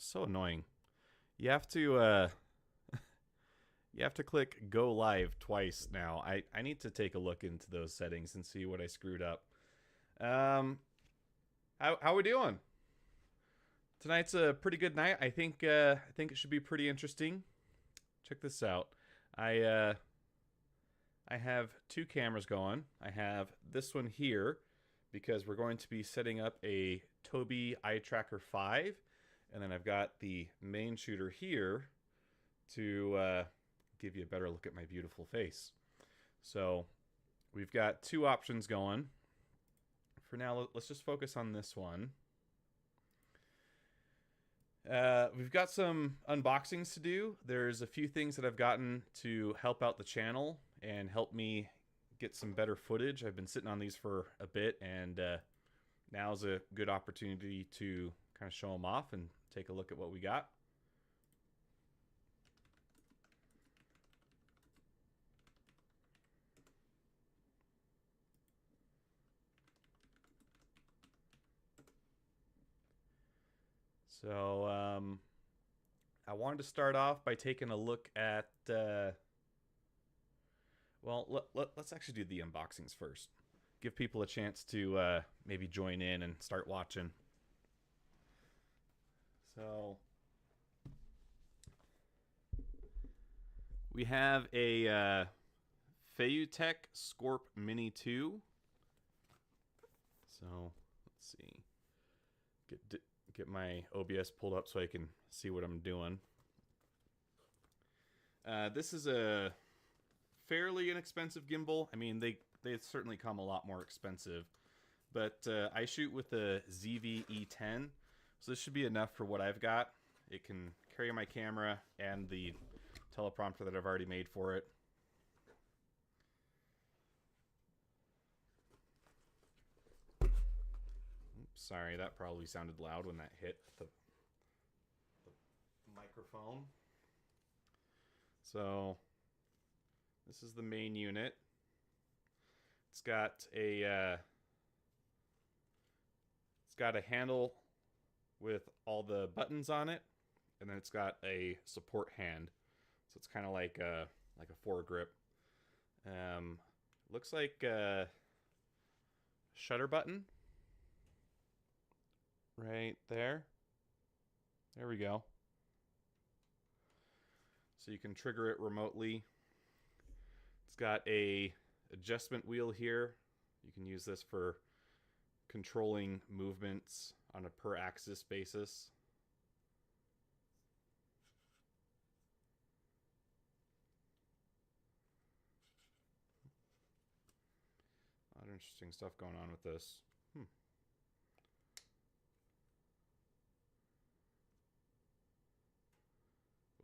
So annoying. You have to you have to click go live twice now. I need to take a look into those settings and see what I screwed up. Um how we doing? Tonight's a pretty good night. I think it should be pretty interesting. Check this out. I I have two cameras going. I have this one here because we're going to be setting up a Tobii Eye Tracker 5, and then I've got the main shooter here to give you a better look at my beautiful face. So we've got two options going. For now, let's just focus on this one. We've got some unboxings to do. There's a few things that I've gotten to help out the channel and help me get some better footage. I've been sitting on these for a bit, and now's a good opportunity to kind of show them off and take a look at what we got. So I wanted to start off by taking a look at well, let's actually do the unboxings first. Give people a chance to maybe join in and start watching. So we have a Feiyutech Scorp Mini 2. So let's see. Get my OBS pulled up so I can see what I'm doing. This is a fairly inexpensive gimbal. I mean, they certainly come a lot more expensive, but I shoot with the ZV-E10, so this should be enough for what I've got. It can carry my camera and the teleprompter that I've already made for it. Oops, sorry, that probably sounded loud when that hit the microphone. So this is the main unit. It's got a handle with all the buttons on it, and then it's got a support hand. So it's kind of like a foregrip. Looks like a shutter button right there. There we go. So you can trigger it remotely. It's got a adjustment wheel here. You can use this for controlling movements on a per axis basis. A lot of interesting stuff going on with this.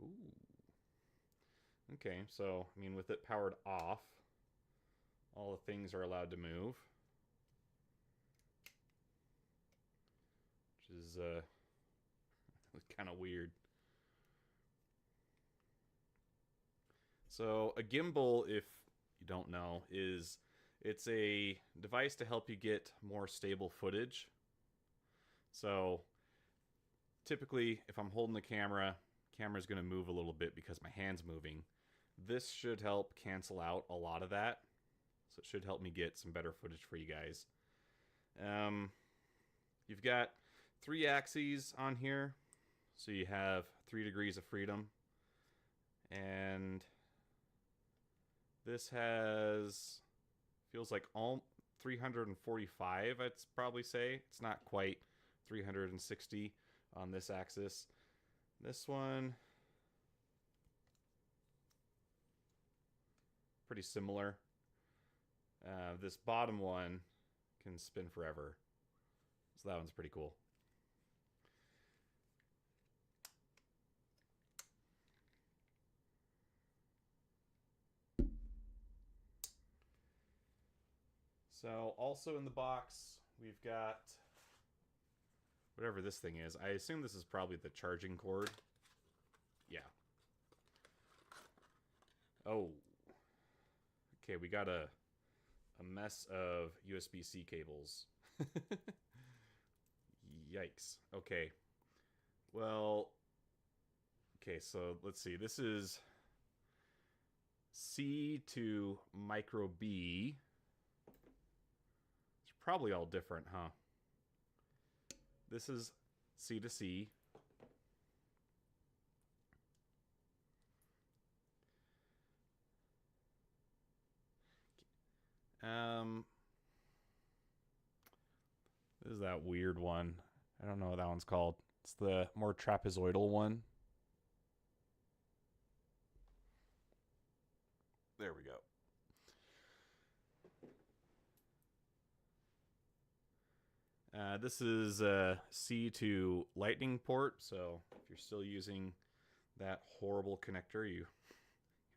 Ooh. Okay, so, I mean, with it powered off, all the things are allowed to move. Which is kind of weird. So, a gimbal, if you don't know, it's a device to help you get more stable footage. So, typically, if I'm holding the camera's going to move a little bit because my hand's moving. This should help cancel out a lot of that. So it should help me get some better footage for you guys. You've got 3 axes on here. So you have 3 degrees of freedom. And this feels like all 345, I'd probably say. It's not quite 360 on this axis. This one, pretty similar. This bottom one can spin forever. So that one's pretty cool. So also in the box, we've got whatever this thing is. I assume this is probably the charging cord. Yeah. Oh. Okay, we got a mess of USB-C cables. Yikes. Okay. Well, okay, so let's see. This is C to micro B. It's probably all different, huh? This is C to C. This is that weird one. I don't know what that one's called. It's the more trapezoidal one. There we go. This is C to lightning port, so if you're still using that horrible connector, you're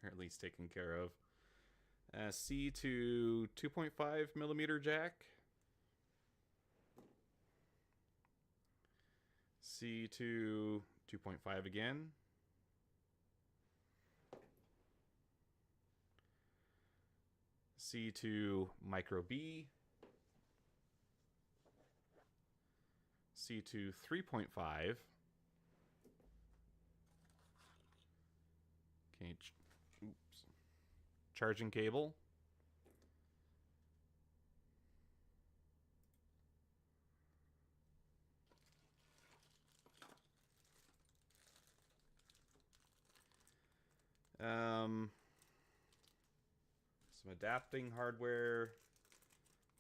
at least taken care of. C to 2.5 millimeter jack. C to 2.5 again. C to micro B. C to 3.5. Okay, oops. Charging cable. Some adapting hardware.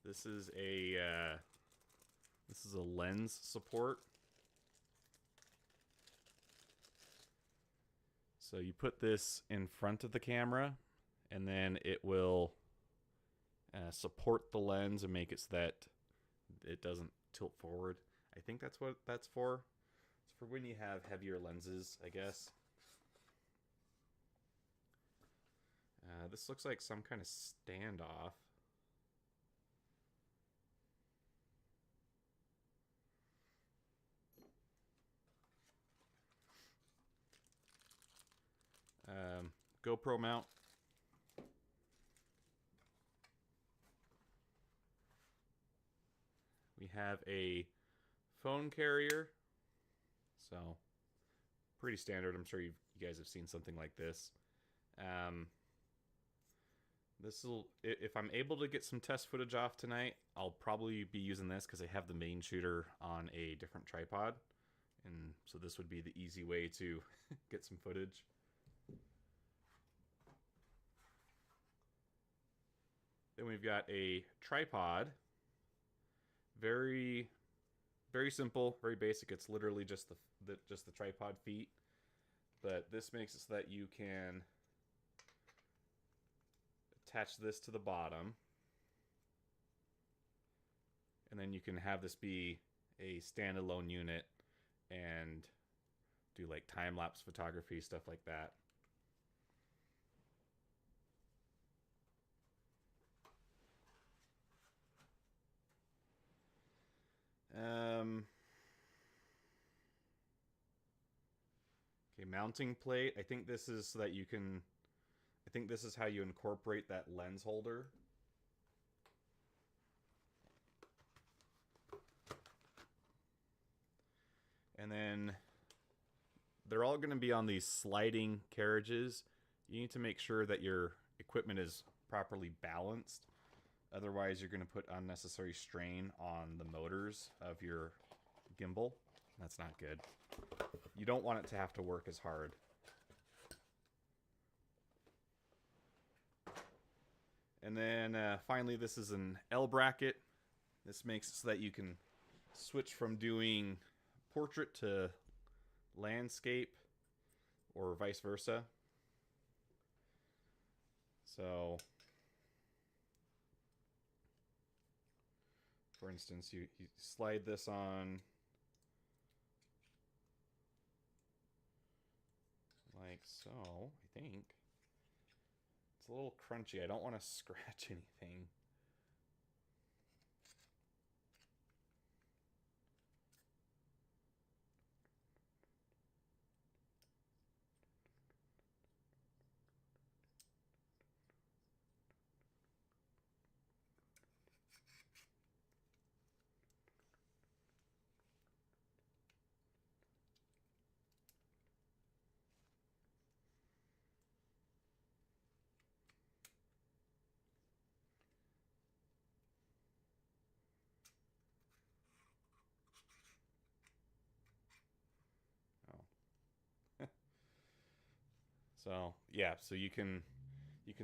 This is a lens support. So you put this in front of the camera, and then it will support the lens and make it so that it doesn't tilt forward. I think that's what that's for. It's for when you have heavier lenses, I guess. This looks like some kind of standoff. GoPro mount. We have a phone carrier. So, pretty standard. I'm sure you guys have seen something like this. This will, if I'm able to get some test footage off tonight, I'll probably be using this because I have the main shooter on a different tripod. And so this would be the easy way to get some footage. Then we've got a tripod. Very, very simple, very basic. It's literally just the tripod feet. But this makes it so that you can attach this to the bottom. And then you can have this be a standalone unit and do like time-lapse photography, stuff like that. Okay, mounting plate. I think this is so that you can, I think this is how you incorporate that lens holder. And then they're all going to be on these sliding carriages. You need to make sure that your equipment is properly balanced. Otherwise, you're going to put unnecessary strain on the motors of your gimbal. That's not good. You don't want it to have to work as hard. And then finally, this is an L bracket. This makes it so that you can switch from doing portrait to landscape or vice versa. So, for instance, you slide this on like so, I think. It's a little crunchy. I don't want to scratch anything. So yeah, so you can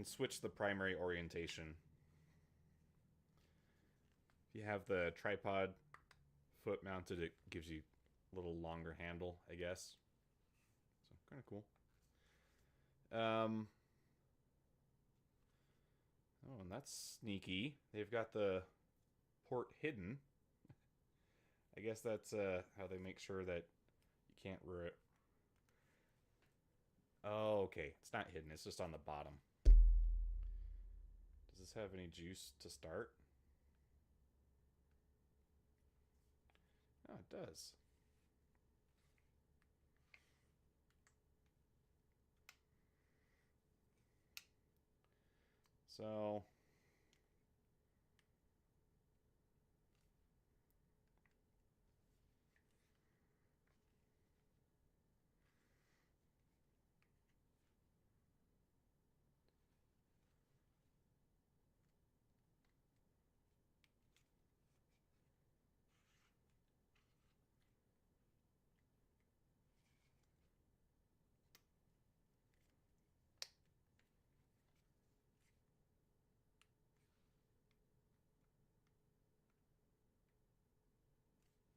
switch the primary orientation. If you have the tripod foot mounted, it gives you a little longer handle, I guess. So kind of cool. Oh, and that's sneaky. They've got the port hidden. I guess that's how they make sure that you can't Oh, okay. It's not hidden. It's just on the bottom. Does this have any juice to start? Oh, it does. So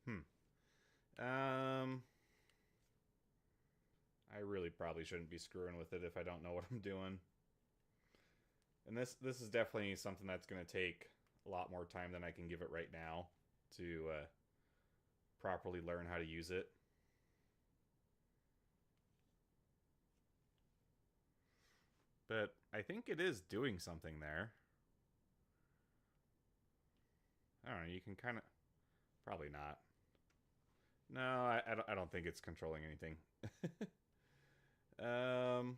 hmm. Um I really probably shouldn't be screwing with it if I don't know what I'm doing. And this is definitely something that's going to take a lot more time than I can give it right now to properly learn how to use it. But I think it is doing something there. I don't know. You can kind of probably not. No, I don't think it's controlling anything. um,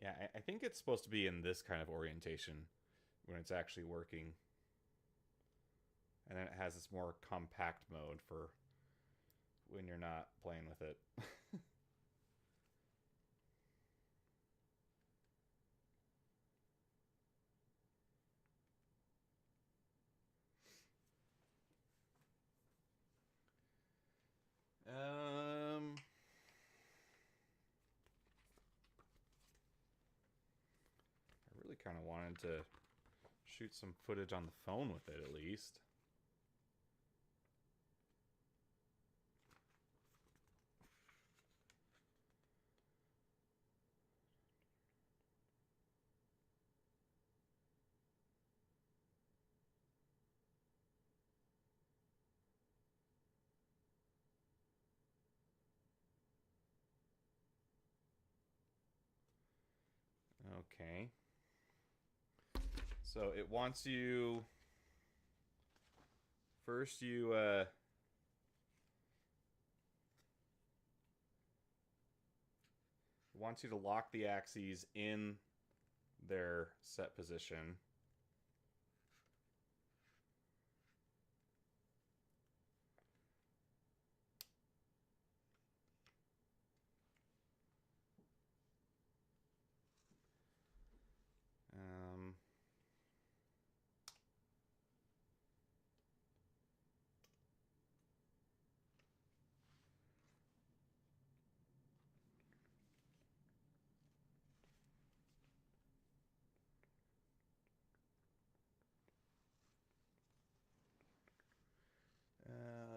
yeah, I think it's supposed to be in this kind of orientation when it's actually working. And then it has this more compact mode for when you're not playing with it. um, I really kind of wanted to shoot some footage on the phone with it at least. Okay. So it wants you first you it wants you to lock the axes in their set position. Um,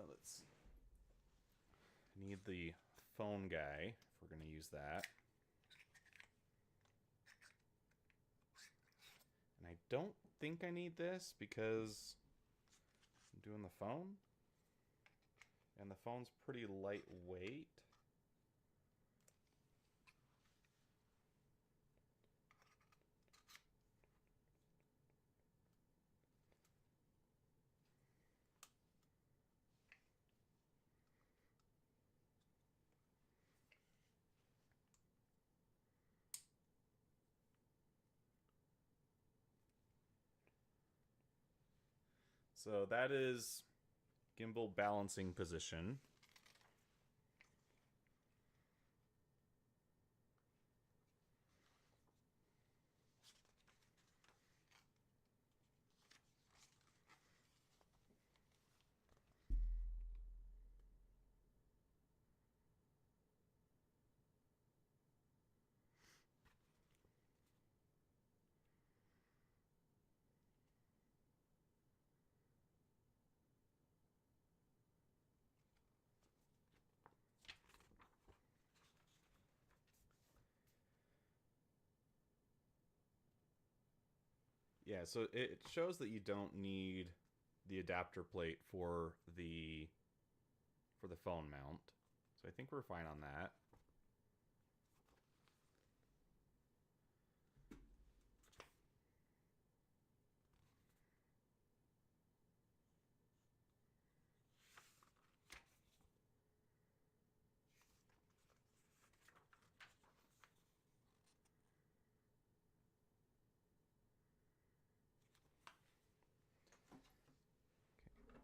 let's see. I need the phone guy if we're going to use that. And I don't think I need this because I'm doing the phone. And the phone's pretty lightweight. So that is gimbal balancing position. Yeah, so it shows that you don't need the adapter plate for the phone mount. So I think we're fine on that.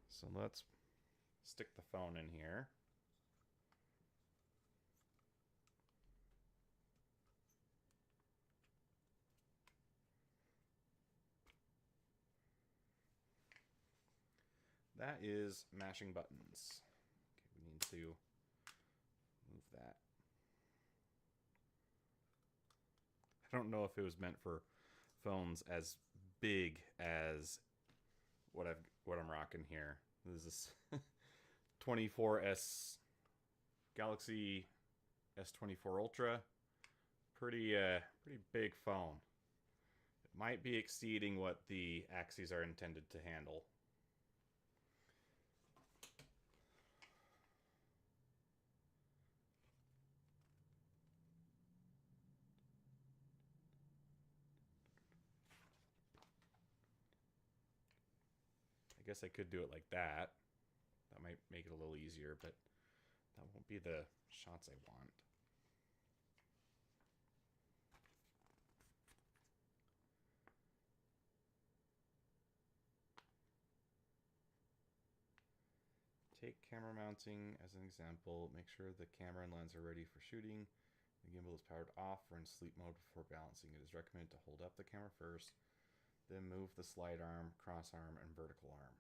So let's stick the phone in here. That is mashing buttons. Okay, we need to move that. I don't know if it was meant for phones as big as what I'm rocking here. This is 24S Galaxy S24 Ultra. Pretty big phone. It might be exceeding what the axes are intended to handle. I guess I could do it like that. That might make it a little easier, but that won't be the shots I want. Take camera mounting as an example. Make sure the camera and lens are ready for shooting. The gimbal is powered off or in sleep mode before balancing. It is recommended to hold up the camera first, then move the slide arm, cross arm, and vertical arm.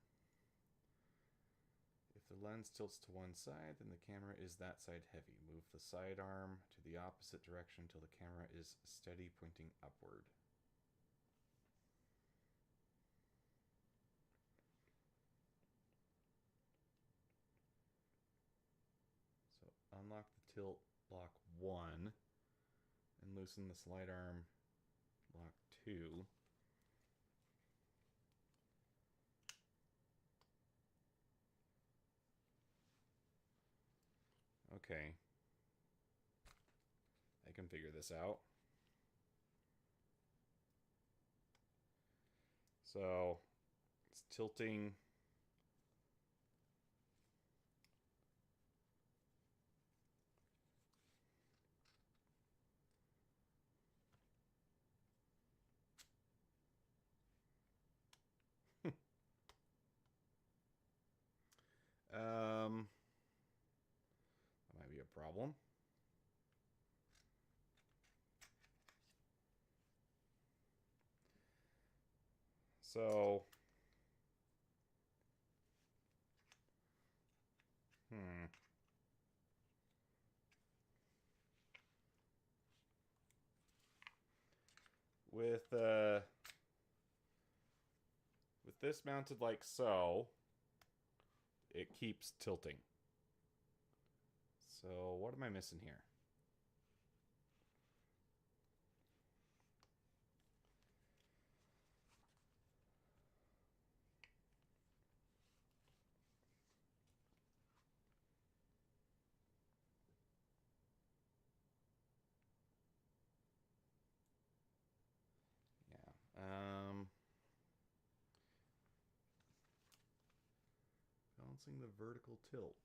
If the lens tilts to one side, then the camera is that side heavy. Move the side arm to the opposite direction until the camera is steady, pointing upward. So unlock the tilt lock 1 and loosen the slide arm lock 2. Okay. I can figure this out. So it's tilting. That might be a problem. So, with this mounted like so, it keeps tilting. So what am I missing here? Yeah. Balancing the vertical tilt.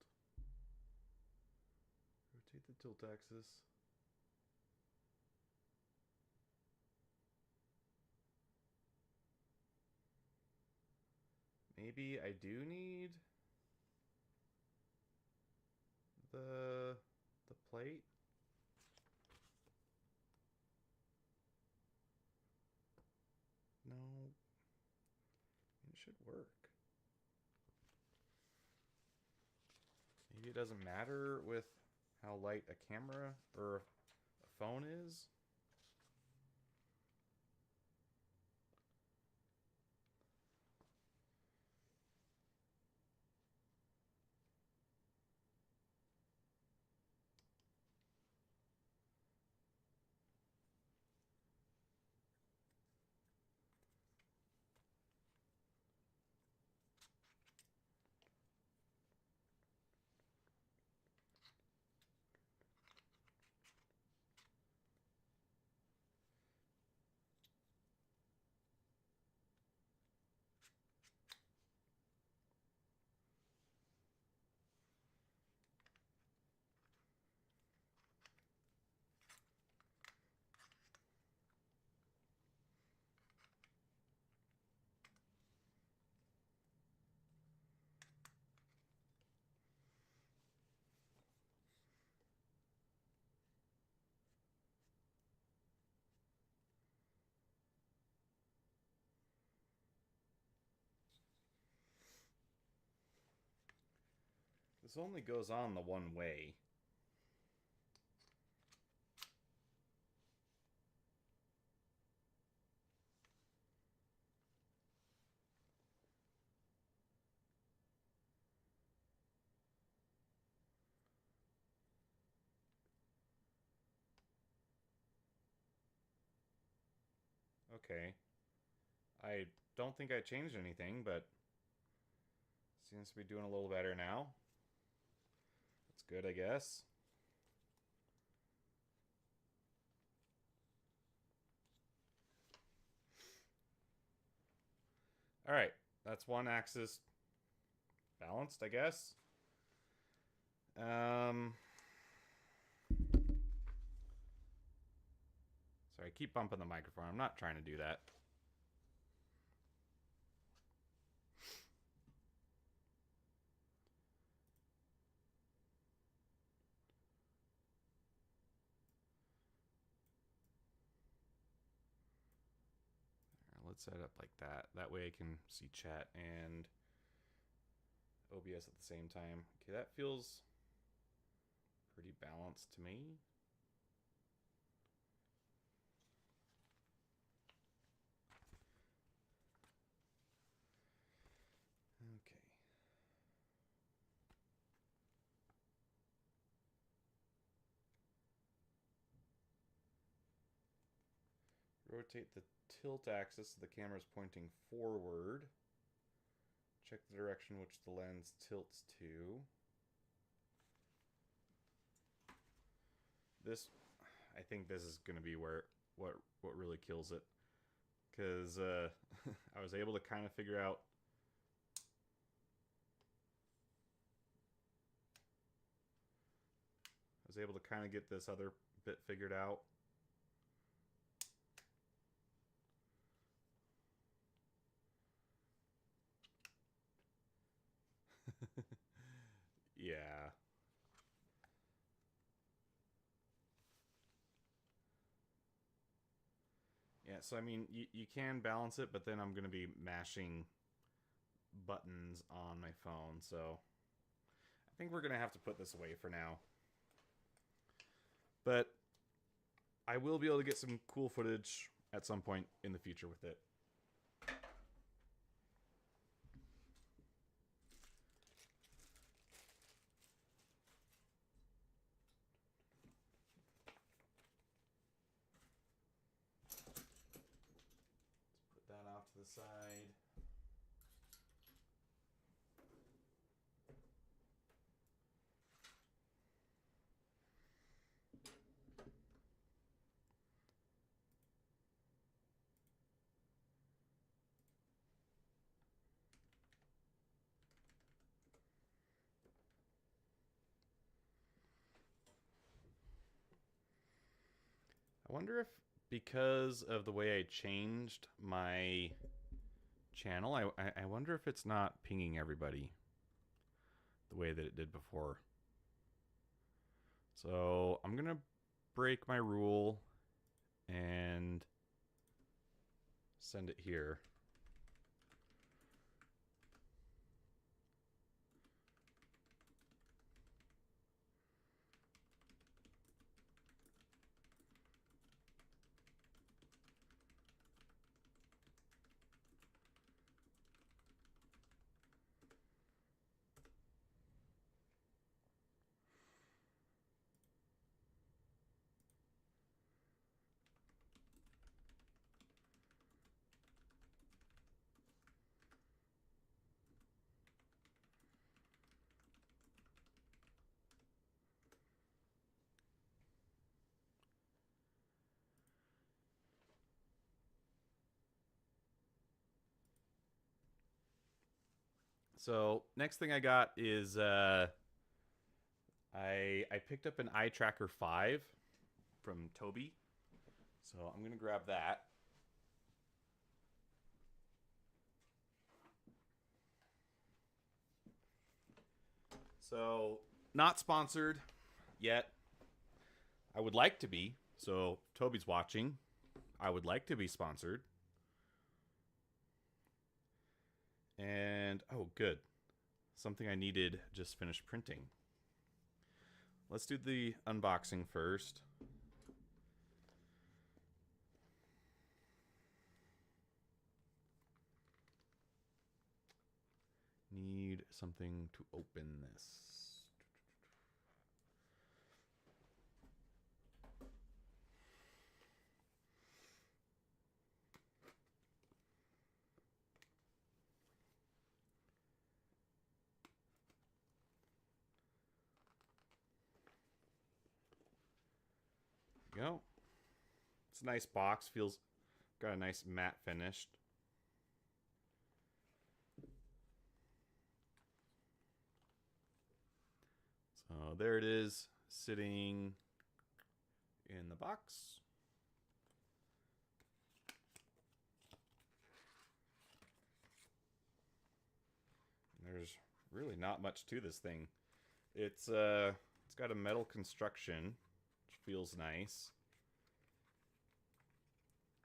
Rotate the tilt axis. Maybe I do need the plate. No. It should work. Maybe it doesn't matter with how light a camera or a phone is. This only goes on the one way. Okay. I don't think I changed anything, but seems to be doing a little better now. That's good, I guess. All right, that's one axis balanced, I guess. Sorry, I keep bumping the microphone. I'm not trying to do that. Let's set it up like that. That way I can see chat and OBS at the same time. Okay, that feels pretty balanced to me. Okay. Rotate the tilt axis so the camera is pointing forward. Check the direction which the lens tilts to. This, I think this is going to be where what really kills it, because I was able to kind of figure out. I was able to kind of get this other bit figured out. Yeah. Yeah, so I mean, you can balance it, but then I'm going to be mashing buttons on my phone, so I think we're going to have to put this away for now. But I will be able to get some cool footage at some point in the future with it. Let's put that off to the side. I wonder if, because of the way I changed my channel, I wonder if it's not pinging everybody the way that it did before. So I'm going to break my rule and send it here. So next thing I got is I picked up an eye tracker 5 from Tobii. So I'm gonna grab that. So not sponsored yet. I would like to be. So Toby's watching. I would like to be sponsored. And oh, good. something I needed just finished printing. Let's do the unboxing first. Need something to open this. Go. It's a nice box. Feels got a nice matte finish. So there it is, sitting in the box. There's really not much to this thing. It's got a metal construction, which feels nice.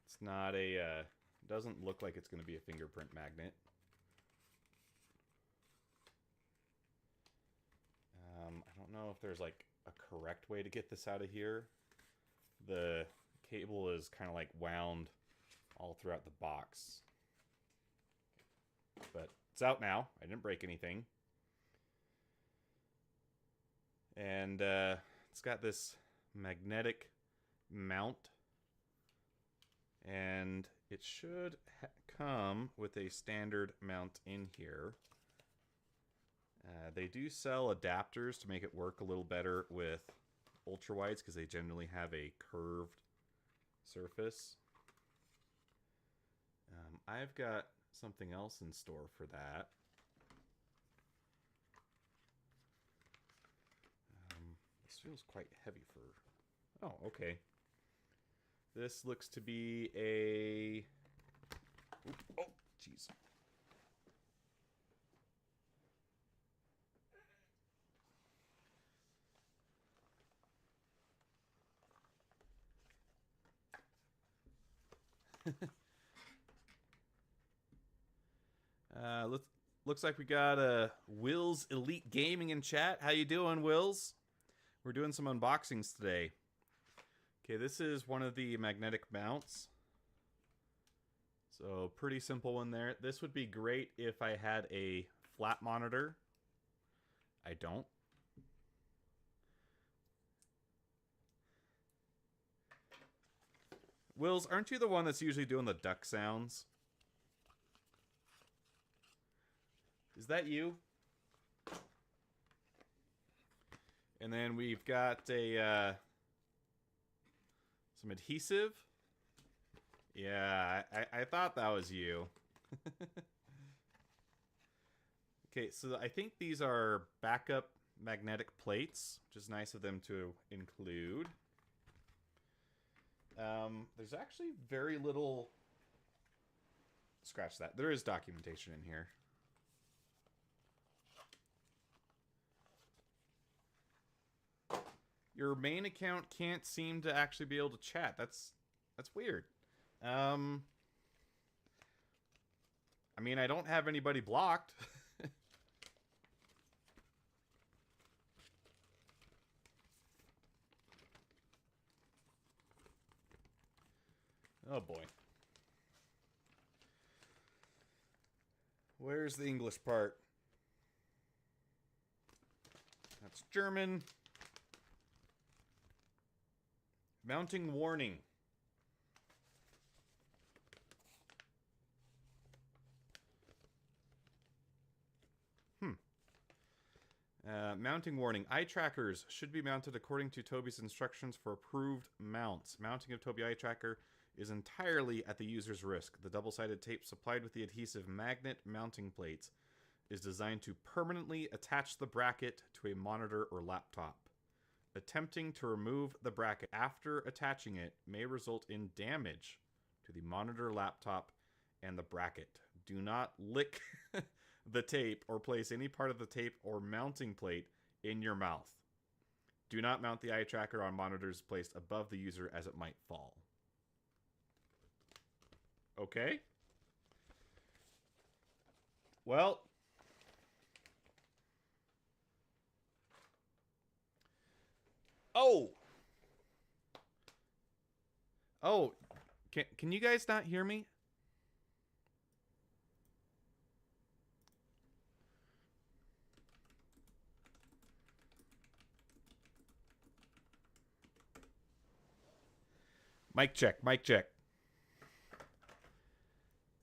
It's not a doesn't look like it's going to be a fingerprint magnet. I don't know if there's like a correct way to get this out of here. The cable is kind of like wound all throughout the box. But it's out now. I didn't break anything. And it's got this magnetic mount. And it should come with a standard mount in here. They do sell adapters to make it work a little better with ultrawides because they generally have a curved surface. I've got something else in store for that. This feels quite heavy for... Oh, okay. This looks to be a... Oh, jeez. Looks like we got Will's Elite Gaming in chat. How you doing, Wills? We're doing some unboxings today. Okay, this is one of the magnetic mounts. So pretty simple one there. This would be great if I had a flat monitor. I don't. Wills, aren't you the one that's usually doing the duck sounds? Is that you? And then we've got a some adhesive. Yeah, I thought that was you. Okay, so I think these are backup magnetic plates, which is nice of them to include. There's actually very little... Scratch that. There is documentation in here. Your main account can't seem to actually be able to chat. That's weird. I mean, I don't have anybody blocked. Oh boy. Where's the English part? That's German. Mounting warning. Mounting warning. Eye trackers should be mounted according to Tobii's instructions for approved mounts. Mounting of Tobii eye tracker is entirely at the user's risk. The double-sided tape supplied with the adhesive magnet mounting plates is designed to permanently attach the bracket to a monitor or laptop. Attempting to remove the bracket after attaching it may result in damage to the monitor, laptop, and the bracket. Do not lick the tape or place any part of the tape or mounting plate in your mouth. Do not mount the eye tracker on monitors placed above the user as it might fall. Okay. Well, Oh! Oh, can you guys not hear me? Mic check, mic check.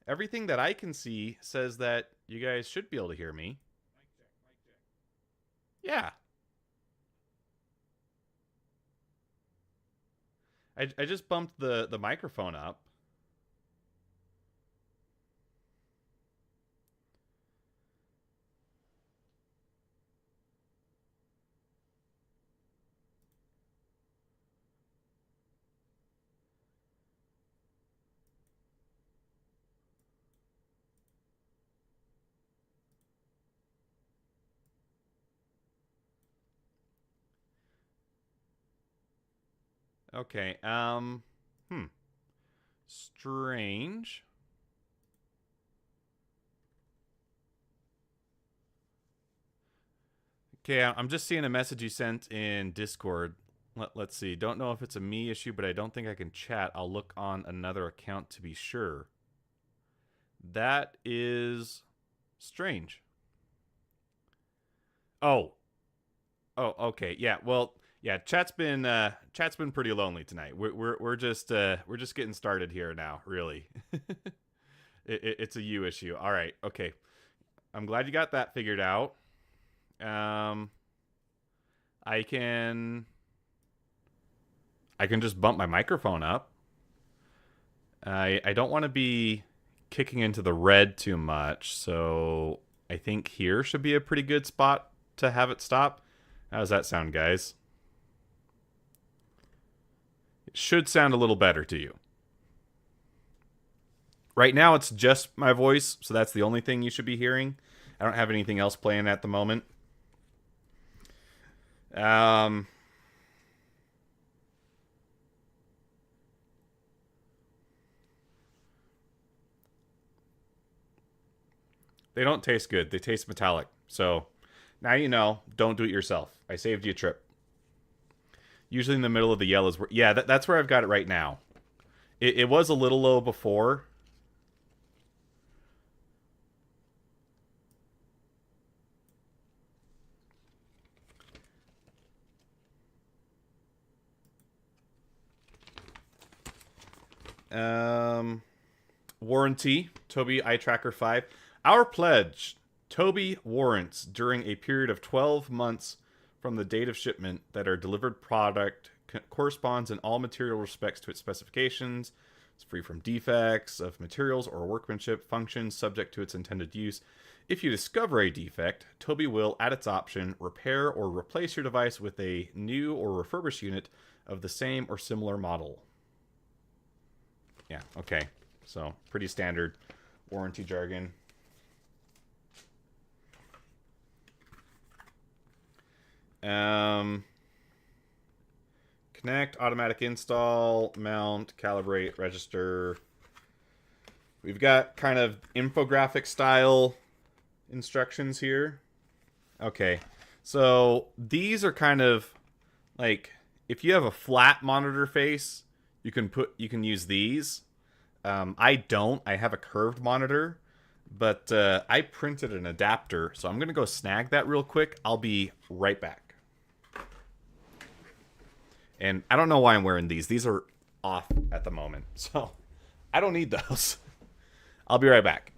Everything that I can see says that you guys should be able to hear me. Yeah. I just bumped the microphone up. Okay. Strange. Okay, I'm just seeing a message you sent in Discord. Let's see. Don't know if it's a me issue, but I don't think I can chat. I'll look on another account to be sure. That is strange. Oh. Oh, okay. Yeah. Well, yeah, chat's been pretty lonely tonight. We're just getting started here now, really. It's a you issue. All right. Okay. I'm glad you got that figured out. I can just bump my microphone up. I don't want to be kicking into the red too much, so I think here should be a pretty good spot to have it stop. How does that sound, guys? It should sound a little better to you. Right now, it's just my voice, so that's the only thing you should be hearing. I don't have anything else playing at the moment. They don't taste good. They taste metallic. So now you know. Don't do it yourself. I saved you a trip. Usually in the middle of the yell is where... Yeah, that's where I've got it right now. It was a little low before. Warranty. Tobii Eye Tracker 5. Our pledge. Tobii warrants during a period of 12 months from the date of shipment that our delivered product corresponds in all material respects to its specifications. It's free from defects of materials or workmanship, functions subject to its intended use. If you discover a defect, Tobii will, at its option, repair or replace your device with a new or refurbished unit of the same or similar model. Yeah, okay. So, pretty standard warranty jargon. Connect, automatic install, mount, calibrate, register. We've got kind of infographic style instructions here. Okay, so these are kind of like if you have a flat monitor face, you can use these. I don't. I have a curved monitor, but I printed an adapter, so I'm gonna go snag that real quick. I'll be right back. And I don't know why I'm wearing these. These are off at the moment, so I don't need those. I'll be right back.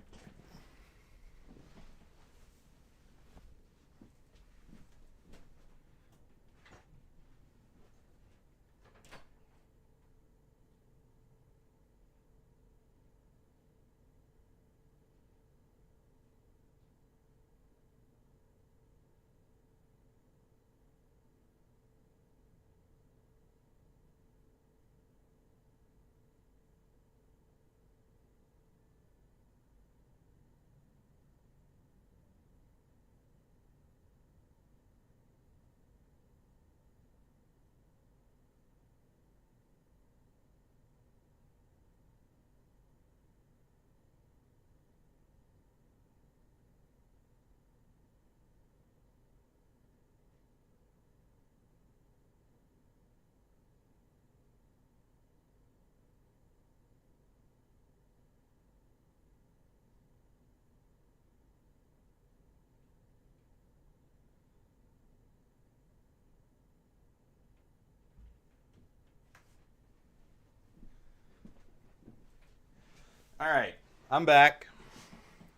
All right, I'm back.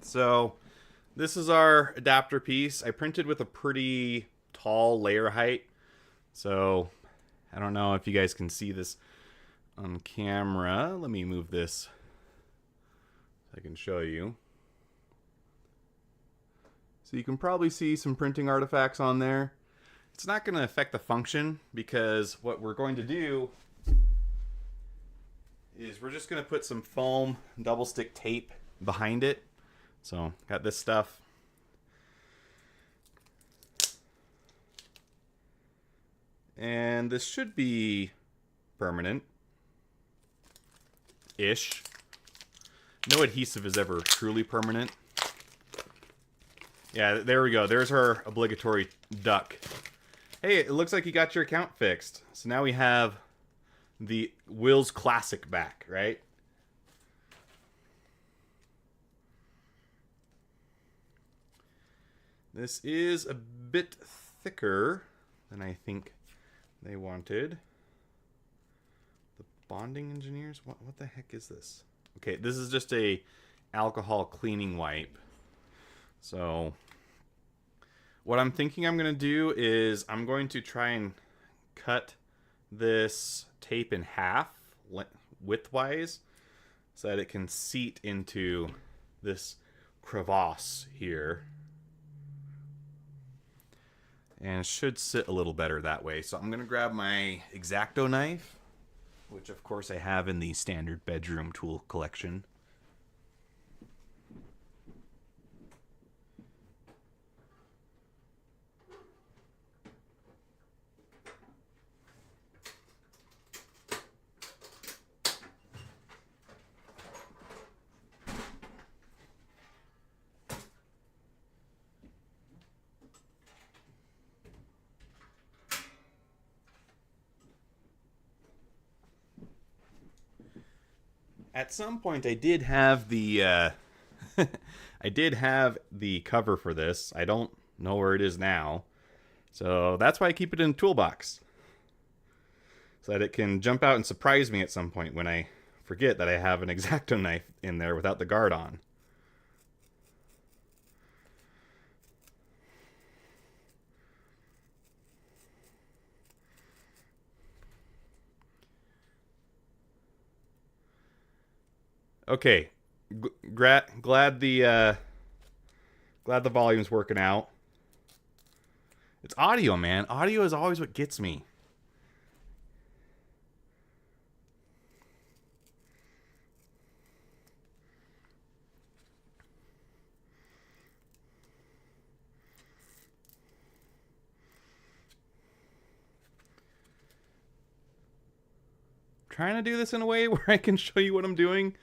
So this is our adapter piece. I printed with a pretty tall layer height. So I don't know if you guys can see this on camera. Let me move this so I can show you. So you can probably see some printing artifacts on there. It's not going to affect the function because what we're going to do is we're just going to put some foam double stick tape behind it. So got this stuff. And this should be permanent-ish. No adhesive is ever truly permanent. Yeah, there we go. There's our obligatory duck. Hey, it looks like you got your account fixed. So now we have the Will's Classic back, right? This is a bit thicker than I think they wanted. The bonding engineers? What the heck is this? Okay, this is just a alcohol cleaning wipe. So what I'm thinking I'm going to do is I'm going to try and cut this tape in half widthwise so that it can seat into this crevasse here. And it should sit a little better that way. So I'm going to grab my X-Acto knife, which of course I have in the standard bedroom tool collection. At some point, I did have the I did have the cover for this. I don't know where it is now, so that's why I keep it in a toolbox, so that it can jump out and surprise me at some point when I forget that I have an X-Acto knife in there without the guard on. Okay, glad the volume's working out. It's audio, man. Audio is always what gets me. Trying to do this in a way where I can show you what I'm doing.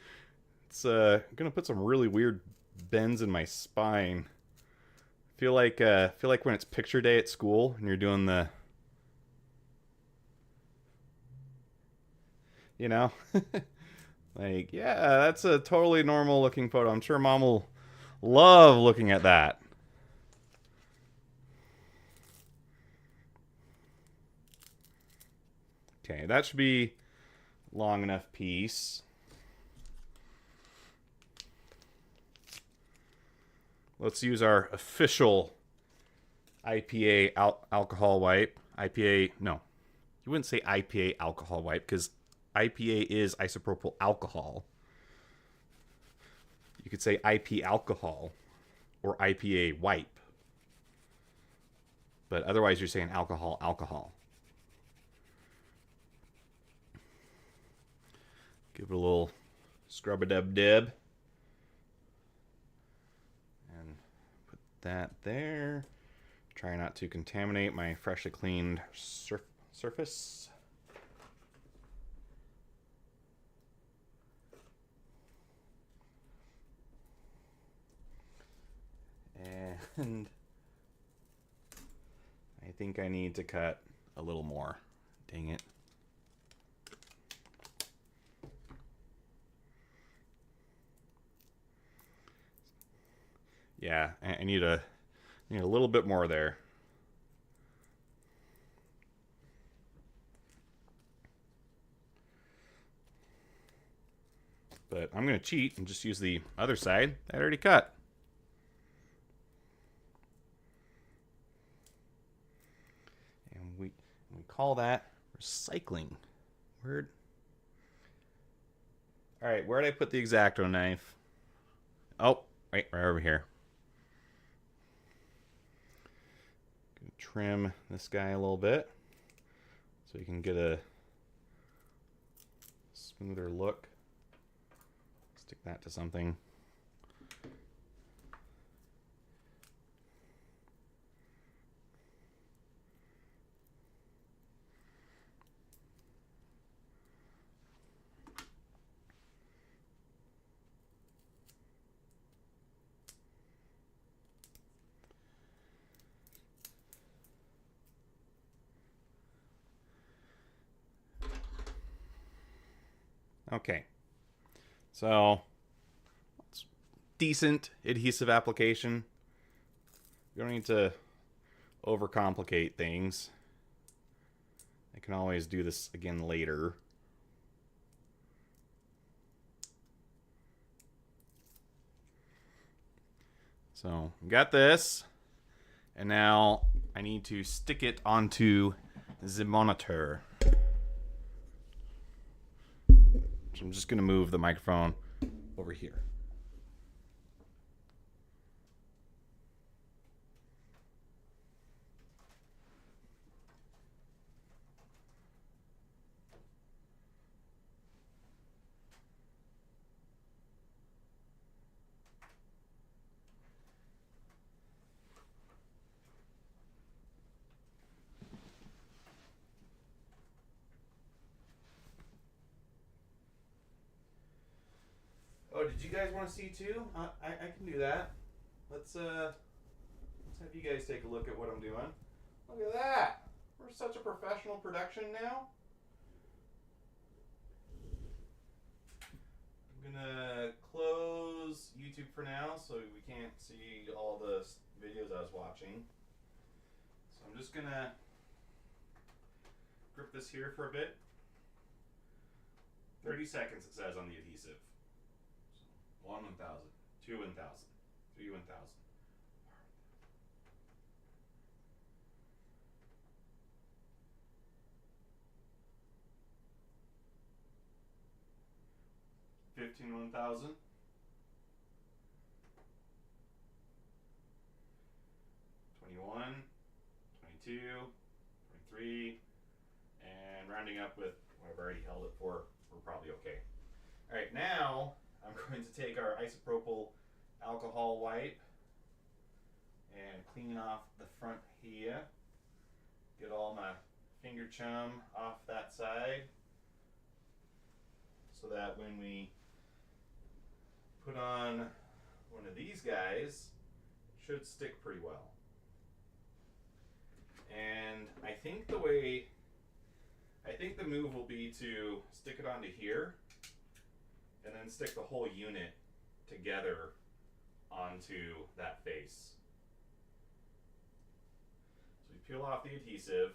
It's gonna put some really weird bends in my spine. Feel like when it's picture day at school and you're doing the, you know, like, yeah, that's a totally normal looking photo. I'm sure mom will love looking at that. Okay, that should be long enough piece. Let's use our official IPA alcohol wipe. IPA, no. You wouldn't say IPA alcohol wipe because IPA is isopropyl alcohol. You could say IP alcohol or IPA wipe. But otherwise you're saying alcohol. Give it a little scrub-a-dub-dib. That there. Try not to contaminate my freshly cleaned surface. And I think I need to cut a little more. Dang it. Yeah, I need a little bit more there. But I'm going to cheat and just use the other side that I already cut. And we call that recycling. Word. All right, where did I put the X-Acto knife? Oh, right over here. Gonna trim this guy a little bit so you can get a smoother look. Stick that to something. Okay, so it's decent adhesive application. You don't need to overcomplicate things. I can always do this again later. So got this, and now I need to stick it onto the monitor. So I'm just going to move the microphone over here. Oh, did you guys want to see too? I can do that. Let's have you guys take a look at what I'm doing. Look at that. We're such a professional production now. I'm gonna close YouTube for now so we can't see all the videos I was watching. So I'm just gonna grip this here for a bit. 30 seconds it says on the adhesive. 1 1,000, 2 1,000, 3 1,000. 15 1,000. 21, 22, 23, and rounding up with what I've already held it for, we're probably okay. All right, now I'm going to take our isopropyl alcohol wipe and clean off the front here. Get all my finger chum off that side so that when we put on one of these guys, it should stick pretty well. And I think the move will be to stick it onto here and then stick the whole unit together onto that face. So we peel off the adhesive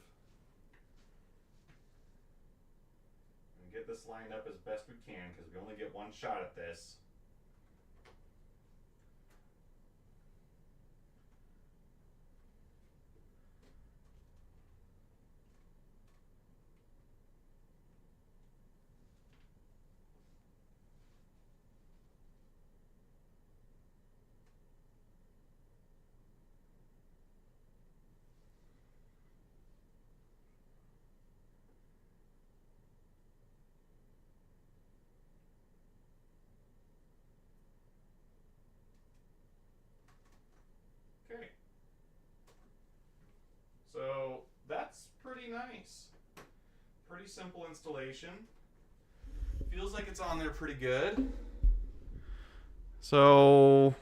and get this lined up as best we can because we only get one shot at this. Okay. So that's pretty nice. Pretty simple installation. Feels like it's on there pretty good. So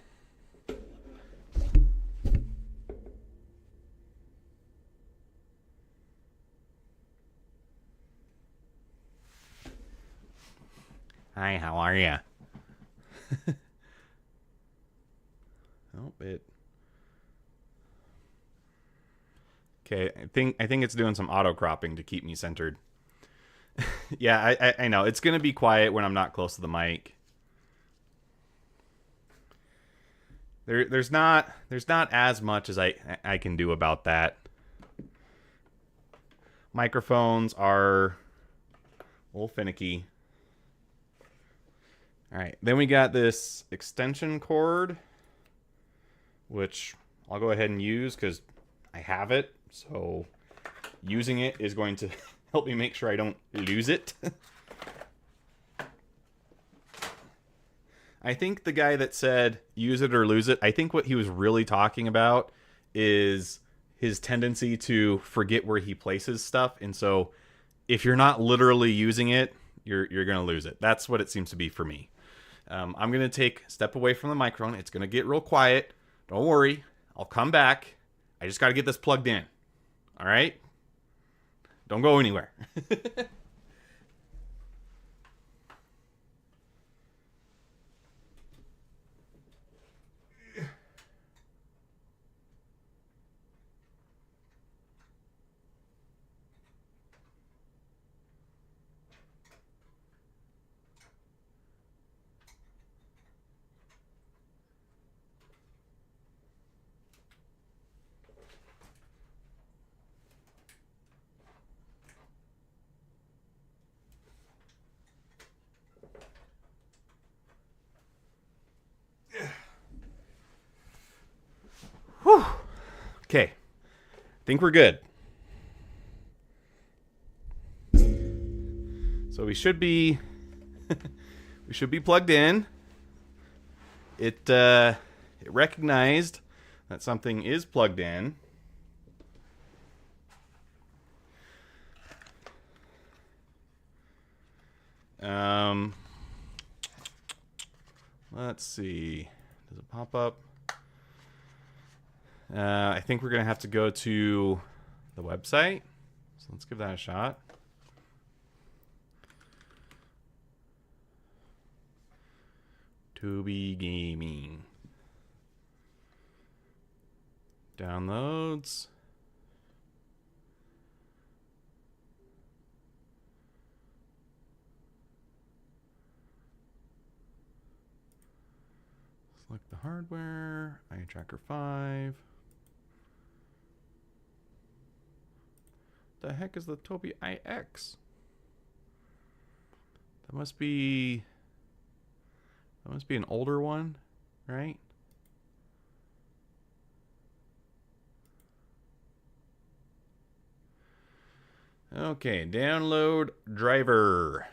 hi, how are ya? Oh, it. Okay, I think it's doing some auto cropping to keep me centered. Yeah, I know. It's gonna be quiet when I'm not close to the mic. there's not as much as I can do about that. Microphones are a little finicky. All right, then we got this extension cord, which I'll go ahead and use because I have it. So using it is going to help me make sure I don't lose it. I think the guy that said use it or lose it, I think what he was really talking about is his tendency to forget where he places stuff. And so if you're not literally using it, you're going to lose it. That's what it seems to be for me. I'm going to take a step away from the microphone. It's going to get real quiet. Don't worry. I'll come back. I just got to get this plugged in. All right? Don't go anywhere. Whew. Okay. I think we're good. So we should be plugged in. It recognized that something is plugged in. Let's see. Does it pop up? I think we're going to have to go to the website. So let's give that a shot. Tobii Gaming. Downloads. Select the hardware. Eye Tracker 5. The heck is the Tobii IX? That must be an older one, right? Okay, download driver.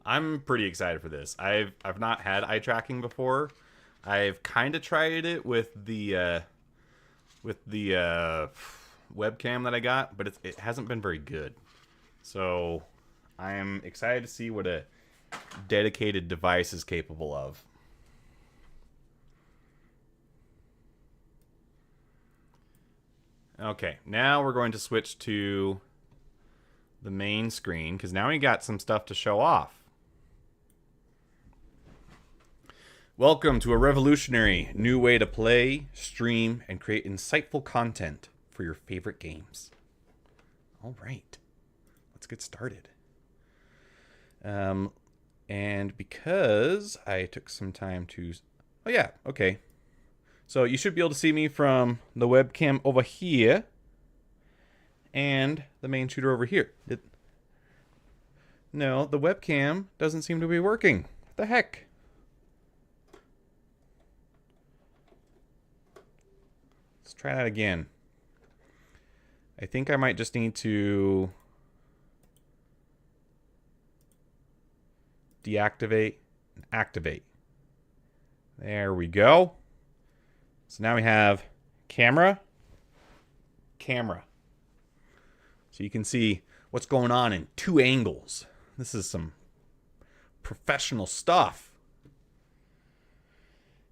I'm pretty excited for this. I've not had eye tracking before. I've kind of tried it with the webcam that I got, but it hasn't been very good. So I am excited to see what a dedicated device is capable of. Okay, now we're going to switch to the main screen because now we got some stuff to show off. Welcome to a revolutionary new way to play, stream, and create insightful content for your favorite games. All right, let's get started. And because I took some time to... Oh yeah, okay. So you should be able to see me from the webcam over here and the main shooter over here. No, the webcam doesn't seem to be working. What the heck? Let's try that again. I think I might just need to deactivate and activate. There we go. So now we have camera. So you can see what's going on in 2 angles. This is some professional stuff.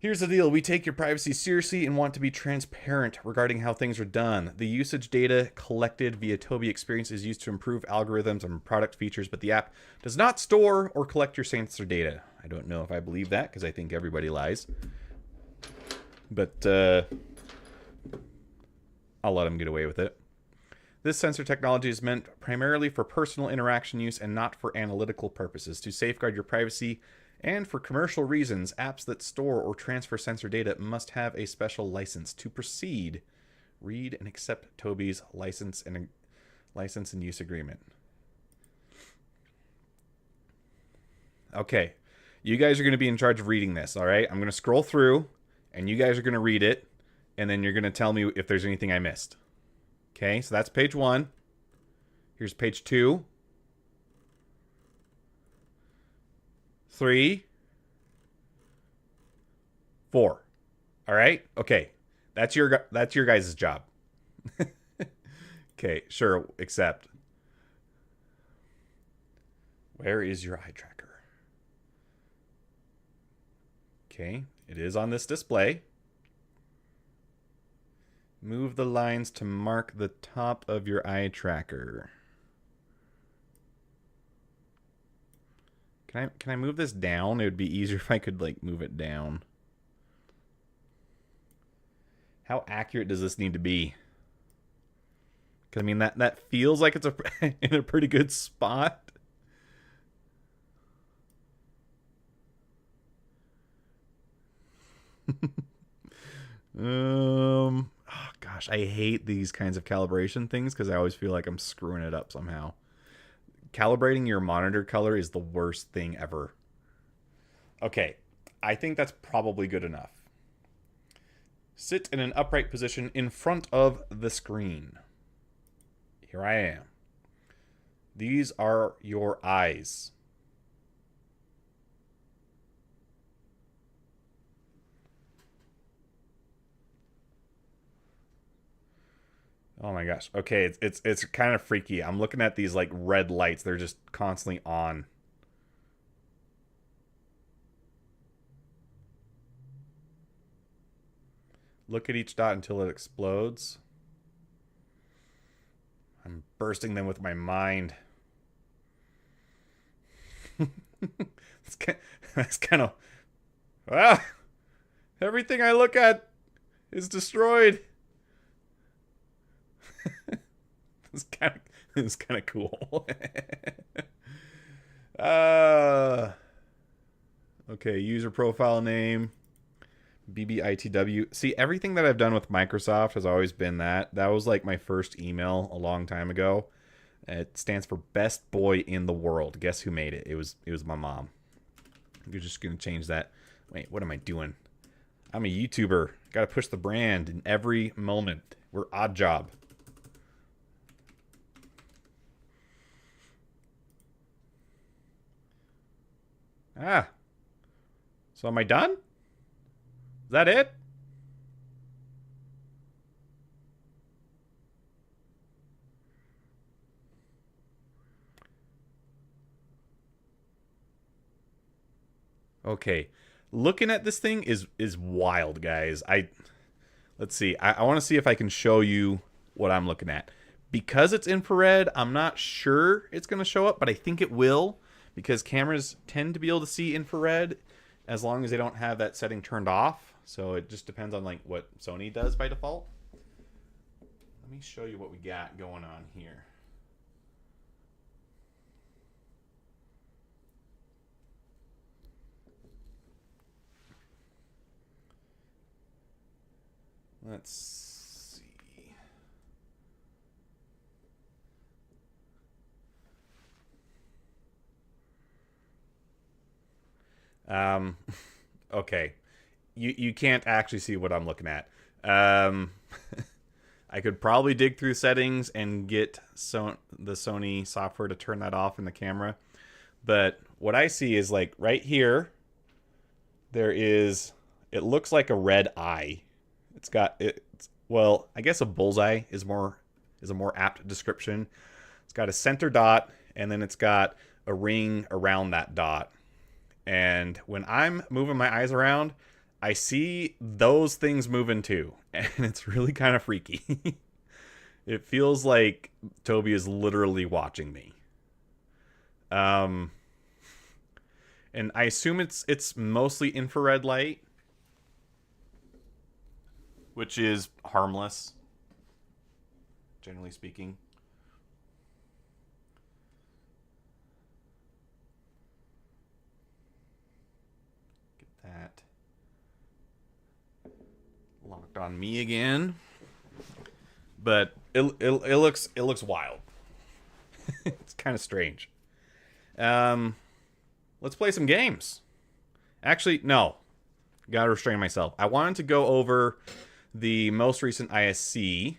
Here's the deal. We take your privacy seriously and want to be transparent regarding how things are done. The usage data collected via Tobii Experience is used to improve algorithms and product features, but the app does not store or collect your sensor data. I don't know if I believe that because I think everybody lies. But I'll let them get away with it. This sensor technology is meant primarily for personal interaction use and not for analytical purposes. To safeguard your privacy and for commercial reasons, apps that store or transfer sensor data must have a special license. To proceed, read and accept Tobii's license and use agreement. Okay, you guys are going to be in charge of reading this, all right? I'm going to scroll through, and you guys are going to read it, and then you're going to tell me if there's anything I missed. Okay, so that's page 1. Here's page 2. 3, 4. All right? Okay. That's your guys' job. Okay, sure, accept. Where is your eye tracker? Okay, it is on this display. Move the lines to mark the top of your eye tracker. Can I move this down? It would be easier if I could like move it down. How accurate does this need to be? 'Cause, I mean that feels like it's in a pretty good spot. Oh gosh, I hate these kinds of calibration things because I always feel like I'm screwing it up somehow. Calibrating your monitor color is the worst thing ever. Okay, I think that's probably good enough. Sit in an upright position in front of the screen. Here I am. These are your eyes. Oh my gosh. Okay, it's kind of freaky. I'm looking at these like red lights. They're just constantly on. Look at each dot until it explodes. I'm bursting them with my mind. That's kind of... Ah! Everything I look at is destroyed. It's kind of cool. Okay, user profile name, BBITW. See, everything that I've done with Microsoft has always been that. That was like my first email a long time ago. It stands for Best Boy in the World. Guess who made it? It was my mom. You're just gonna change that. Wait, what am I doing? I'm a YouTuber. Gotta push the brand in every moment. We're Odd Job. Ah. So am I done? Is that it? Okay. Looking at this thing is wild, guys. Let's see. I want to see if I can show you what I'm looking at. Because it's infrared, I'm not sure it's going to show up, but I think it will. Because cameras tend to be able to see infrared as long as they don't have that setting turned off. So it just depends on like what Sony does by default. Let me show you what we got going on here. Let's see. Okay. You can't actually see what I'm looking at. I could probably dig through settings and get the Sony software to turn that off in the camera. But what I see is like right here, it looks like a red eye. Well, I guess a bullseye is a more apt description. It's got a center dot, and then it's got a ring around that dot. And when I'm moving my eyes around, I see those things moving too, and it's really kind of freaky. It feels like Tobii is literally watching me. And I assume it's mostly infrared light, which is harmless, generally speaking. Get that locked on me again. But it looks wild. It's kind of strange. Let's play some games. Actually, no. Gotta restrain myself. I wanted to go over the most recent ISC.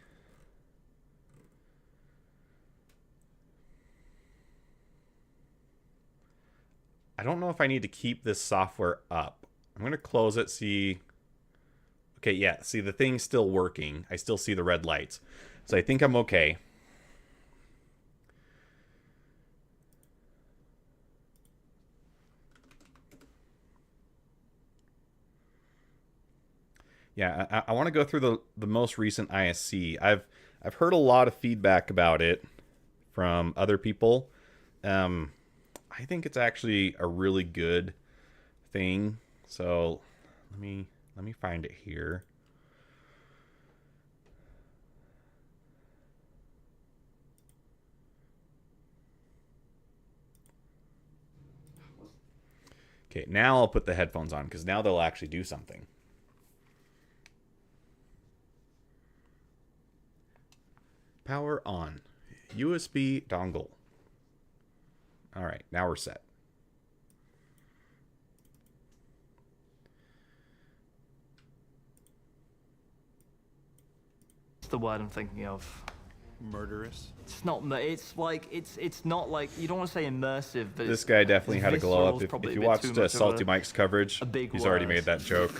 I don't know if I need to keep this software up. I'm going to close it, see... Okay, yeah, see, the thing's still working. I still see the red lights. So I think I'm okay. Yeah, I want to go through the most recent ISC. I've heard a lot of feedback about it from other people. I think it's actually a really good thing. So let me find it here. Okay, now I'll put the headphones on because now they'll actually do something. Power on. USB dongle. All right, now we're set. What's the word I'm thinking of? Murderous. It's not. It's like it's not like, you don't want to say immersive, but This guy definitely had a glow up. If you watched Salty Mike, Mike's coverage, he's already made that joke.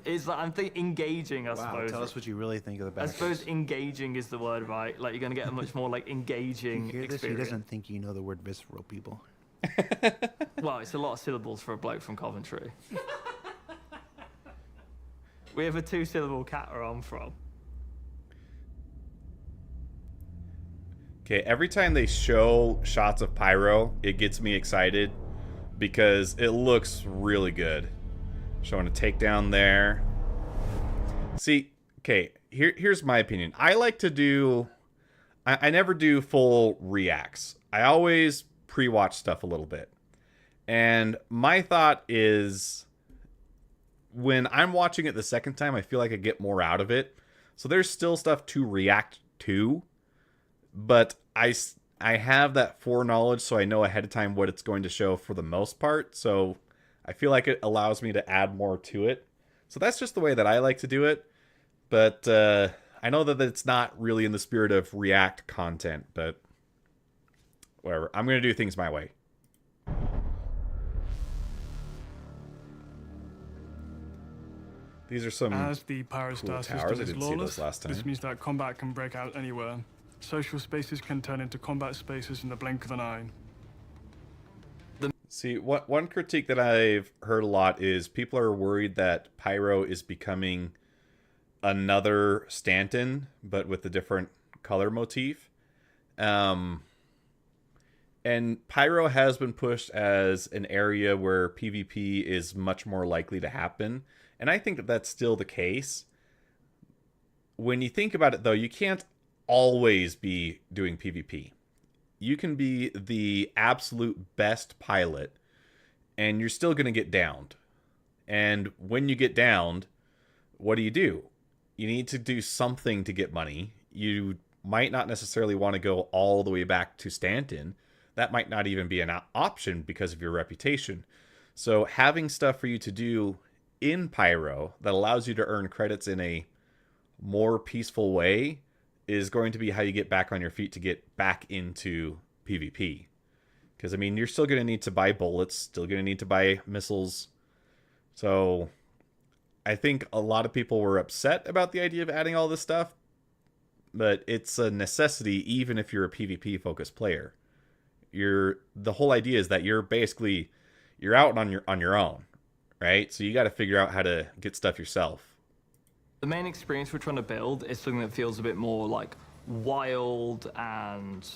Is that I'm thinking engaging, I suppose. Tell us what you really think of the back. I suppose engaging is the word, right? Like, you're gonna get a much more like engaging Hear this? experience. He doesn't think you know the word visceral, people. Well, it's a lot of syllables for a bloke from Coventry. We have a 2-syllable cat where I'm from. Okay, every time they show shots of Pyro, it gets me excited because it looks really good. Showing a takedown there. See, okay, here's my opinion. I like to do... I never do full reacts. I always pre-watch stuff a little bit. And my thought is, when I'm watching it the second time, I feel like I get more out of it. So there's still stuff to react to. But I have that foreknowledge, so I know ahead of time what it's going to show for the most part. So I feel like it allows me to add more to it. So that's just the way that I like to do it. But I know that it's not really in the spirit of React content, but whatever. I'm going to do things my way. These are some As the cool Pyrostar towers. I system is didn't see lawless, those last time. this means that combat can break out anywhere. Social spaces can turn into combat spaces in the blink of an eye. See, one critique that I've heard a lot is people are worried that Pyro is becoming another Stanton, but with a different color motif. And Pyro has been pushed as an area where PvP is much more likely to happen. And I think that that's still the case. When you think about it, though, you can't always be doing PvP. You can be the absolute best pilot, and you're still going to get downed. And when you get downed, what do? You need to do something to get money. You might not necessarily want to go all the way back to Stanton. That might not even be an option because of your reputation. So having stuff for you to do in Pyro that allows you to earn credits in a more peaceful way is going to be how you get back on your feet to get back into PvP. Because, I mean, you're still going to need to buy bullets, still going to need to buy missiles. So I think a lot of people were upset about the idea of adding all this stuff, but it's a necessity even if you're a PvP-focused player. The whole idea is that you're out on your own, right? So you got to figure out how to get stuff yourself. The main experience we're trying to build is something that feels a bit more like wild and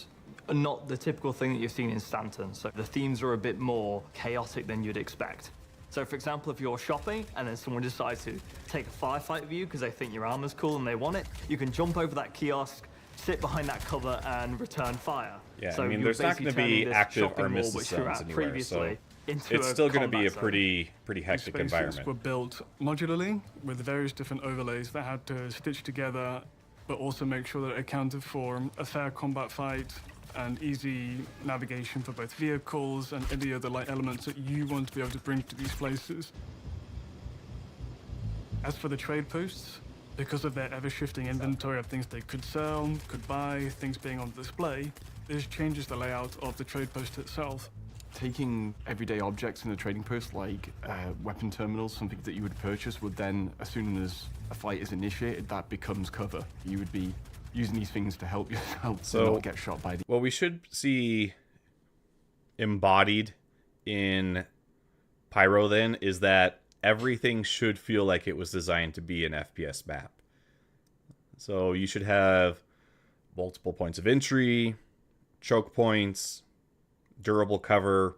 not the typical thing that you've seen in Stanton. So the themes are a bit more chaotic than you'd expect. So for example, if you're shopping and then someone decides to take a firefight with you because they think your armor's cool and they want it, you can jump over that kiosk, sit behind that cover and return fire. Yeah, so I mean, you're there's not basically going to be turning this active shopping mall, armistice which you were zones at anywhere, so previously, into it's still going to be a combat pretty hectic Spaces environment. were built modularly with various different overlays that had to stitch together, but also make sure that it accounted for a fair combat fight and easy navigation for both vehicles and any other light elements that you want to be able to bring to these places. As for the trade posts, because of their ever-shifting inventory of things they could sell, could buy, things being on display, this changes the layout of the trade post itself. Taking everyday objects in the trading post, like weapon terminals, something that you would purchase, would then, as soon as a fight is initiated, that becomes cover. You would be using these things to help yourself to not get shot by the... What we should see embodied in Pyro then is that everything should feel like it was designed to be an FPS map. So you should have multiple points of entry, choke points, durable cover,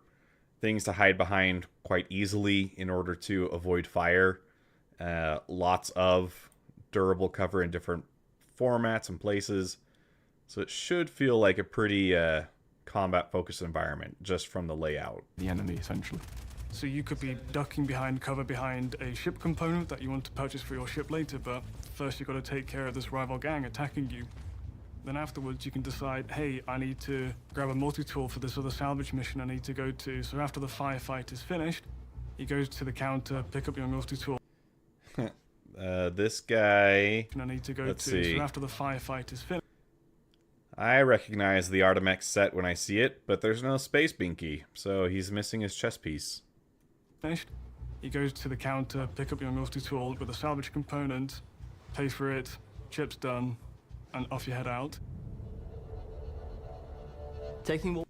things to hide behind quite easily in order to avoid fire, lots of durable cover in different formats and places. So it should feel like a pretty combat-focused environment just from the layout. The enemy, essentially. So you could be ducking behind cover behind a ship component that you want to purchase for your ship later, but first you've got to take care of this rival gang attacking you. Then afterwards you can decide, hey, I need to grab a multi-tool for this other salvage mission I need to go to. So after the firefight is finished, you go to the counter, pick up your multi-tool. This guy... I need to go Let's to. see. So after the firefight is finished. I recognize the Artemex set when I see it, but there's no space binky, so he's missing his chest piece. You go to the counter, pick up your multi-tool with a salvage component, pay for it, chip's done, and off you head out. Taking what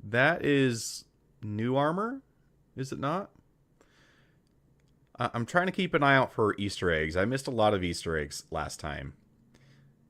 That is new armor, is it not? I'm trying to keep an eye out for Easter eggs. I missed a lot of Easter eggs last time.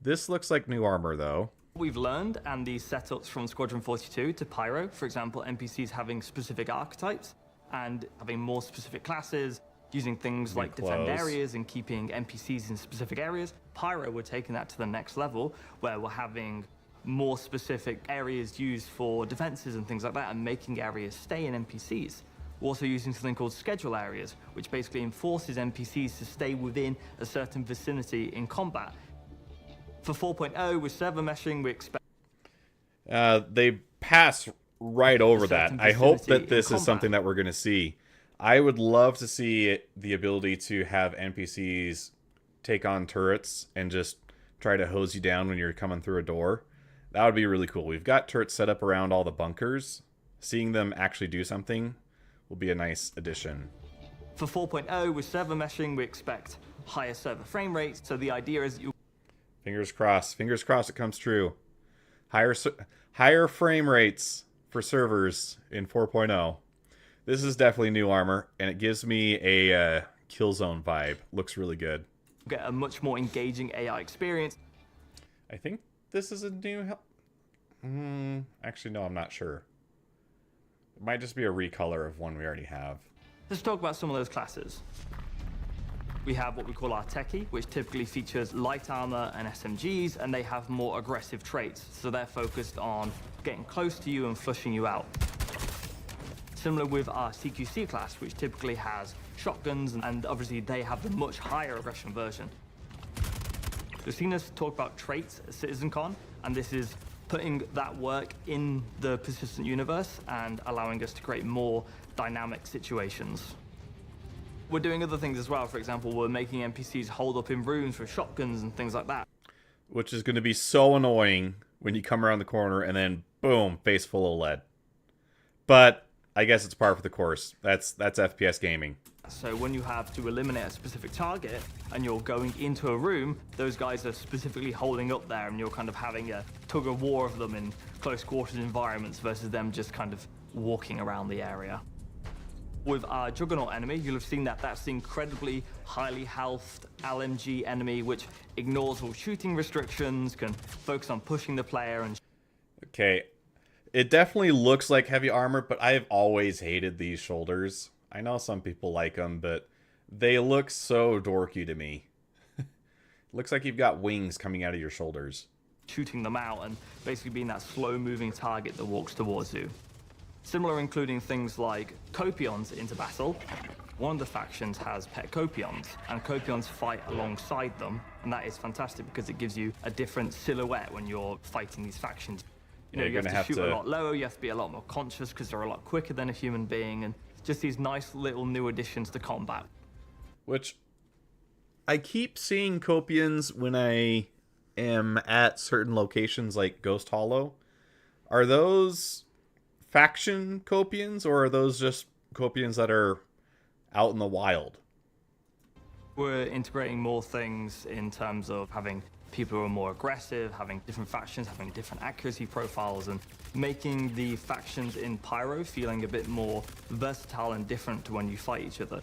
This looks like new armor, though. we've learned and these setups from Squadron 42 to Pyro, for example, NPCs having specific archetypes and having more specific classes, using things like defend close. areas and keeping NPCs in specific areas. Pyro, we're taking that to the next level, where we're having more specific areas used for defenses and things like that, and making areas stay in NPCs. We're also using something called schedule areas, which basically enforces NPCs to stay within a certain vicinity in combat. For 4.0, with server meshing, we expect... They pass right over that. certain I hope vicinity that this in is something that we're going to see. I would love to see the ability to have NPCs take on turrets and just try to hose you down when you're coming through a door. That would be really cool. We've got turrets set up around all the bunkers. Seeing them actually do something will be a nice addition. For 4.0, with server meshing, we expect higher server frame rates. So the idea is that you... Fingers crossed it comes true. Higher frame rates for servers in 4.0. This is definitely new armor, and it gives me a Killzone vibe. Looks really good. get a much more engaging AI experience. I think this is a new... Actually, no, I'm not sure. It might just be a recolor of one we already have. Let's talk about some of those classes. We have what we call our techie, which typically features light armor and SMGs, and they have more aggressive traits. So they're focused on getting close to you and flushing you out. Similar with our CQC class, which typically has shotguns, and obviously they have the much higher aggression version. You've seen us talk about traits at CitizenCon, and this is putting that work in the persistent universe and allowing us to create more dynamic situations. We're doing other things as well. For example, we're making NPCs hold up in rooms with shotguns and things like that. Which is going to be so annoying when you come around the corner and then, boom, face full of lead. But I guess it's par for the course. That's FPS gaming. So when you have to eliminate a specific target and you're going into a room, those guys are specifically holding up there, and you're kind of having a tug of war of them in close quarters environments versus them just kind of walking around the area. With our Juggernaut enemy, you'll have seen that that's the incredibly highly healthed LMG enemy, which ignores all shooting restrictions, can focus on pushing the player and... Okay, it definitely looks like heavy armor, but I have always hated these shoulders. I know some people like them, but they look so dorky to me. Looks like you've got wings coming out of your shoulders. Shooting them out and basically being that slow-moving target that walks towards you. Similar, including things like Copions into battle. One of the factions has pet Copions, and Copions fight alongside them, and that is fantastic because it gives you a different silhouette when you're fighting these factions. You know, Yeah, you have to shoot a lot lower, you have to be a lot more conscious because they're a lot quicker than a human being, and just these nice little new additions to combat. Which, I keep seeing Copions when I am at certain locations like Ghost Hollow. Are those faction Copions, or are those just Copions that are out in the wild? We're integrating more things in terms of having people who are more aggressive, having different factions, having different accuracy profiles, and making the factions in Pyro feeling a bit more versatile and different to when you fight each other.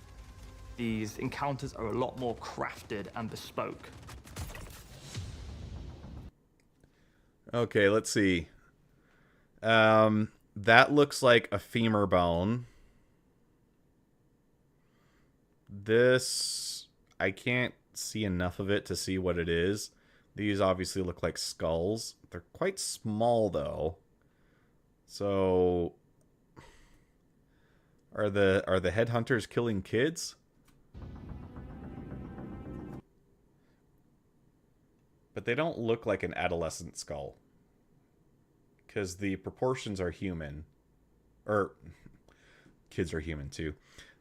These encounters are a lot more crafted and bespoke. Okay, let's see. That looks like a femur bone. This, I can't see enough of it to see what it is. These obviously look like skulls. They're quite small, though. So, are the headhunters killing kids? But they don't look like an adolescent skull. Because the proportions are human. Or, kids are human too.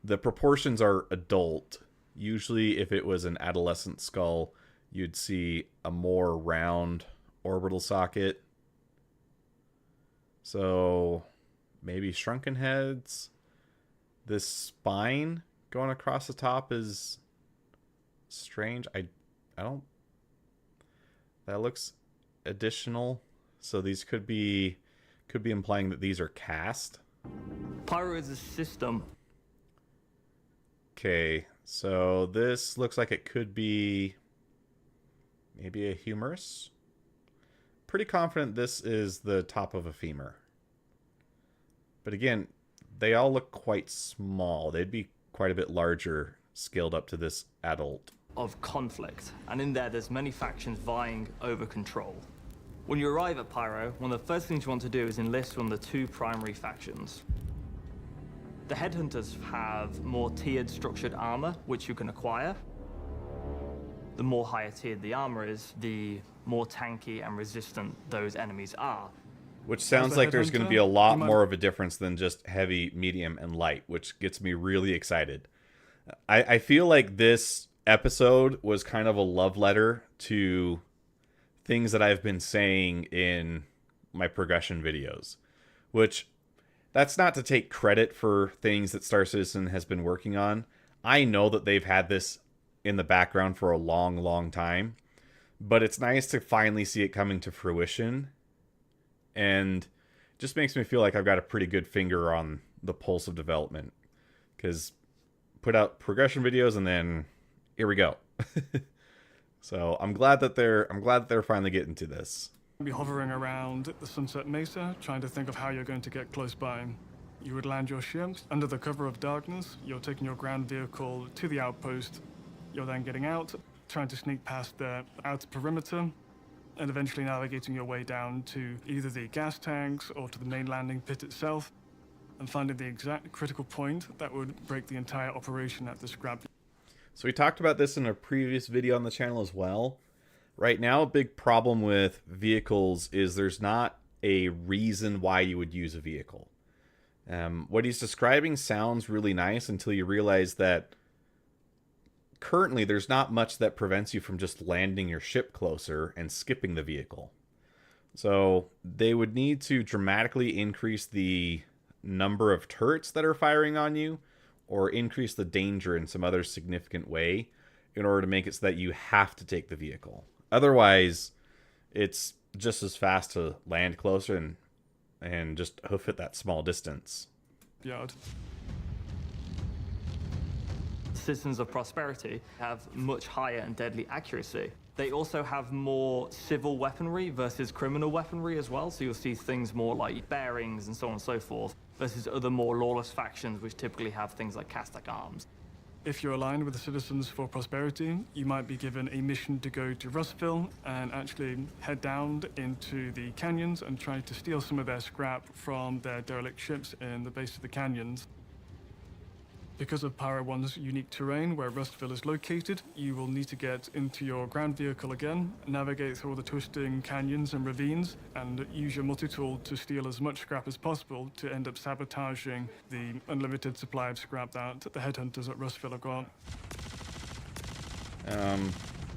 The proportions are adult. Usually if it was an adolescent skull, you'd see a more round orbital socket. So, maybe shrunken heads. This spine going across the top is strange. I don't... That looks additional. So these could be implying that these are cast. Pyro is a system. Okay, so this looks like it could be maybe a humerus. Pretty confident this is the top of a femur. But again, they all look quite small. They'd be quite a bit larger scaled up to this adult. Of conflict, and in there's many factions vying over control. When you arrive at Pyro, one of the first things you want to do is enlist one of the two primary factions. The Headhunters have more tiered structured armor, which you can acquire. The more higher tiered the armor is, the more tanky and resistant those enemies are. Which sounds like there's going to be a lot more of a difference than just heavy, medium, and light, which gets me really excited. I feel like this episode was kind of a love letter to things that I've been saying in my progression videos, which that's not to take credit for things that Star Citizen has been working on. I know that they've had this in the background for a long, long time, but it's nice to finally see it coming to fruition, and just makes me feel like I've got a pretty good finger on the pulse of development, because put out progression videos and then here we go. So I'm glad that they're finally getting to this. Be hovering around the Sunset Mesa, trying to think of how you're going to get close by. You would land your ship under the cover of darkness. You're taking your ground vehicle to the outpost. You're then getting out, trying to sneak past the outer perimeter, and eventually navigating your way down to either the gas tanks or to the main landing pit itself, and finding the exact critical point that would break the entire operation at the scrap. So we talked about this in a previous video on the channel as well. Right now, a big problem with vehicles is there's not a reason why you would use a vehicle. What he's describing sounds really nice until you realize that currently there's not much that prevents you from just landing your ship closer and skipping the vehicle. So they would need to dramatically increase the number of turrets that are firing on you, or increase the danger in some other significant way in order to make it so that you have to take the vehicle. Otherwise, it's just as fast to land closer and just hoof it that small distance. Yard. Citizens of Prosperity have much higher and deadly accuracy. They also have more civil weaponry versus criminal weaponry as well, so you'll see things more like bearings and so on and so forth, versus other more lawless factions which typically have things like Castak arms. If you're aligned with the Citizens for Prosperity, you might be given a mission to go to Rustville and actually head down into the canyons and try to steal some of their scrap from their derelict ships in the base of the canyons. Because of Pyro 1's unique terrain where Rustville is located, you will need to get into your ground vehicle again, navigate through all the twisting canyons and ravines, and use your multi-tool to steal as much scrap as possible to end up sabotaging the unlimited supply of scrap that the headhunters at Rustville have got.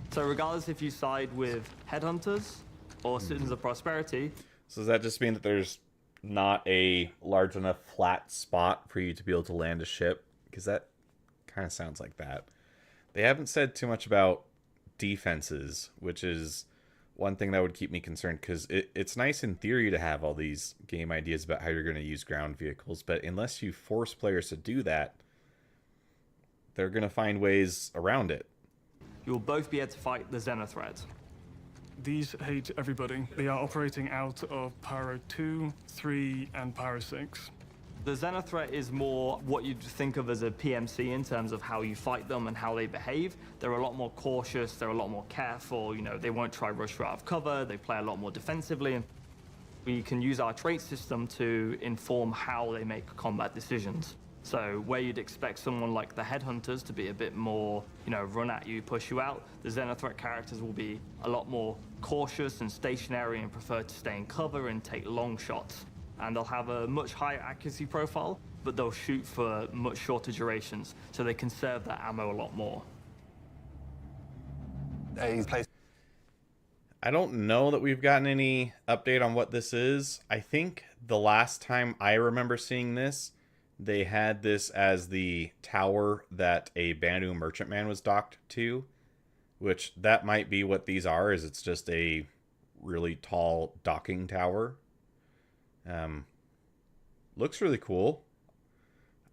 So regardless if you side with headhunters or Citizens of Prosperity... So does that just mean that there's not a large enough flat spot for you to be able to land a ship? Because that kind of sounds like that. They haven't said too much about defenses, which is one thing that would keep me concerned, because it's nice in theory to have all these game ideas about how you're going to use ground vehicles, but unless you force players to do that, they're going to find ways around it. You will both be able to fight the Xenothreat. These hate everybody. They are operating out of Pyro 2, 3, and Pyro 6. The Xenothreat is more what you'd think of as a PMC in terms of how you fight them and how they behave. They're a lot more cautious, they're a lot more careful, you know, they won't try rush out of cover, they play a lot more defensively, and we can use our trait system to inform how they make combat decisions. So where you'd expect someone like the Headhunters to be a bit more, you know, run at you, push you out, the Xenothreat characters will be a lot more cautious and stationary and prefer to stay in cover and take long shots. And they'll have a much higher accuracy profile, but they'll shoot for much shorter durations, so they conserve their ammo a lot more. I don't know that we've gotten any update on what this is. I think the last time I remember seeing this, they had this as the tower that a Banu merchantman was docked to, which that might be what these are, is it's just a really tall docking tower. Looks really cool.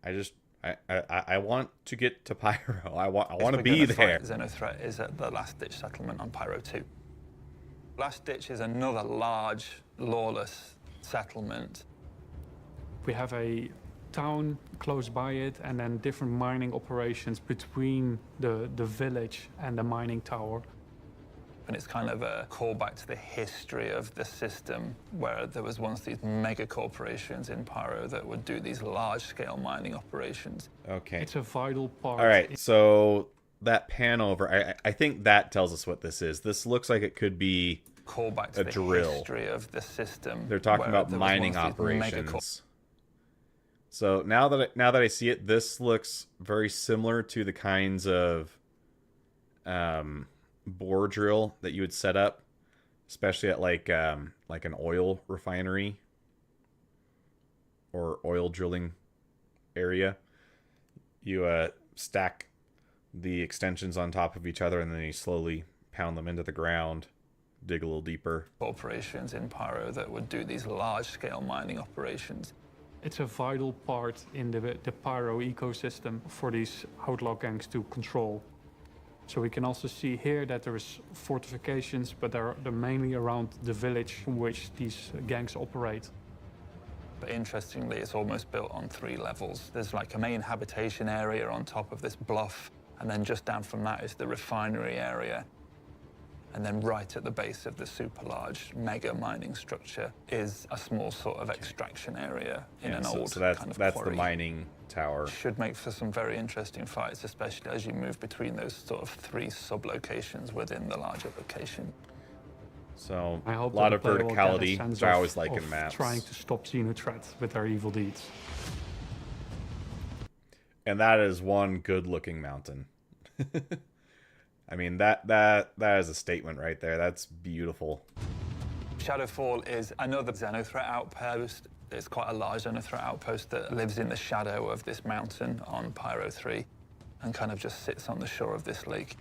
I want to get to Pyro. I want to be there. Xenothreat is at the Last Ditch settlement on Pyro 2. Last Ditch is another large, lawless settlement. We have a town close by it, and then different mining operations between the village and the mining tower. And it's kind of a callback to the history of the system, where there was once these mega corporations in Pyro that would do these large-scale mining operations. Okay. It's a vital part. All right, so that pan over, I think that tells us what this is. This looks like it could be callback to a the drill. History of the system. They're talking about mining operations. So now that I see it, this looks very similar to the kinds of bore drill that you would set up, especially at like an oil refinery or oil drilling area. You stack the extensions on top of each other, and then you slowly pound them into the ground, dig a little deeper. Corporations in Pyro that would do these large-scale mining operations. It's a vital part in the Pyro ecosystem for these outlaw gangs to control. So we can also see here that there is fortifications, but they're mainly around the village from which these gangs operate. But interestingly, it's almost built on 3 levels. There's like a main habitation area on top of this bluff, and then just down from that is the refinery area. And then right at the base of the super large mega mining structure is a small sort of extraction area in an old kind of that's quarry. the mining tower. Should make for some very interesting fights, especially as you move between those sort of 3 sub-locations within the larger location. So I hope a lot that of the player will get a verticality, sense which I always of like in maps. Trying to stop Xenothreat with their evil deeds. And that is one good-looking mountain. I mean, that is a statement right there. That's beautiful. Shadowfall is another Xenothreat outpost. It's quite a large Xenothreat outpost that lives in the shadow of this mountain on Pyro 3 and kind of just sits on the shore of this lake.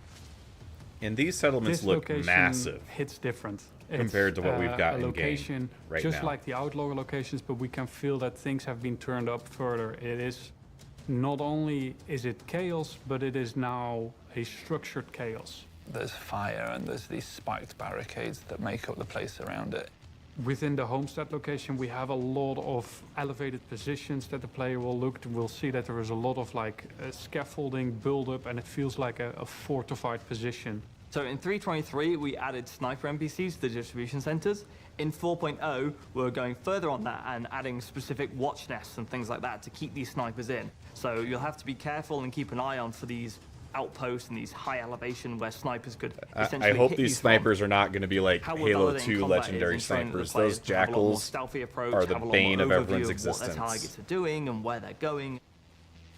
And these settlements This look location massive hits different. compared to what we've got a in location game right just now. like the outlaw locations, but we can feel that things have been turned up further. It is not only is it chaos, but it is now a structured chaos. There's fire and there's these spiked barricades that make up the place around it. Within the homestead location, we have a lot of elevated positions that the player will look to. We'll see that there is a lot of scaffolding build-up, and it feels like a fortified position. So in 3.23, we added sniper NPCs to the distribution centers. In 4.0, we're going further on that and adding specific watch nests and things like that to keep these snipers in. So you'll have to be careful and keep an eye on for these outposts and these high elevation where snipers could essentially I hope hit these you snipers from. are not going to be like How we're Halo validating 2 combat legendary is ensuring that the snipers. players Those have a lot more jackals stealthy approach, are have the a lot bane more of overview everyone's of what their existence. targets are doing and where they're going.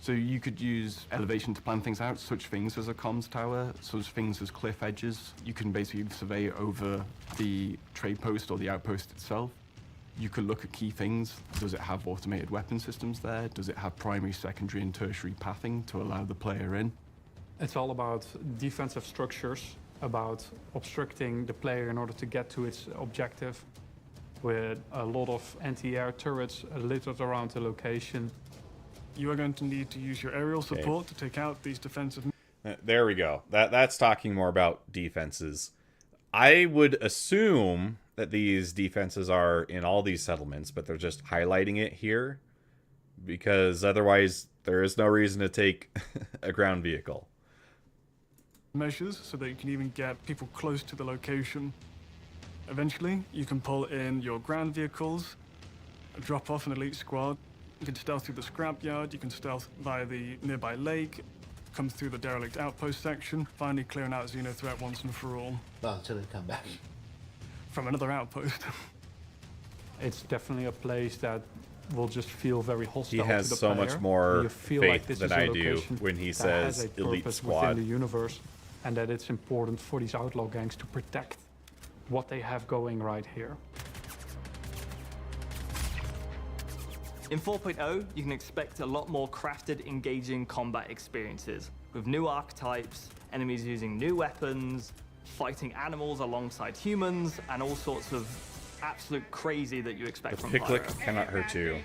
So you could use elevation to plan things out, such things as a comms tower, such things as cliff edges. You can basically survey over the trade post or the outpost itself. You could look at key things. Does it have automated weapon systems there? Does it have primary, secondary, and tertiary pathing to allow the player in? It's all about defensive structures, about obstructing the player in order to get to its objective, with a lot of anti-air turrets littered around the location. You are going to need to use your aerial support to take out these defensive. There we go. That's talking more about defenses. I would assume that these defenses are in all these settlements, but they're just highlighting it here because otherwise there is no reason to take a ground vehicle. Measures so that you can even get people close to the location. Eventually, you can pull in your ground vehicles, drop off an elite squad. You can stealth through the scrapyard, you can stealth via the nearby lake, come through the derelict outpost section, finally clearing out Xeno threat once and for all. Well, until they come back. From another outpost. It's definitely a place that will just feel very hostile. He has to the so player. much more You feel faith like this than is a I do location when he that says has a elite purpose squad. within the universe, and that it's important for these outlaw gangs to protect what they have going right here. In 4.0, you can expect a lot more crafted, engaging combat experiences, with new archetypes, enemies using new weapons, fighting animals alongside humans, and all sorts of absolute crazy that you expect The from piclic Pyro. cannot hurt you.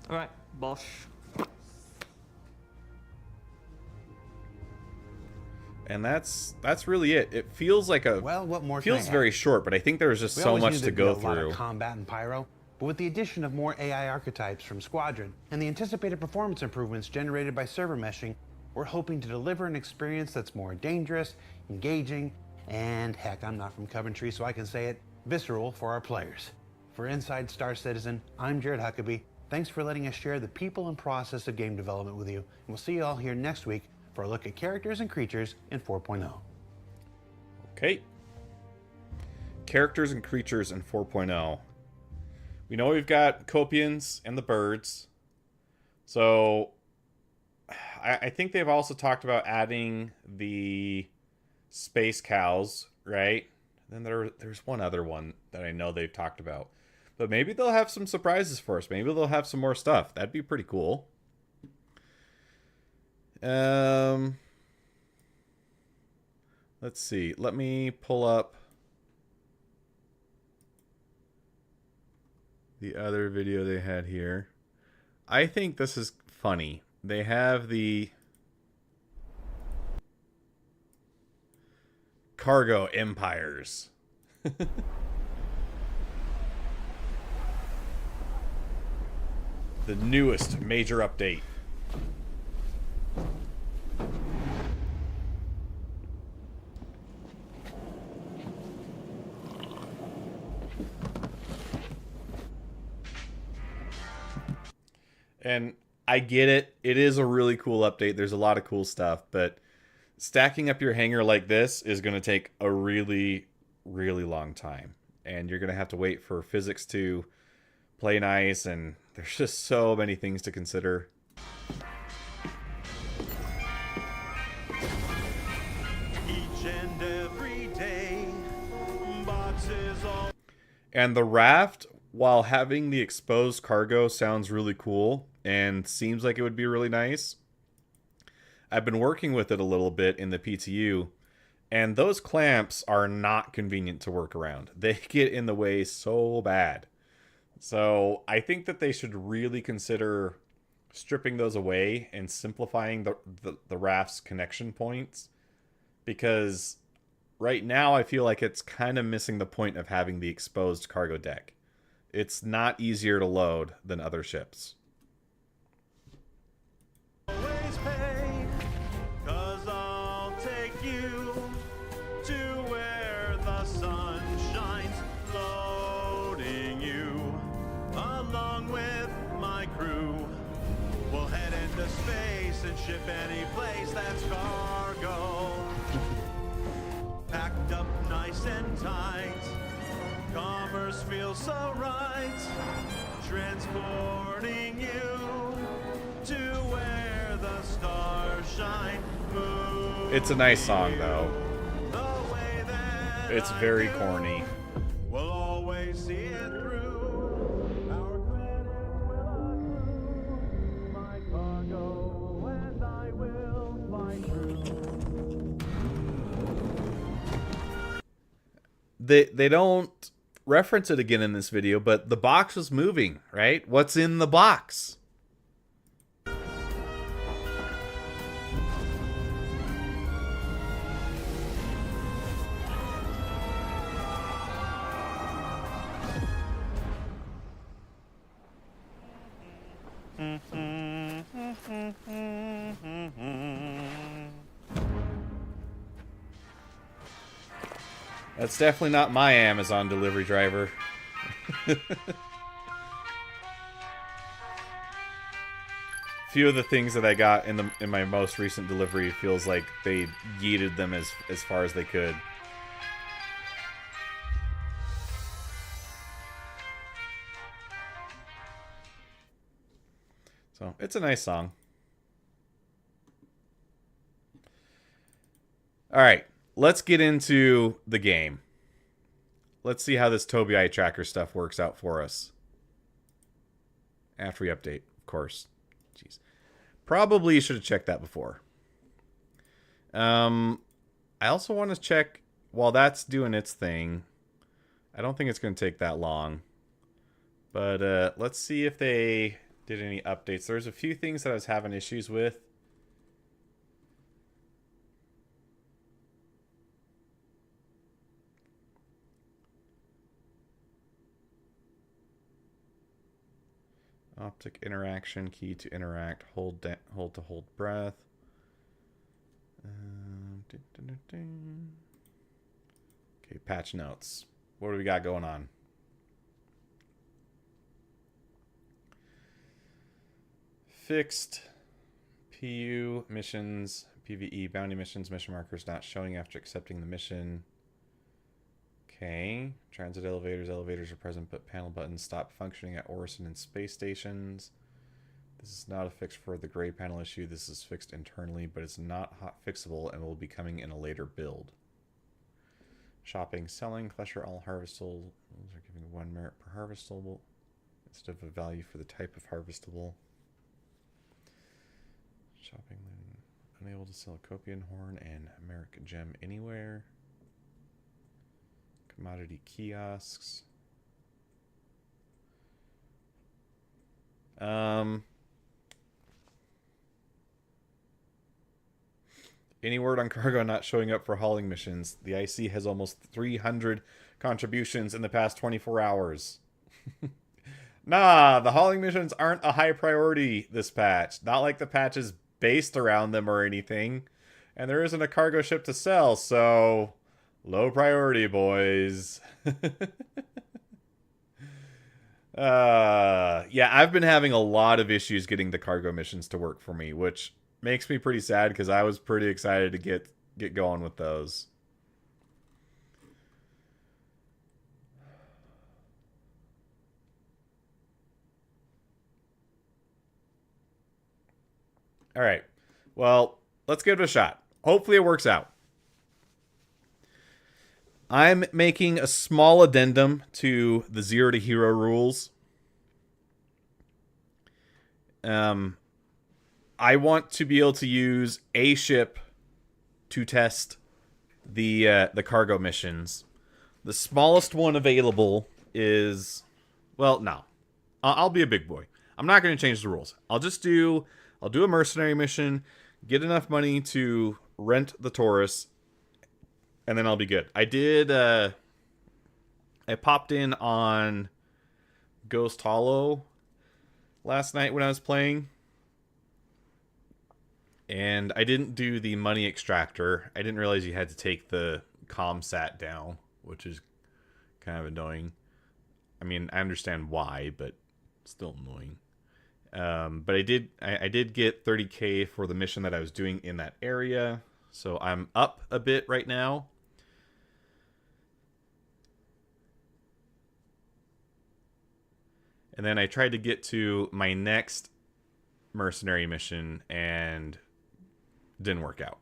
Alright, Bosch. And that's really it. It feels like a Well, what more can I feels add? very short, but I think there's just We so always much knew to there'd be go a lot through. of combat in Pyro, but with the addition of more AI archetypes from Squadron and the anticipated performance improvements generated by server meshing, we're hoping to deliver an experience that's more dangerous, engaging, and heck, I'm not from Coventry, so I can say it, visceral for our players. For Inside Star Citizen, I'm Jared Huckabee. Thanks for letting us share the people and process of game development with you, and we'll see you all here next week for a look at characters and creatures in 4.0. Okay. Characters and creatures in 4.0. We know we've got Copians and the birds. So I think they've also talked about adding the space cows, right? Then there's one other one that I know they've talked about. But maybe they'll have some surprises for us. Maybe they'll have some more stuff. That'd be pretty cool. Let's see. Let me pull up the other video they had here. I think this is funny. They have the cargo empires. The newest major update. And I get it. It is a really cool update. There's a lot of cool stuff, but stacking up your hangar like this is going to take a really, really long time. And you're going to have to wait for physics to play nice, and there's just so many things to consider. Each and every day, boxes all. And the raft, while having the exposed cargo, sounds really cool and seems like it would be really nice. I've been working with it a little bit in the PTU, and those clamps are not convenient to work around. They get in the way so bad. So I think that they should really consider stripping those away and simplifying the raft's connection points, because right now I feel like it's kind of missing the point of having the exposed cargo deck. It's not easier to load than other ships. Always pay, 'cause I'll take you to where the sun shines, loading you along with my crew. We'll head into space and ship any place that's cargo. Packed up nice and tight, commerce feels so right, transporting you to where the stars shine. It's a nice song, though. The way that It's I very do. corny. We'll always see it through. Our credit will accrue. My cargo and I will fly through. They don't reference it again in this video, but the box was moving, right? What's in the box? That's definitely not my Amazon delivery driver. Few of the things that I got in my most recent delivery feels like they yeeted them as far as they could. So, it's a nice song. Alright, let's get into the game. Let's see how this Tobii eye tracker stuff works out for us. After we update, of course. Jeez. Probably should have checked that before. I also want to check, while that's doing its thing, I don't think it's going to take that long. But let's see if they did any updates. There's a few things that I was having issues with. Optic interaction, key to interact, hold to hold breath. Okay, patch notes. What do we got going on? Fixed PU missions, PvE bounty missions, mission markers not showing after accepting the mission. Okay. Transit elevators. Elevators are present, but panel buttons stop functioning at Orison and space stations. This is not a fix for the gray panel issue. This is fixed internally, but it's not hot fixable and will be coming in a later build. Shopping, selling, cluster all harvestables are giving 1 merit per harvestable instead of a value for the type of harvestable. Shopping, unable to sell Copian horn and Merrick gem anywhere. Commodity kiosks. Any word on cargo not showing up for hauling missions? The IC has almost 300 contributions in the past 24 hours. Nah, the hauling missions aren't a high priority this patch. Not like the patch is based around them or anything. And there isn't a cargo ship to sell, so low priority, boys. Yeah, I've been having a lot of issues getting the cargo missions to work for me, which makes me pretty sad because I was pretty excited to get going with those. All right. Well, let's give it a shot. Hopefully it works out. I'm making a small addendum to the 0 to hero rules. I want to be able to use a ship to test the cargo missions. The smallest one available is, well, no. I'll be a big boy. I'm not going to change the rules. I'll do a mercenary mission, get enough money to rent the Taurus, and then I'll be good. I popped in on Ghost Hollow last night when I was playing, and I didn't do the money extractor. I didn't realize you had to take the ComSat down, which is kind of annoying. I mean, I understand why, but still annoying. But I did get 30K for the mission that I was doing in that area, so I'm up a bit right now. And then I tried to get to my next mercenary mission and didn't work out.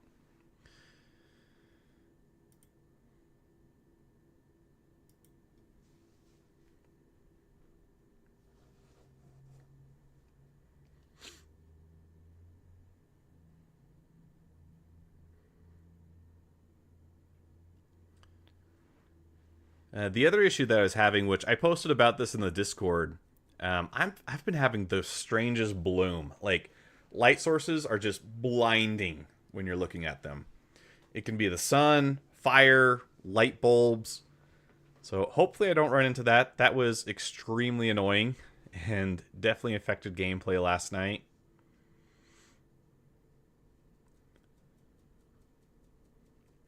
The other issue that I was having, which I posted about this in the Discord, I've been having the strangest bloom. Like, light sources are just blinding when you're looking at them. It can be the sun, fire, light bulbs. So hopefully I don't run into that. That was extremely annoying and definitely affected gameplay last night.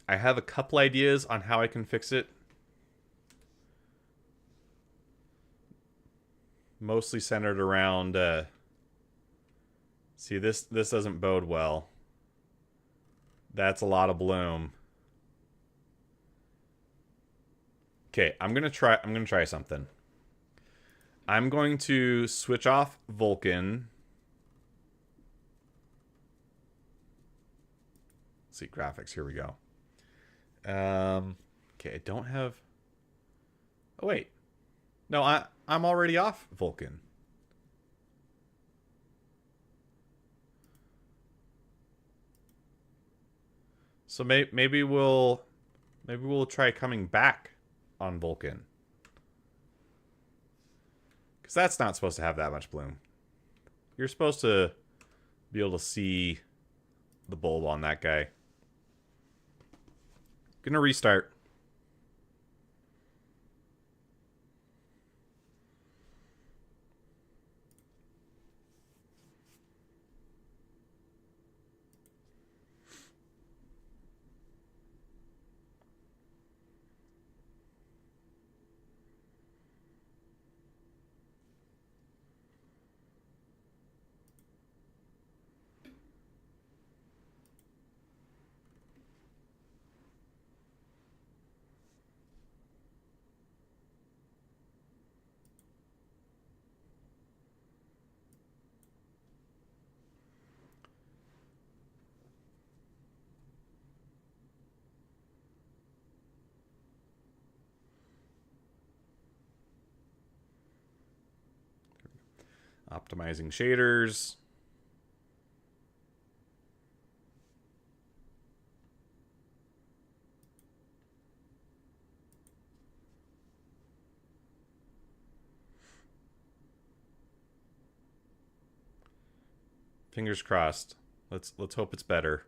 I have a couple ideas on how I can fix it. Mostly centered around, see, this doesn't bode well. That's a lot of bloom. Okay, I'm gonna try something. I'm going to switch off Vulkan. Let's see, graphics, here we go. Okay, I don't have... Oh, wait. No, I'm already off Vulkan. So maybe we'll try coming back on Vulkan. Because that's not supposed to have that much bloom. You're supposed to be able to see the bulb on that guy. Gonna restart. Optimizing shaders. Fingers crossed. Let's hope it's better.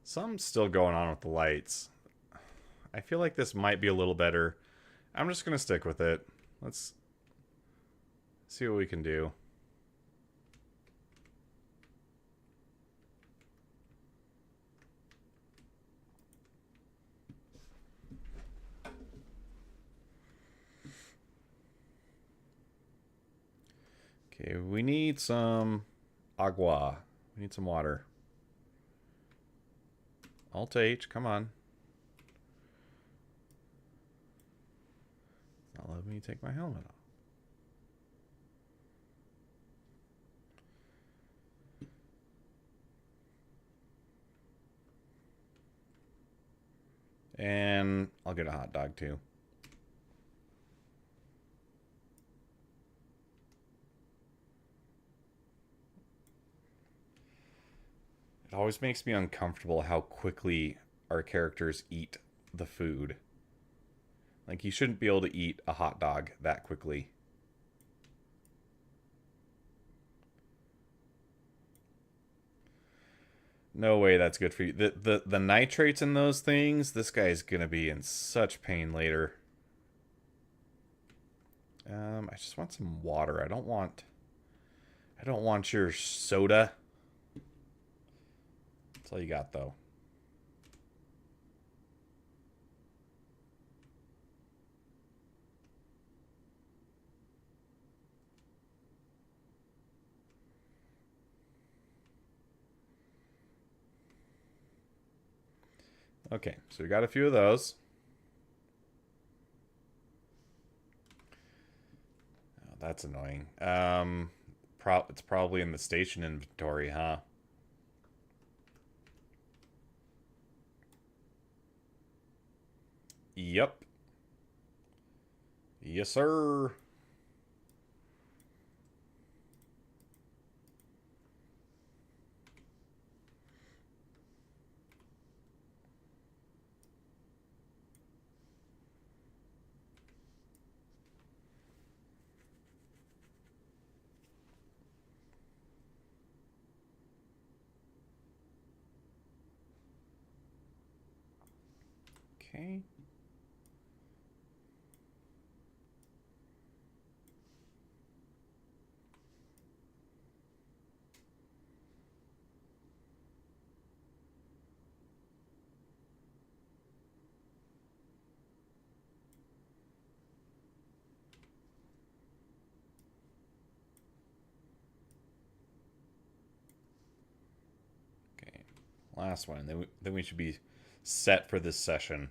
Something's still going on with the lights. I feel like this might be a little better. I'm just going to stick with it. Let's see what we can do. Okay, we need some agua. We need some water. Alt H, come on. Let me take my helmet off. And I'll get a hot dog too. It always makes me uncomfortable how quickly our characters eat the food. Like, you shouldn't be able to eat a hot dog that quickly. No way that's good for you. The nitrates in those things, this guy's gonna be in such pain later. I just want some water. I don't want your soda. That's all you got, though. Okay, so we got a few of those. Oh, that's annoying. It's probably in the station inventory, huh? Yep. Yes, sir. Okay. Okay. Last one. Then we should be set for this session.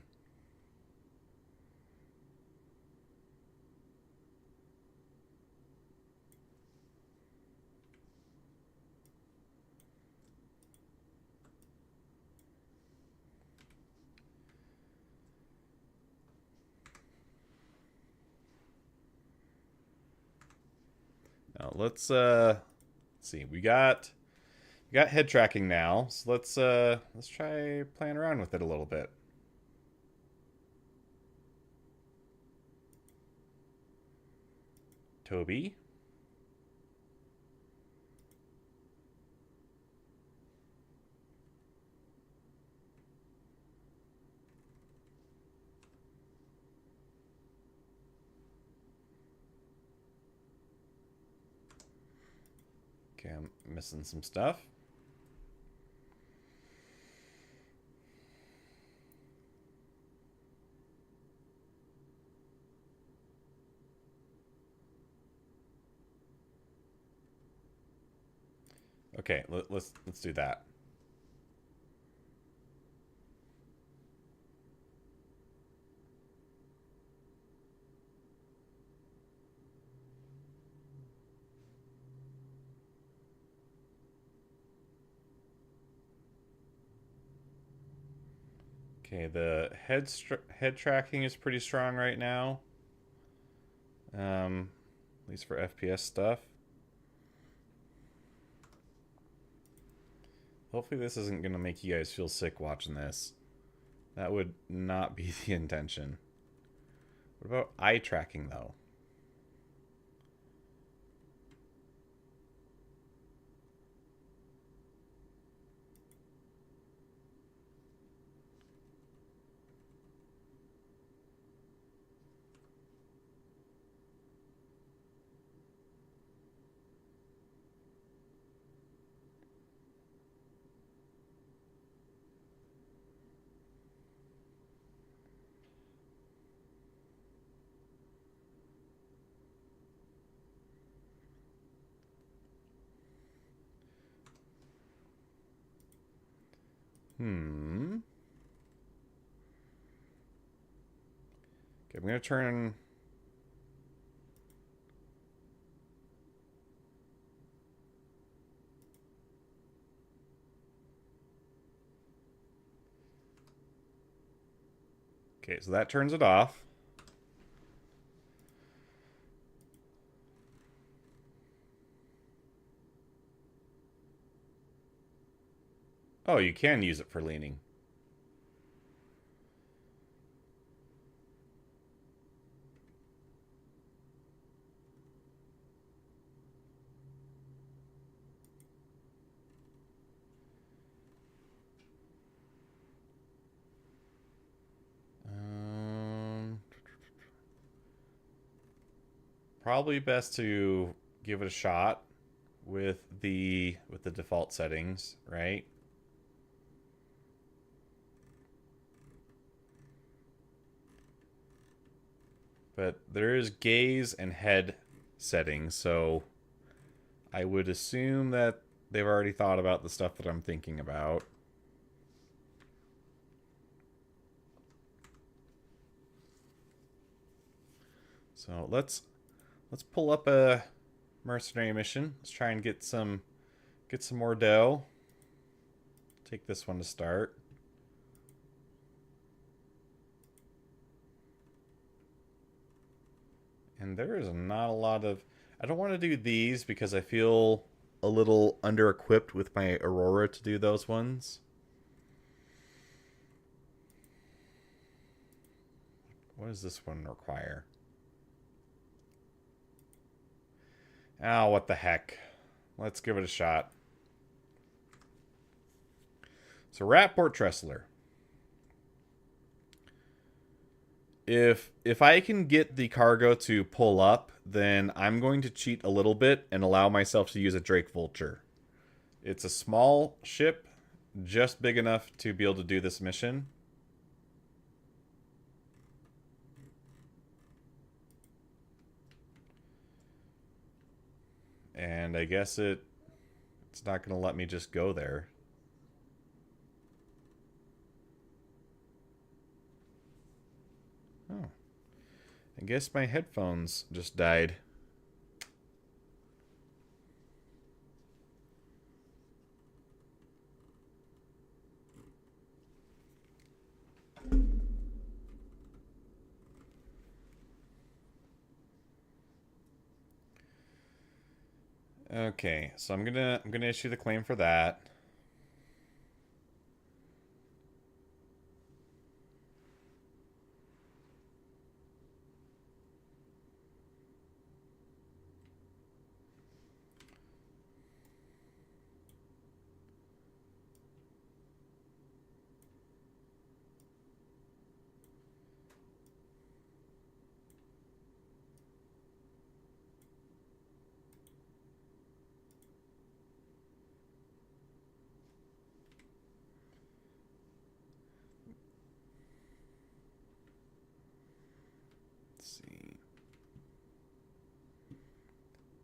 Now let's see. We got head tracking now, so let's try playing around with it a little bit. Tobii. Okay, I'm missing some stuff. Okay, let's do that. Okay, the head tracking is pretty strong right now. At least for FPS stuff. Hopefully this isn't going to make you guys feel sick watching this. That would not be the intention. What about eye tracking, though? Okay, I'm going to turn Okay, so that turns it off. Oh, you can use it for leaning. Probably best to give it a shot with the default settings, right? But there is gaze and head settings, so I would assume that they've already thought about the stuff that I'm thinking about. So let's pull up a mercenary mission. Let's try and get some more dough. Take this one to start. And there is not a lot of... I don't want to do these because I feel a little under-equipped with my Aurora to do those ones. What does this one require? Oh, what the heck. Let's give it a shot. So, Rat Port Trestler. If I can get the cargo to pull up, then I'm going to cheat a little bit and allow myself to use a Drake Vulture. It's a small ship, just big enough to be able to do this mission. And I guess it's not going to let me just go there. Oh. I guess my headphones just died. Okay, so I'm gonna issue the claim for that. See.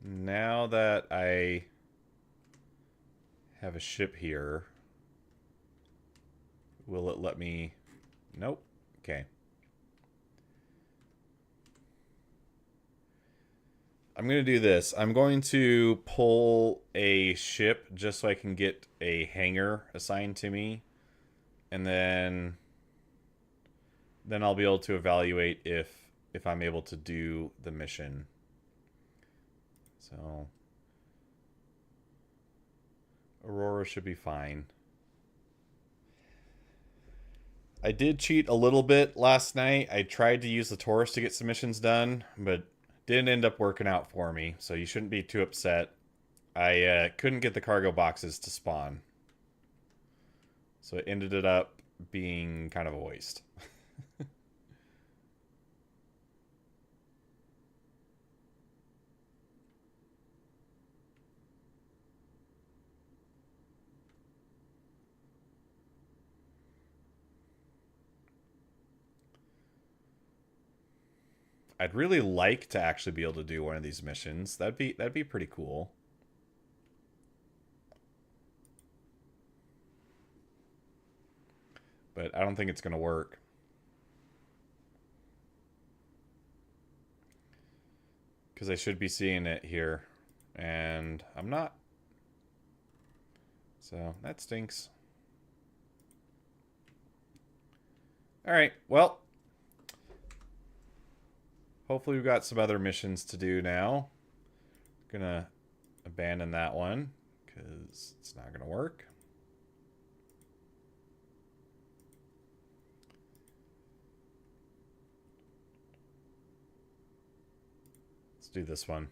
Now that I have a ship here, will it let me... Nope. Okay. I'm going to do this. I'm going to pull a ship just so I can get a hangar assigned to me. And then I'll be able to evaluate if I'm able to do the mission. So Aurora should be fine. I did cheat a little bit last night. I tried to use the Taurus to get some missions done, but didn't end up working out for me, so you shouldn't be too upset. I couldn't get the cargo boxes to spawn. So it ended up being kind of a waste. I'd really like to actually be able to do one of these missions. That'd be pretty cool. But I don't think it's going to work. Because I should be seeing it here. And I'm not. So that stinks. Alright, well, Hopefully we've got some other missions to do now. Gonna abandon that one because it's not gonna work. Let's do this one.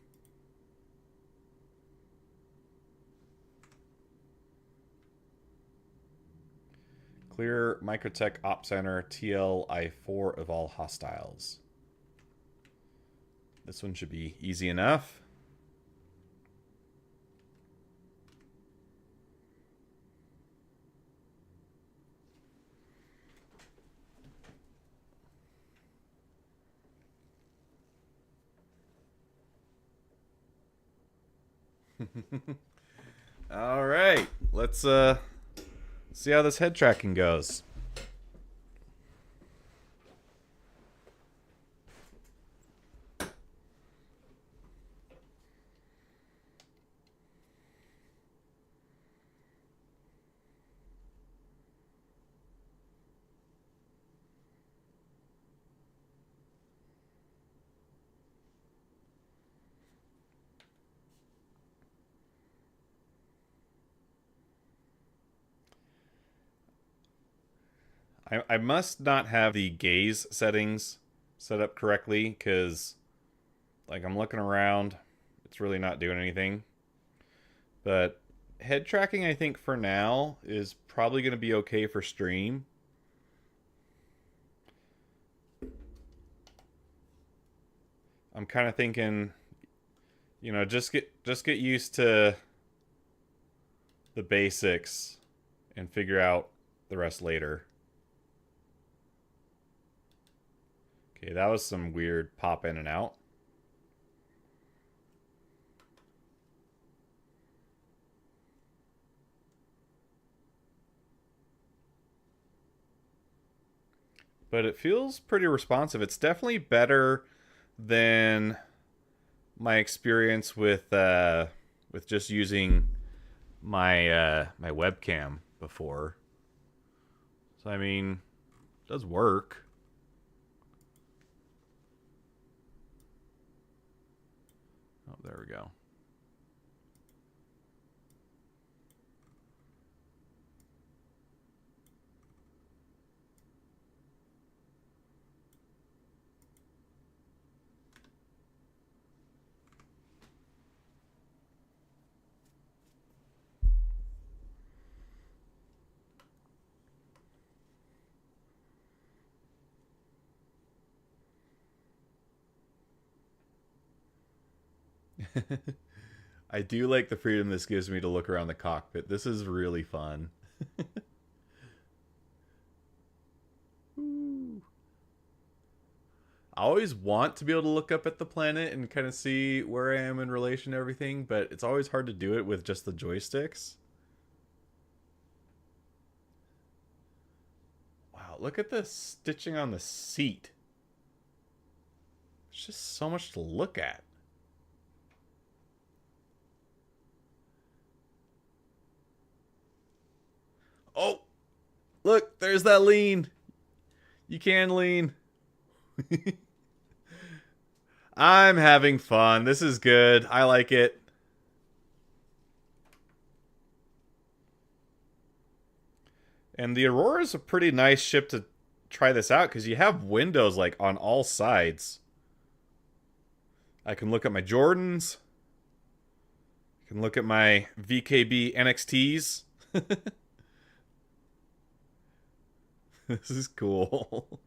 Clear Microtech Op Center TLI4 of all hostiles. This one should be easy enough. All right, let's see how this head tracking goes. I must not have the gaze settings set up correctly because, like, I'm looking around, it's really not doing anything. But head tracking, I think, for now is probably going to be okay for stream. I'm kind of thinking, you know, just get used to the basics and figure out the rest later. Okay, that was some weird pop in and out. But it feels pretty responsive. It's definitely better than my experience with just using my my webcam before. So I mean, it does work. Oh, there we go. I do like the freedom this gives me to look around the cockpit. This is really fun. I always want to be able to look up at the planet and kind of see where I am in relation to everything, but it's always hard to do it with just the joysticks. Wow, look at the stitching on the seat. It's just so much to look at. Oh, look, there's that lean. You can lean. I'm having fun. This is good. I like it. And the Aurora is a pretty nice ship to try this out because you have windows like on all sides. I can look at my Jordans. I can look at my VKB NXTs. This is cool.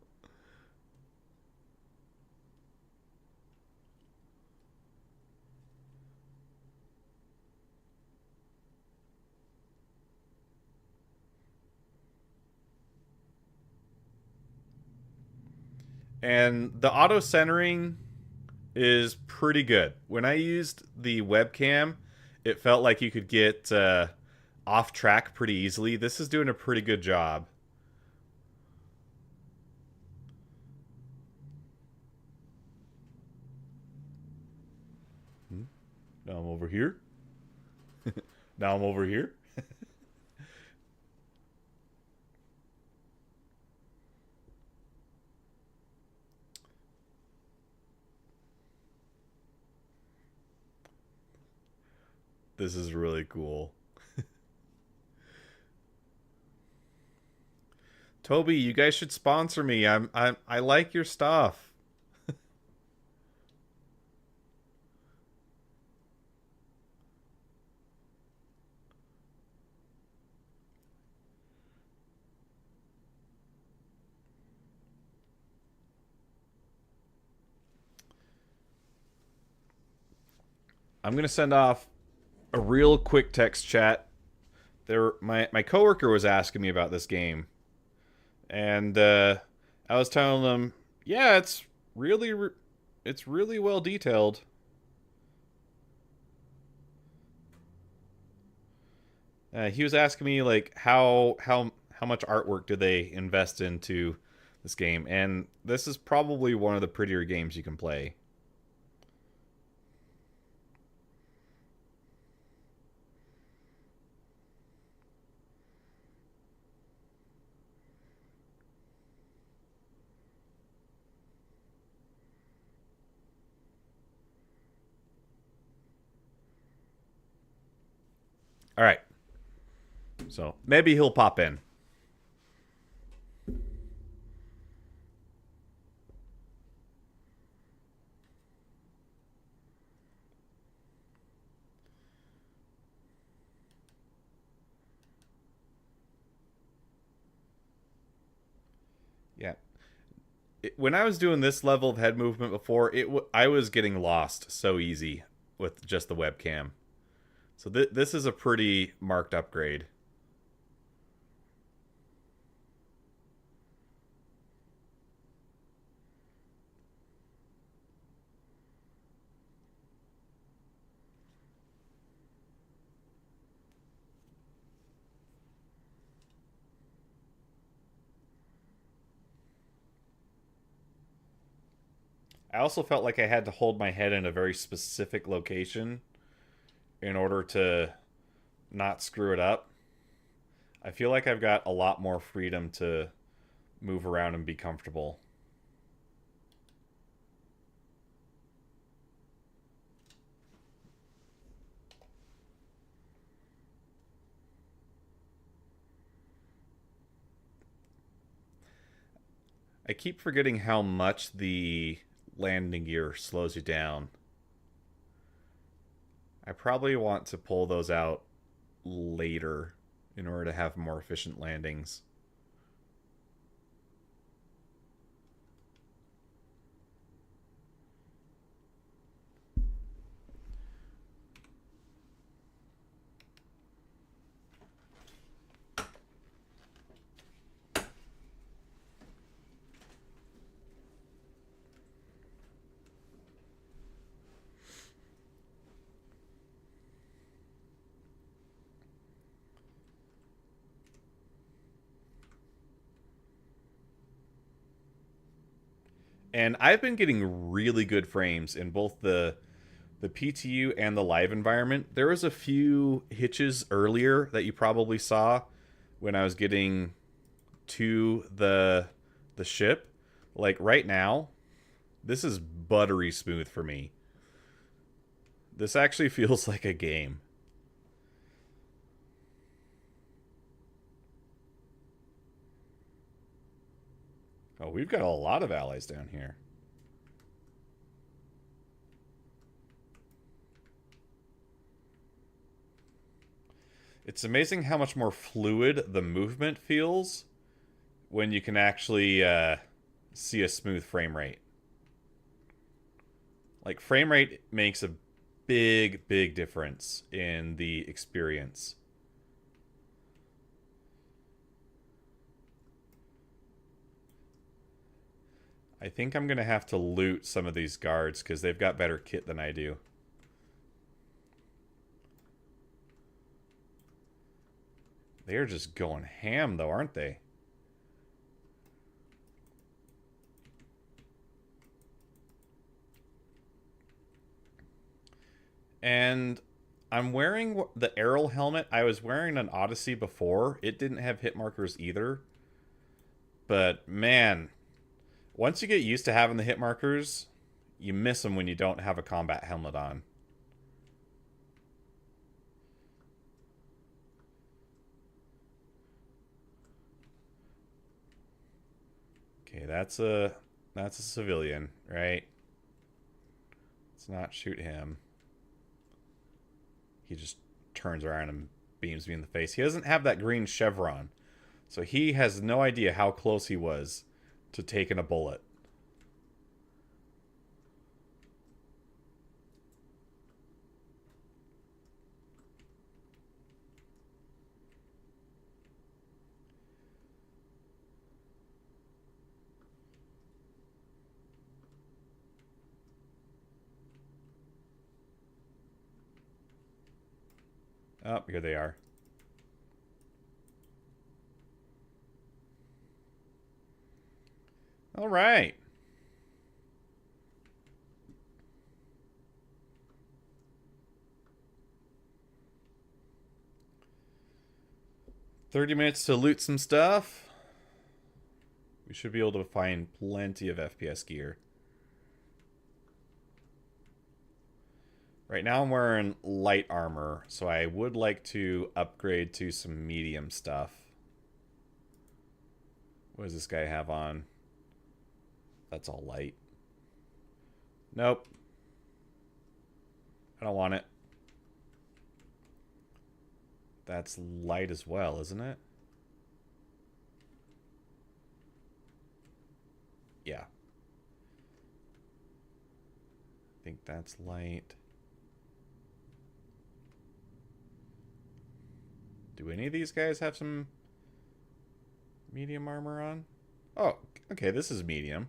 And the auto centering is pretty good. When I used the webcam, it felt like you could get off track pretty easily. This is doing a pretty good job. Now I'm over here. Now I'm over here. This is really cool. Tobii, you guys should sponsor me. I like your stuff. I'm gonna send off a real quick text chat. My coworker was asking me about this game, and I was telling them, yeah, it's really well detailed. He was asking me like how much artwork do they invest into this game, and this is probably one of the prettier games you can play. All right. So maybe he'll pop in. Yeah. When I was doing this level of head movement before, I was getting lost so easy with just the webcam. So this is a pretty marked upgrade. I also felt like I had to hold my head in a very specific location in order to not screw it up. I feel like I've got a lot more freedom to move around and be comfortable. I keep forgetting how much the landing gear slows you down. I probably want to pull those out later in order to have more efficient landings. And I've been getting really good frames in both the PTU and the live environment. There was a few hitches earlier that you probably saw when I was getting to the ship. Like right now, this is buttery smooth for me. This actually feels like a game. Oh, we've got a lot of allies down here. It's amazing how much more fluid the movement feels when you can actually see a smooth frame rate. Like, frame rate makes a big, big difference in the experience. I think I'm going to have to loot some of these guards because they've got better kit than I do. They are just going ham, though, aren't they? And I'm wearing the Aerial helmet. I was wearing an Odyssey before. It didn't have hit markers either. But, man, once you get used to having the hit markers, you miss them when you don't have a combat helmet on. Okay, that's a civilian, right? Let's not shoot him. He just turns around and beams me in the face. He doesn't have that green chevron, so he has no idea how close he was to taking a bullet. Oh, here they are. All right. $30 to loot some stuff. We should be able to find plenty of FPS gear. Right now I'm wearing light armor, so I would like to upgrade to some medium stuff. What does this guy have on? That's all light. Nope. I don't want it. That's light as well, isn't it? Yeah. I think that's light. Do any of these guys have some medium armor on? Oh, okay, this is medium.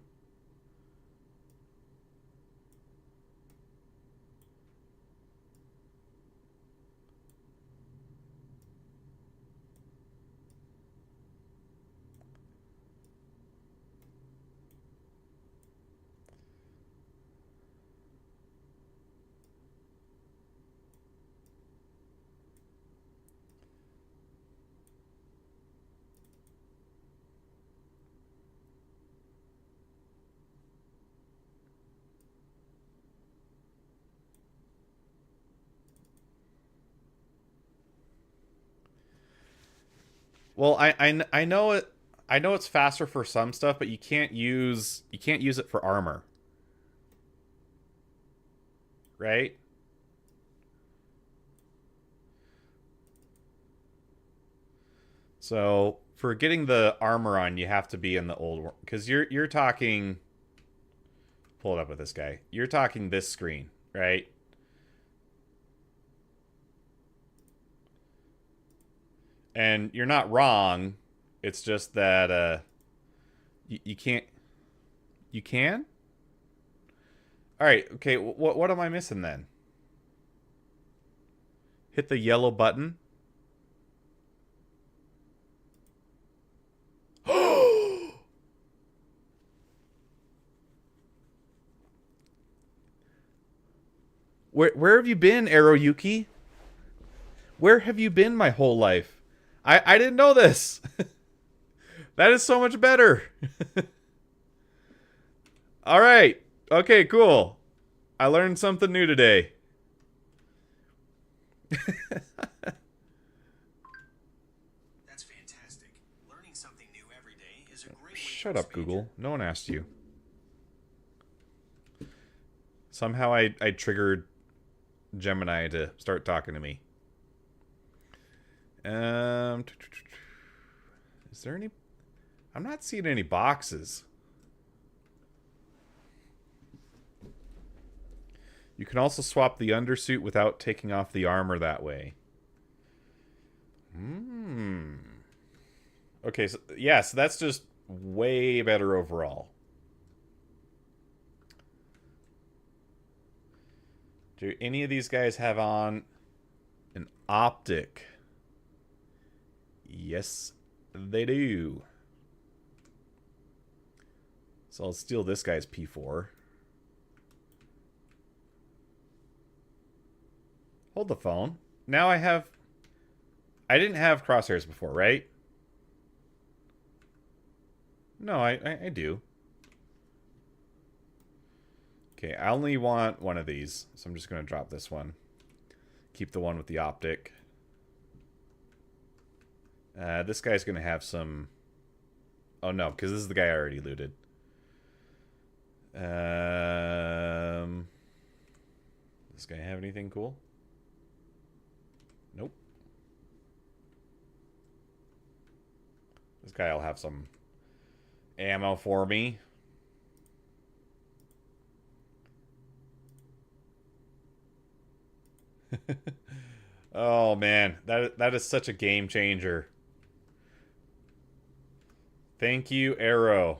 Well, I know it. I know it's faster for some stuff, but you can't use it for armor, right? So for getting the armor on, you have to be in the old one, because you're talking. Pull it up with this guy. You're talking this screen, right? And you're not wrong. It's just that you can't. You can? All right. Okay. What am I missing then? Hit the yellow button. Where have you been, Aeroyuki? Where have you been my whole life? I didn't know this. That is so much better. All right. Okay, cool. I learned something new today. That's fantastic. Learning something new every day is a great way to Shut up, expand Google. No one asked you. Somehow I triggered Gemini to start talking to me. Is there any? I'm not seeing any boxes. You can also swap the undersuit without taking off the armor that way. Okay, so yeah, so that's just way better overall. Do any of these guys have on an optic? Yes, they do. So I'll steal this guy's P4. Hold the phone. Now I have... I didn't have crosshairs before, right? No, I do. Okay, I only want one of these, so I'm just going to drop this one. Keep the one with the optic. This guy's going to have some Oh no, because this is the guy I already looted. Does this guy have anything cool? Nope. This guy will have some ammo for me. Oh man, that is such a game changer. Thank you, Arrow.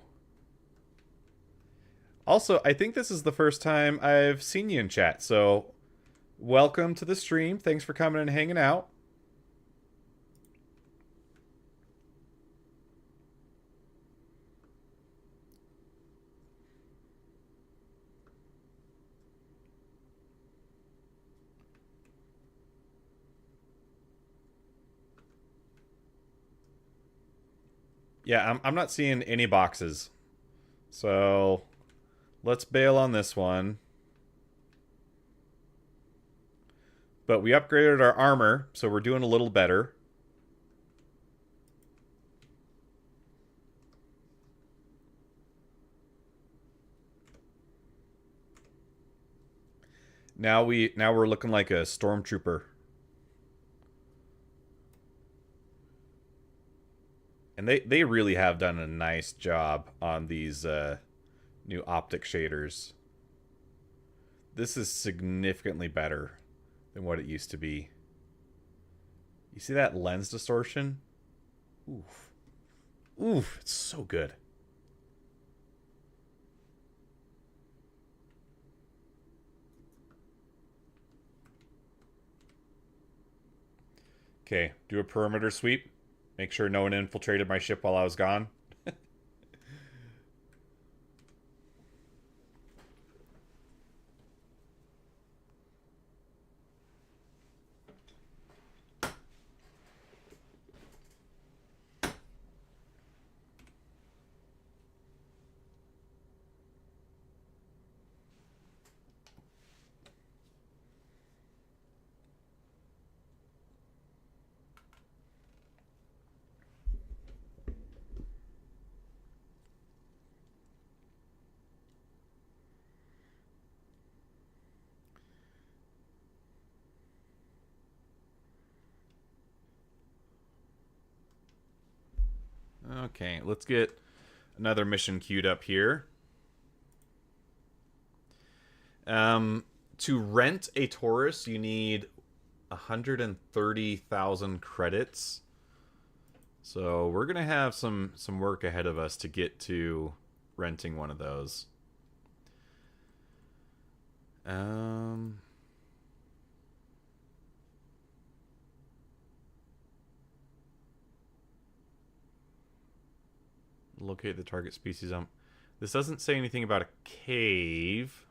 Also, I think this is the first time I've seen you in chat, so welcome to the stream. Thanks for coming and hanging out. Yeah, I'm not seeing any boxes. So let's bail on this one. But we upgraded our armor, so we're doing a little better. Now we're looking like a stormtrooper. And they really have done a nice job on these new optic shaders. This is significantly better than what it used to be. You see that lens distortion? Oof. Oof, it's so good. Okay, do a perimeter sweep. Make sure no one infiltrated my ship while I was gone. Okay, let's get another mission queued up here. To rent a Taurus, you need 130,000 credits. So we're gonna have some work ahead of us to get to renting one of those. Locate the target species. This doesn't say anything about a cave.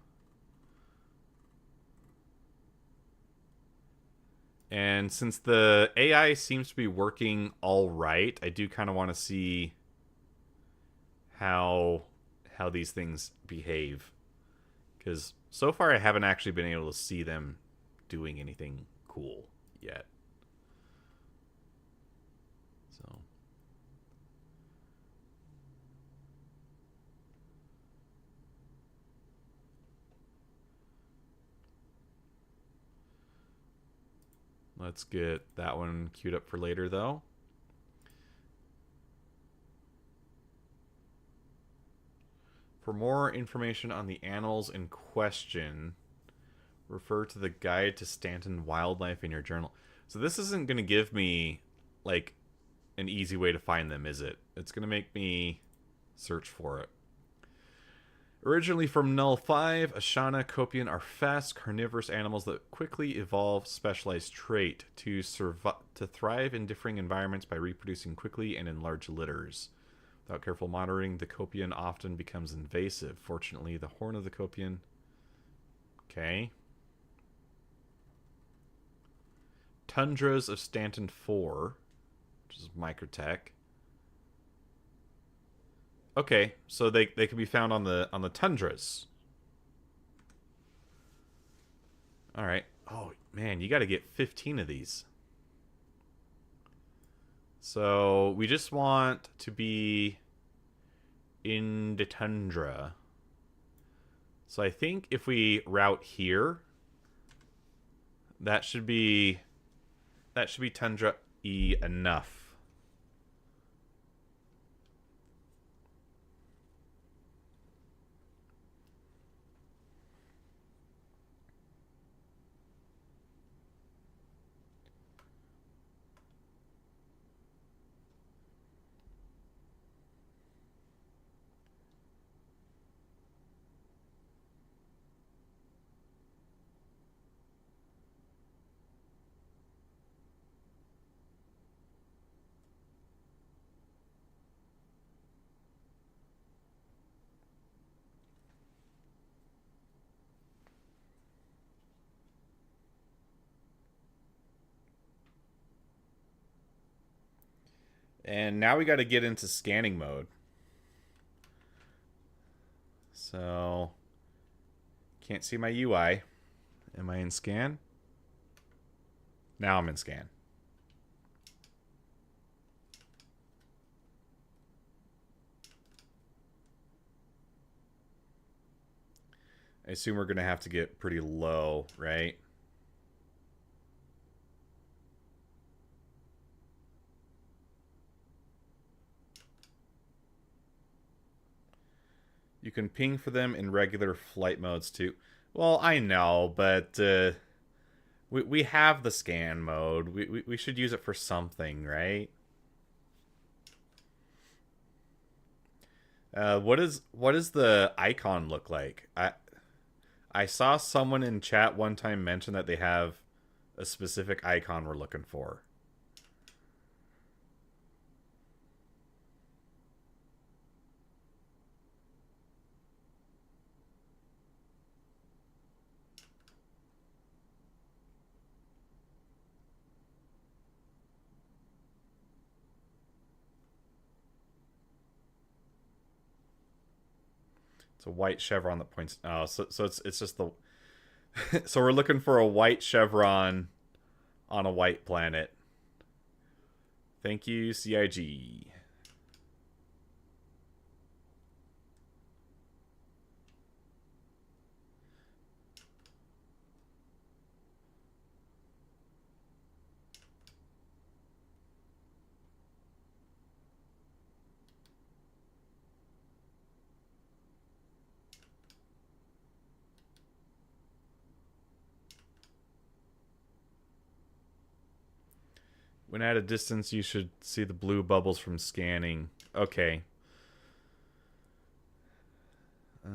And since the AI seems to be working all right, I do kind of want to see how these things behave. Because so far I haven't actually been able to see them doing anything cool yet. So let's get that one queued up for later, though. For more information on the animals in question, refer to the Guide to Stanton Wildlife in your journal. So this isn't going to give me, like, an easy way to find them, is it? It's going to make me search for it. Originally from Null 5, Ashana Copian are fast, carnivorous animals that quickly evolve specialized trait to thrive in differing environments by reproducing quickly and in large litters. Without careful monitoring, the Copian often becomes invasive. Fortunately, the horn of the Copian... Okay. Tundras of Stanton 4, which is Microtech. Okay, so they can be found on the tundras. All right. Oh man, you got to get 15 of these. So we just want to be in the tundra. So I think if we route here, that should be tundra-y enough. And now we got to get into scanning mode. So, can't see my UI. Am I in scan? Now I'm in scan. I assume we're going to have to get pretty low, right? You can ping for them in regular flight modes too. Well, I know, but we have the scan mode. We should use it for something, right? What does the icon look like? I saw someone in chat one time mention that they have a specific icon we're looking for. It's a white chevron that points. Oh, so it's just the. So we're looking for a white chevron on a white planet. Thank you, CIG. When at a distance, you should see the blue bubbles from scanning. Okay. So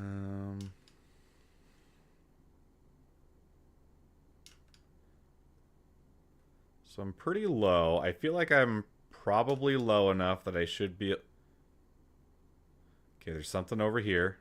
I'm pretty low. I feel like I'm probably low enough that I should be... Okay, there's something over here.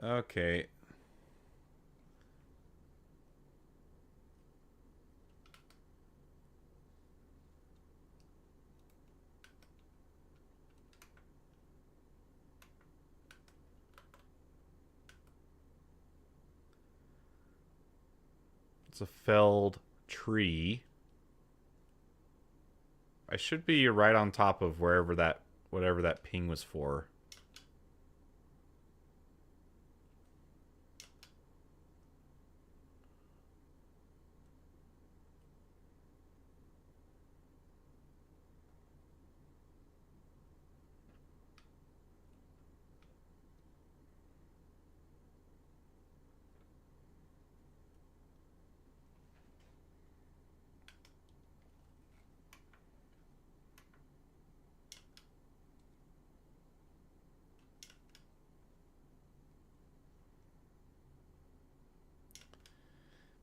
Okay. It's a felled tree. I should be right on top of whatever that ping was for.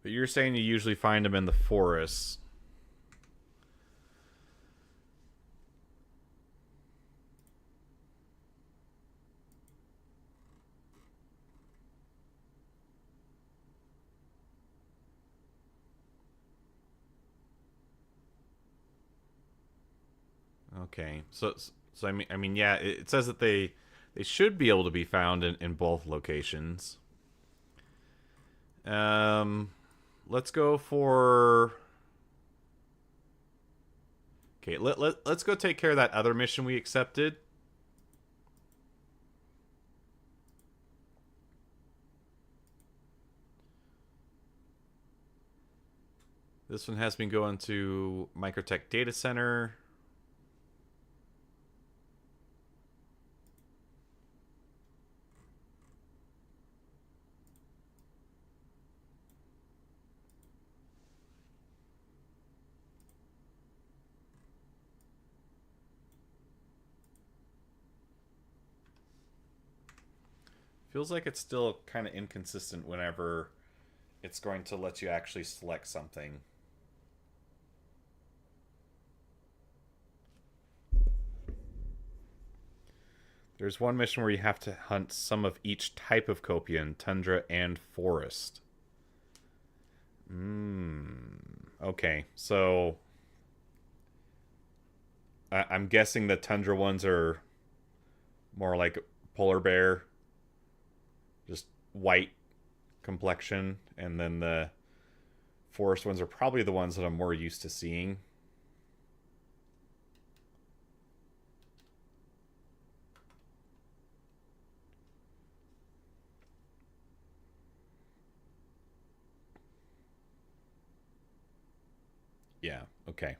But you're saying you usually find them in the forests. Okay, so I mean, yeah, it says that they should be able to be found in both locations. Let's go for. Okay, let's go take care of that other mission we accepted. This one has been going to Microtech Data Center. Feels like it's still kind of inconsistent whenever it's going to let you actually select something. There's one mission where you have to hunt some of each type of Copian, tundra and forest. Okay, so I'm guessing the tundra ones are more like polar bear, just white complexion, and then the forest ones are probably the ones that I'm more used to seeing. Yeah, okay.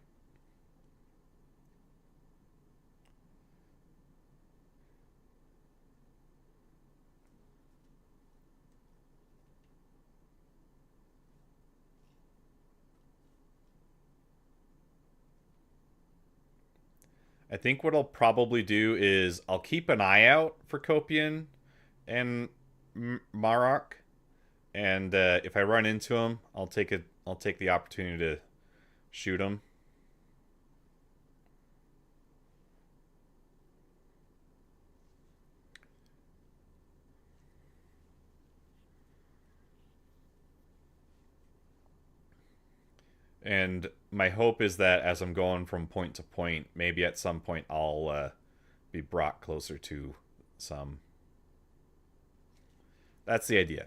I think what I'll probably do is I'll keep an eye out for Copian and Marok, and if I run into him, I'll take the opportunity to shoot him. And my hope is that as I'm going from point to point, maybe at some point I'll be brought closer to some. That's the idea.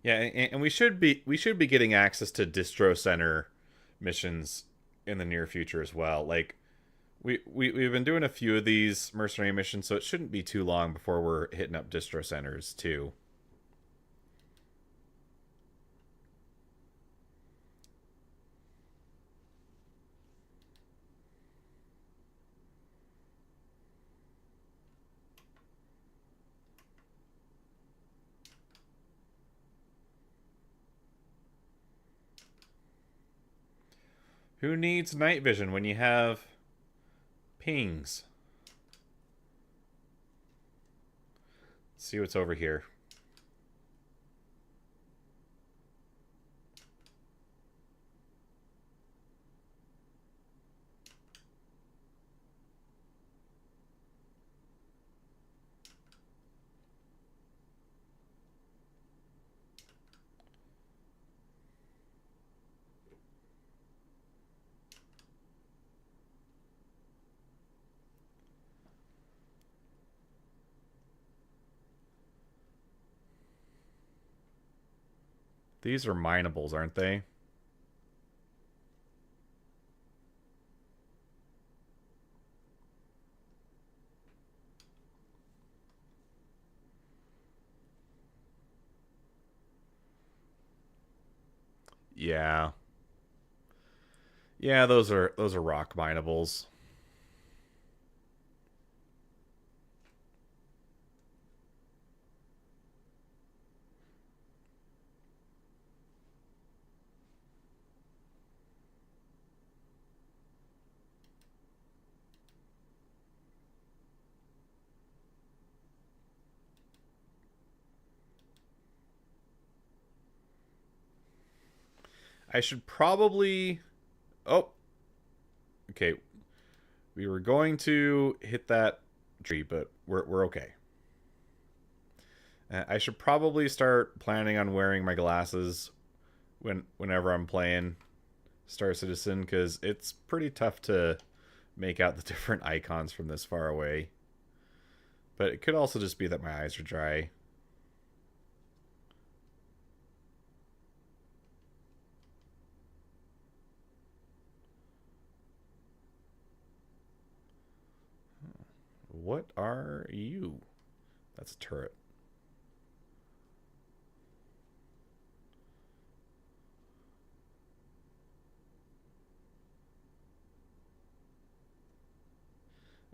Yeah, and we should be getting access to distro center missions in the near future as well. Like we've been doing a few of these mercenary missions, so it shouldn't be too long before we're hitting up distro centers too. Who needs night vision when you have pings? Let's see what's over here. These are minables, aren't they? Yeah. Yeah, those are rock minables. I should probably... Oh. Okay. We were going to hit that tree, but we're okay. I should probably start planning on wearing my glasses whenever I'm playing Star Citizen, because it's pretty tough to make out the different icons from this far away. But it could also just be that my eyes are dry. What are you? That's a turret.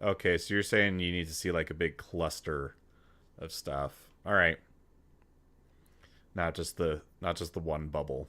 Okay, so you're saying you need to see like a big cluster of stuff. All right. Not just the one bubble.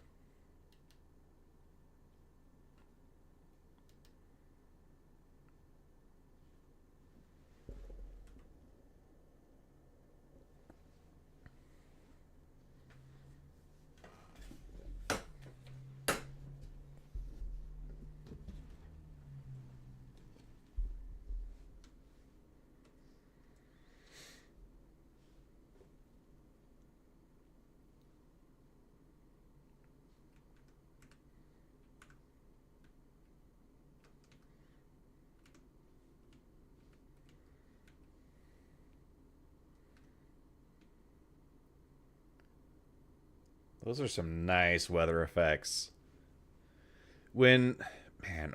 Those are some nice weather effects. When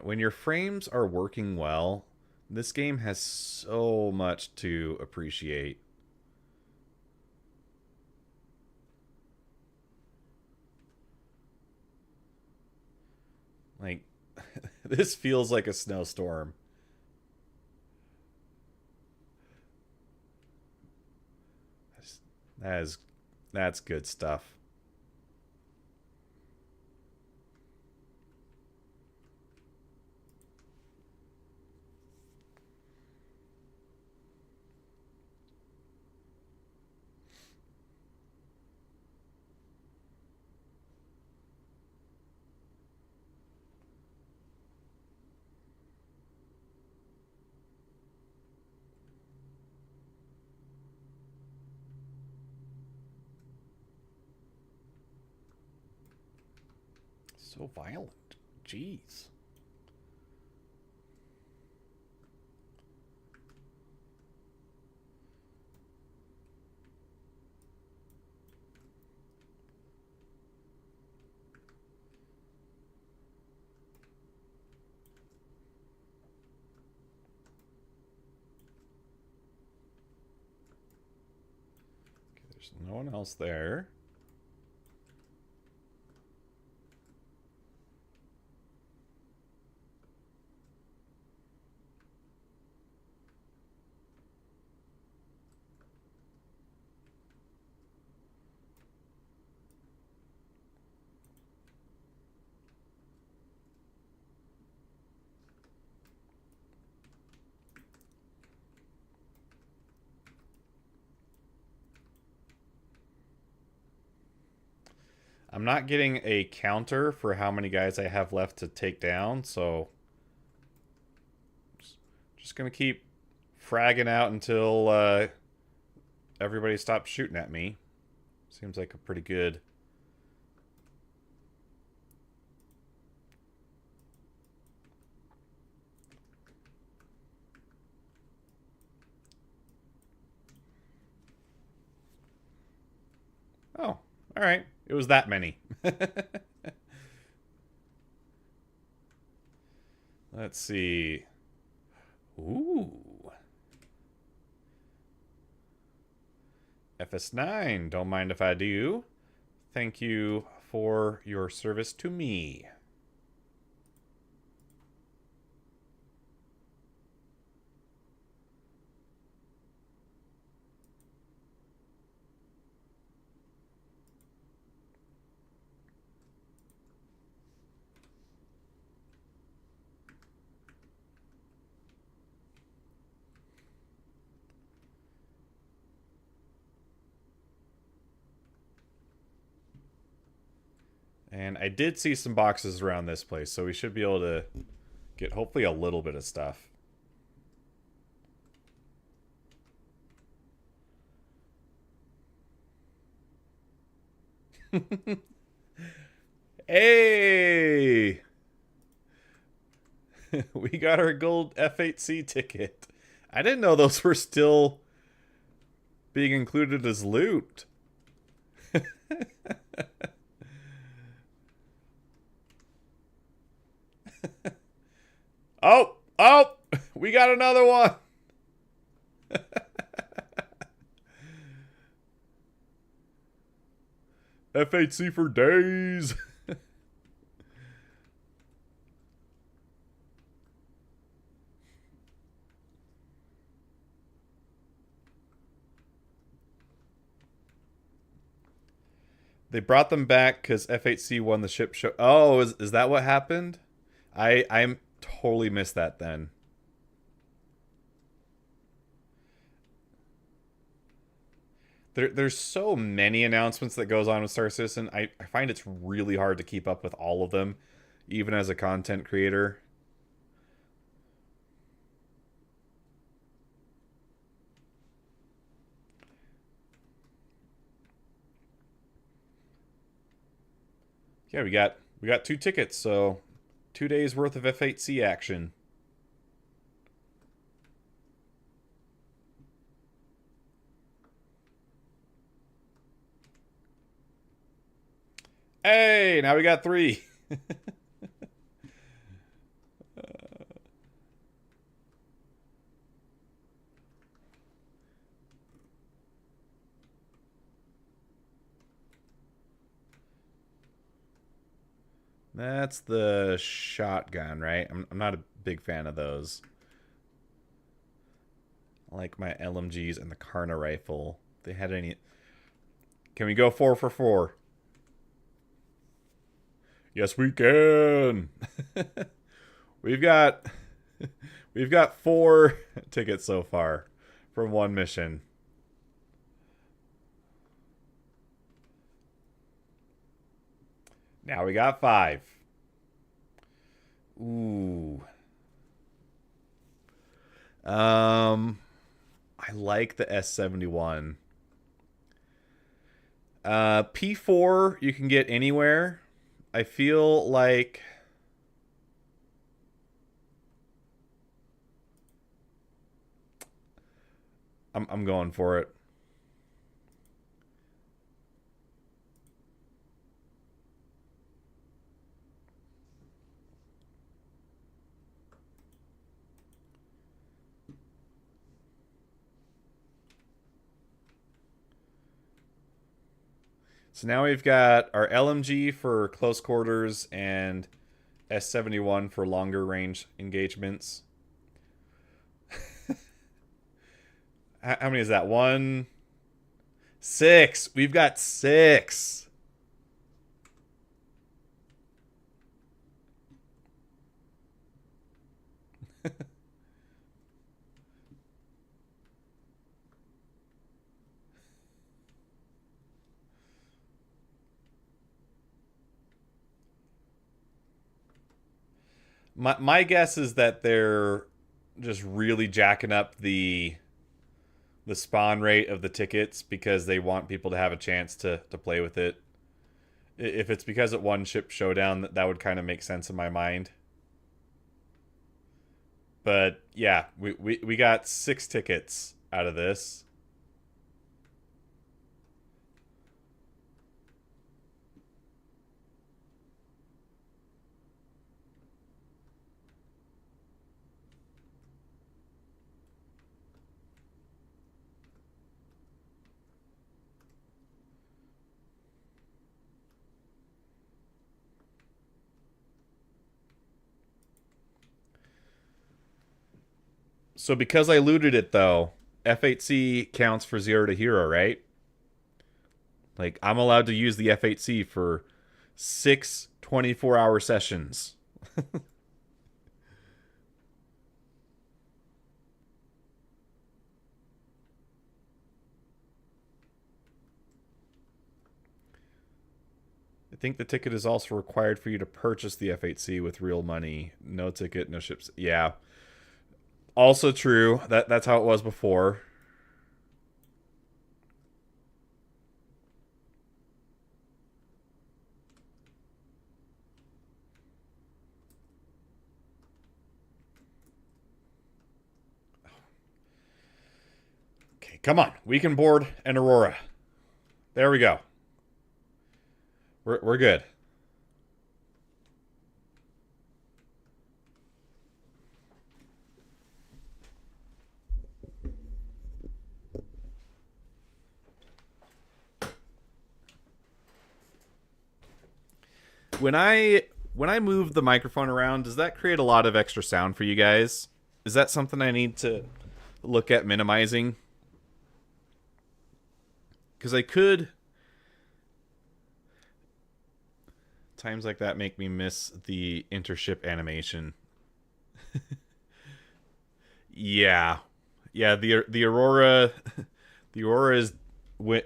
your frames are working well, this game has so much to appreciate. Like, this feels like a snowstorm. That's good stuff. So violent. Jeez. Okay, there's no one else there. I'm not getting a counter for how many guys I have left to take down, so just gonna keep fragging out until everybody stops shooting at me. Seems like a pretty good... Oh, alright. It was that many. Let's see. Ooh. FS9, don't mind if I do. Thank you for your service to me. And I did see some boxes around this place, so we should be able to get hopefully a little bit of stuff. Hey! We got our gold F8C ticket. I didn't know those were still being included as loot. Oh! Oh! We got another one! F8C for days! They brought them back because F8C won the ship show. Oh, is that what happened? I'm totally missed that then. There's so many announcements that goes on with Star Citizen. I find it's really hard to keep up with all of them, even as a content creator. Yeah, we got 2 tickets, so 2 days worth of F8C action. Hey, now we got 3. That's the shotgun, right? I'm not a big fan of those. I like my LMGs and the Karna rifle. If they had any... Can we go 4 for 4? Yes, we can. We've got 4 tickets so far from one mission. Now we got 5. Ooh. I like the S71. P4 you can get anywhere. I feel like I'm going for it. So now we've got our LMG for close quarters and S71 for longer range engagements. How many is that? 1, 6. We've got 6. My guess is that they're just really jacking up the spawn rate of the tickets because they want people to have a chance to play with it. If it's because it won Ship Showdown, that would kind of make sense in my mind. But yeah, we got 6 tickets out of this. So because I looted it, though, F8C counts for 0 to hero, right? Like, I'm allowed to use the F8C for 6 24-hour sessions. think the ticket is also required for you to purchase the F8C with real money. No ticket, no ships. Yeah. Also true. That's how it was before. Okay, come on. We can board an Aurora. There we go. We're good. When I move the microphone around, does that create a lot of extra sound for you guys? Is that something I need to look at minimizing? Because I could... Times like that make me miss the intership animation. Yeah. Yeah, the Aurora... The Aurora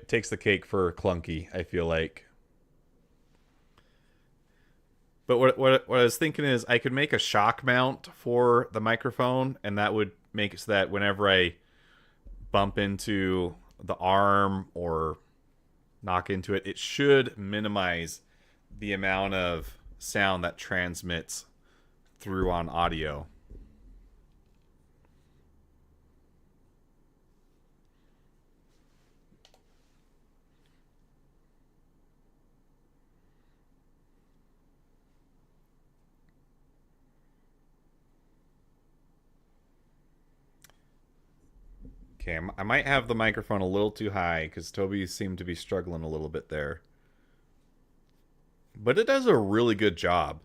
takes the cake for clunky, I feel like. But what I was thinking is I could make a shock mount for the microphone, and that would make it so that whenever I bump into the arm or knock into it, it should minimize the amount of sound that transmits through on audio. Okay, I might have the microphone a little too high because Tobii seemed to be struggling a little bit there. But it does a really good job.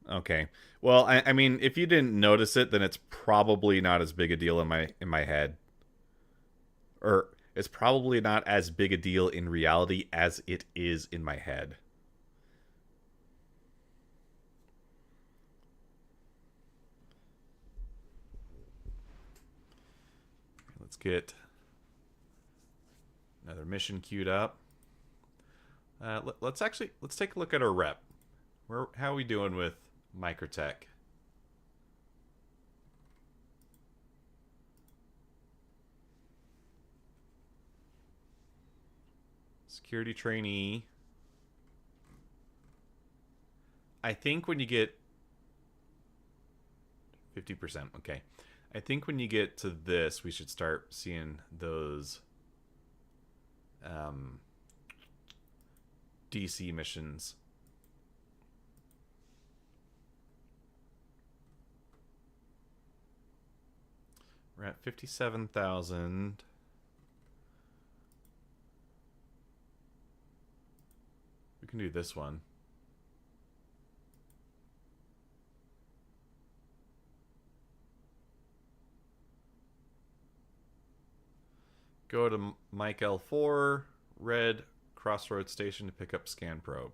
Okay. Well, I mean, if you didn't notice it, then it's probably not as big a deal in my head. Or it's probably not as big a deal in reality as it is in my head. Let's get another mission queued up. Let's take a look at our rep. How are we doing with Microtech? Security trainee. I think when you get 50%, okay. I think when you get to this, we should start seeing those DC missions. We're at 57,000. We can do this one. Go to Mike L4, Red Crossroads Station to pick up Scan Probe.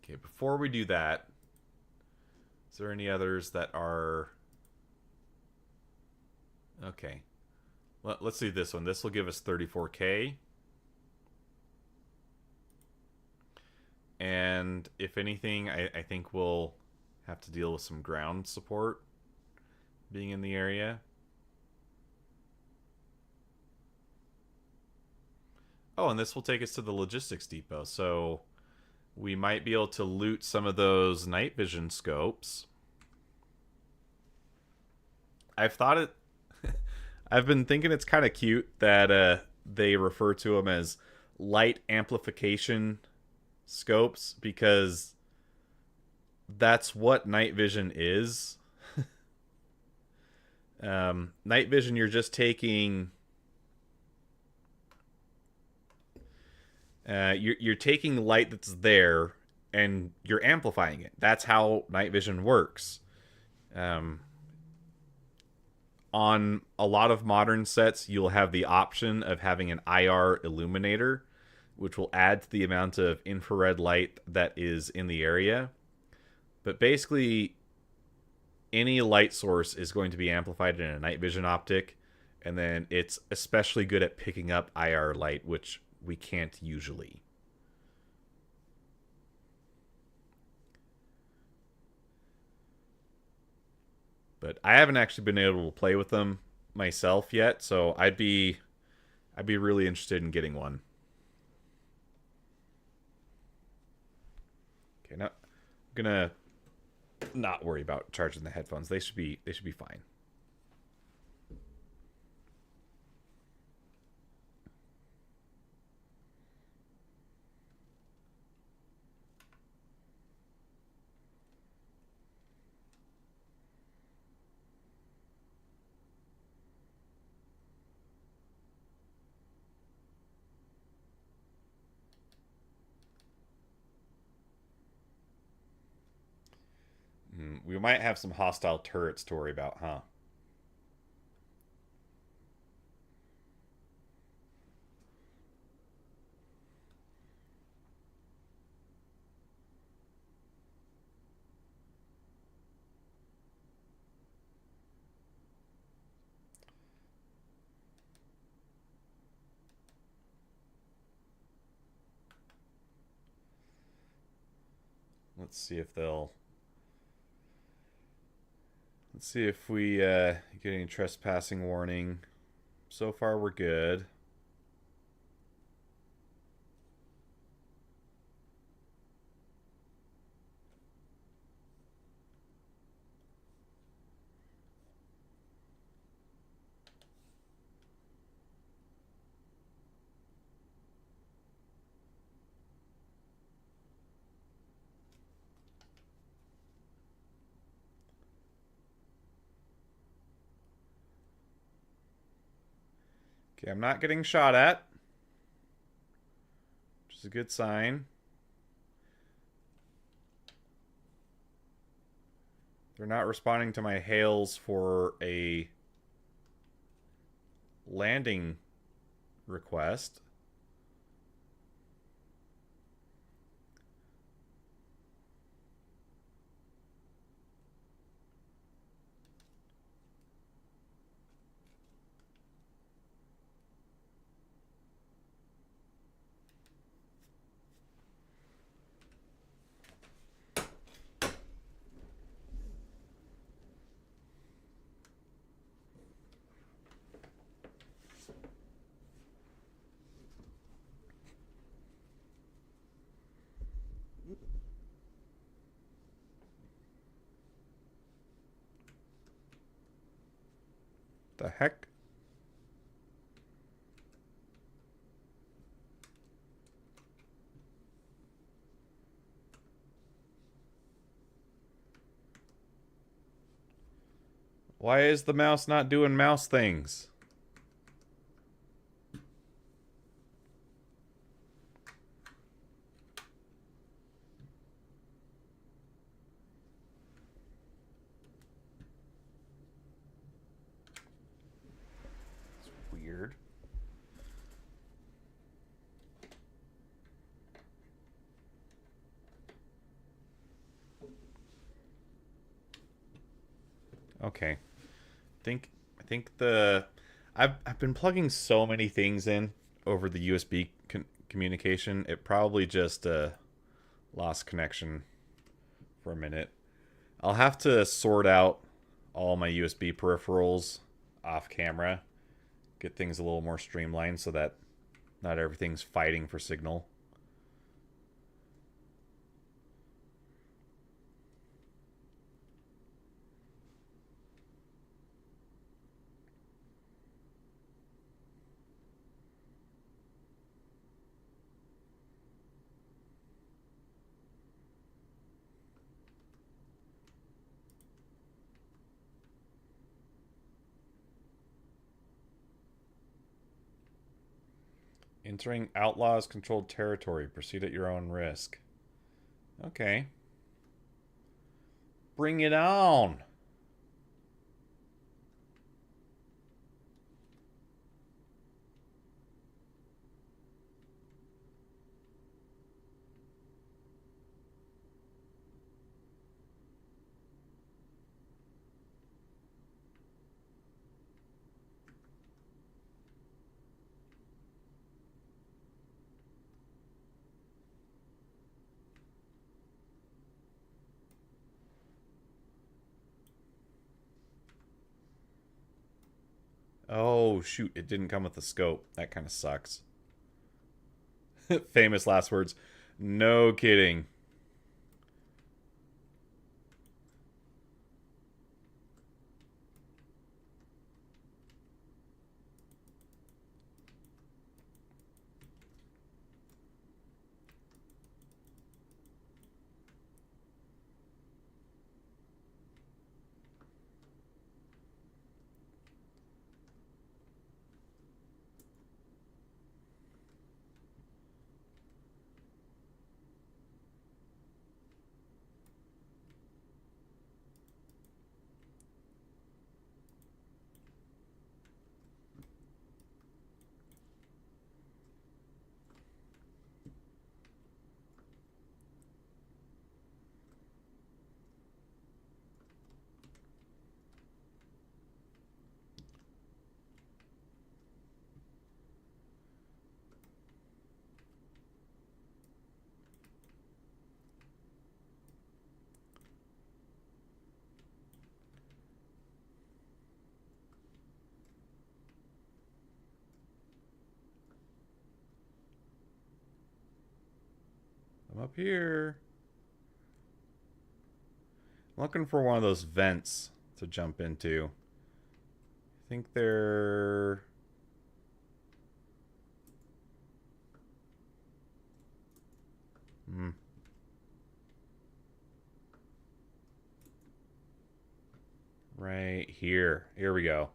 Okay, before we do that, is there any others that are... Okay. Let's do this one. This will give us 34K. And if anything, I think we'll have to deal with some ground support being in the area. Oh, and this will take us to the logistics depot. So we might be able to loot some of those night vision scopes. I've been thinking it's kind of cute that they refer to them as light amplification scopes, because that's what night vision is. Night vision, you're just taking... You're taking light that's there and you're amplifying it. That's how night vision works. On a lot of modern sets, you'll have the option of having an IR illuminator. which will add to the amount of infrared light that is in the area. But basically, any light source is going to be amplified in a night vision optic, and then it's especially good at picking up IR light, which we can't usually. But I haven't actually been able to play with them myself yet, so I'd be really interested in getting one. Okay, now I'm gonna not worry about charging the headphones. They should be fine. We might have some hostile turrets to worry about, huh? Let's see if they'll... Let's see if we get any trespassing warning. So far, we're good. Okay, I'm not getting shot at, which is a good sign. They're not responding to my hails for a landing request. The heck? Why is the mouse not doing mouse things? It's weird. Okay. I think I've been plugging so many things in over the USB communication. It probably just lost connection for a minute. I'll have to sort out all my USB peripherals off camera, get things a little more streamlined so that not everything's fighting for signal. Entering Outlaws controlled territory. Proceed at your own risk. Okay. Bring it on. Oh, shoot. It didn't come with the scope. That kind of sucks. Famous last words. No kidding. I'm up here. I'm looking for one of those vents to jump into. I think they're... Right here. Here we go.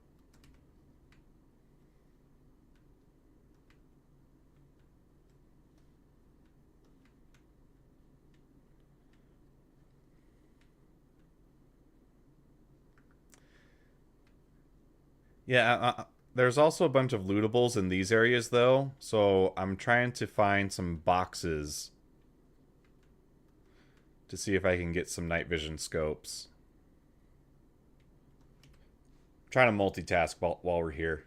Yeah, there's also a bunch of lootables in these areas, though. So I'm trying to find some boxes to see if I can get some night vision scopes. I'm trying to multitask while we're here.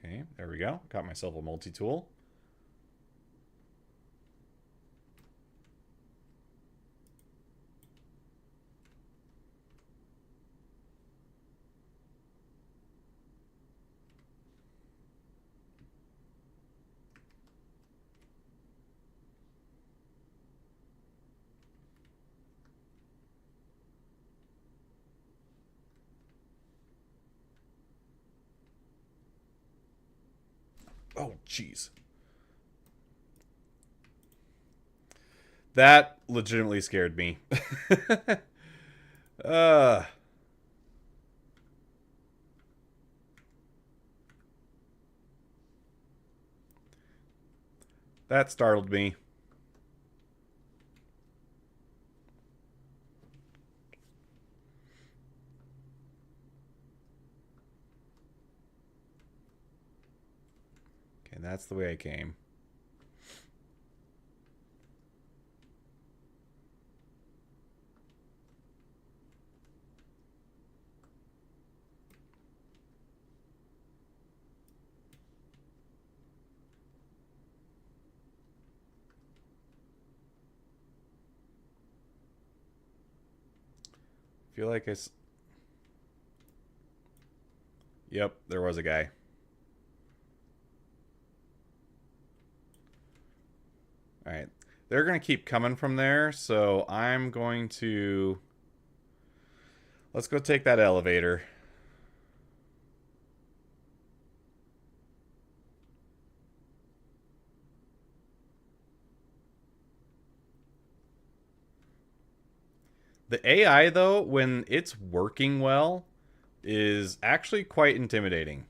Okay, there we go. Got myself a multi-tool. Oh, jeez. That legitimately scared me. uh... That startled me. Okay, that's the way I came. Feel like Yep, there was a guy. Alright. They're going to keep coming from there, so I'm going to... Let's go take that elevator. The AI, though, when it's working well, is actually quite intimidating.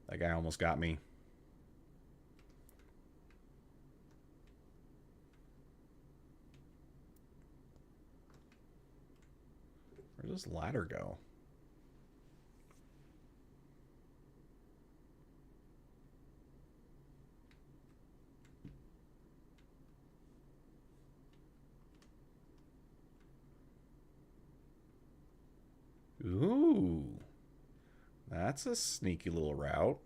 That guy almost got me. does ladder go? Ooh. That's a sneaky little route.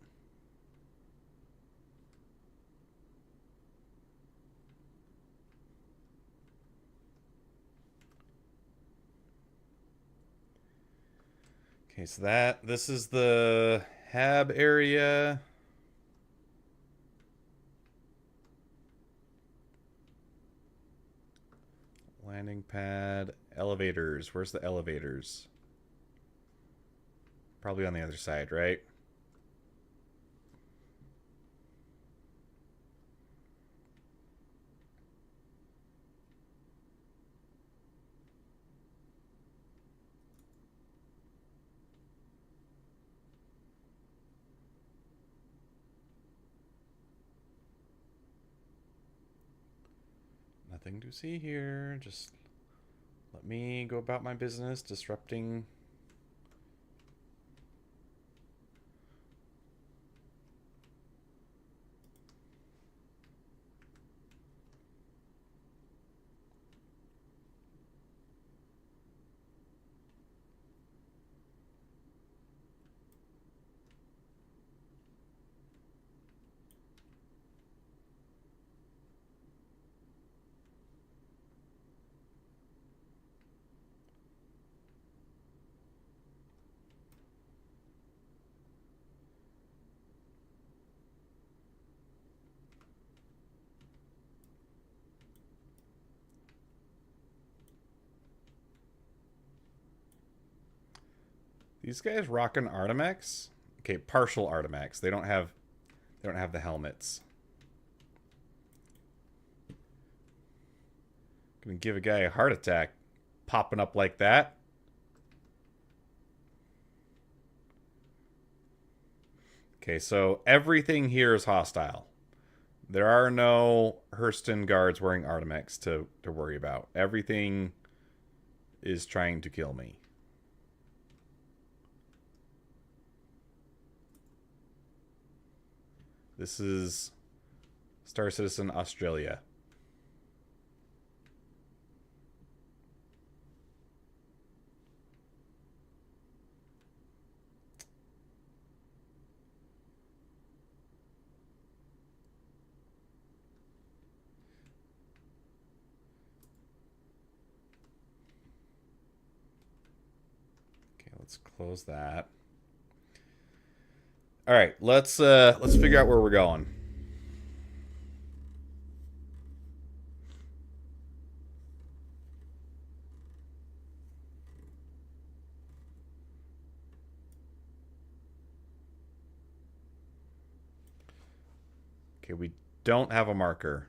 Okay, so this is the hab area. Landing pad, elevators. Where's the elevators? Probably on the other side, right? Nothing to see here. Just let me go about my business disrupting. These guys rocking Artemex? Okay, partial Artemex. They don't have the helmets. Gonna give a guy a heart attack popping up like that. Okay, so everything here is hostile. There are no Hurston guards wearing Artemex to worry about. Everything is trying to kill me. This is Star Citizen Australia. Okay, let's close that. All right, let's figure out where we're going. Okay, we don't have a marker.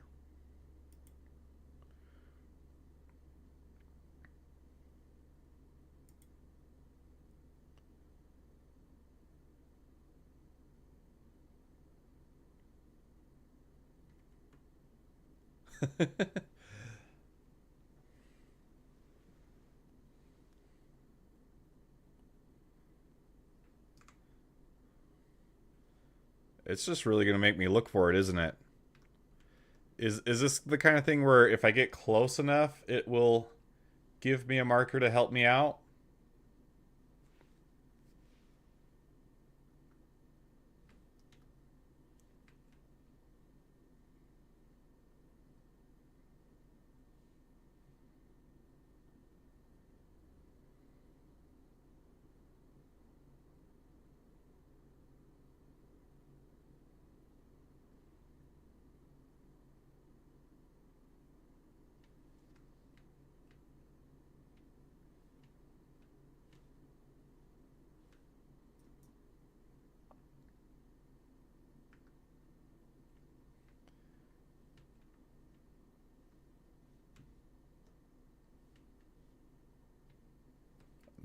It's just really going to make me look for it, isn't it? Is this the kind of thing where if I get close enough, it will give me a marker to help me out?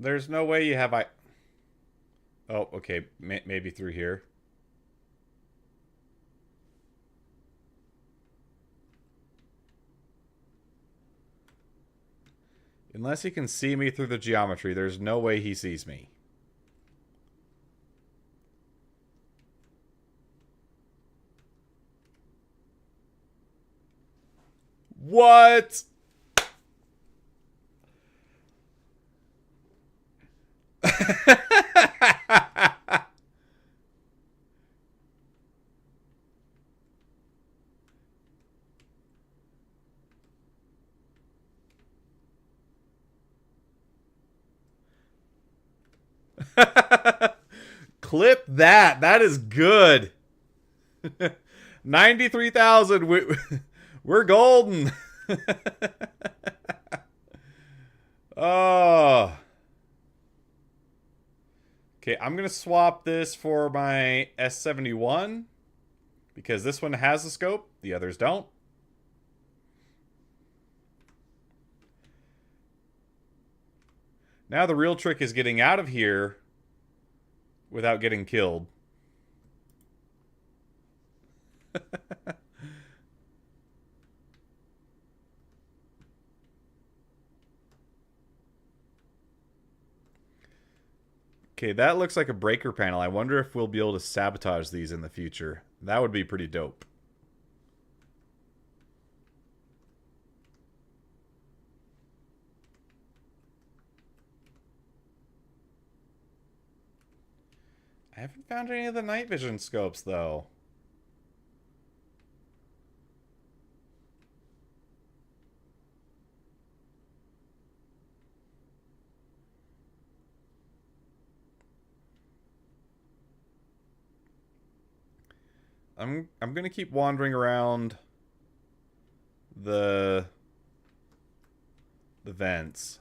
There's no way you have Oh, okay. Maybe through here. Unless he can see me through the geometry, there's no way he sees me. What? Clip that. That is good. 93,000. We're golden. Oh. Okay, I'm going to swap this for my S71 because this one has a scope, the others don't. Now the real trick is getting out of here without getting killed. Okay, that looks like a breaker panel. I wonder if we'll be able to sabotage these in the future. That would be pretty dope. I haven't found any of the night vision scopes, though. I'm gonna keep wandering around the vents.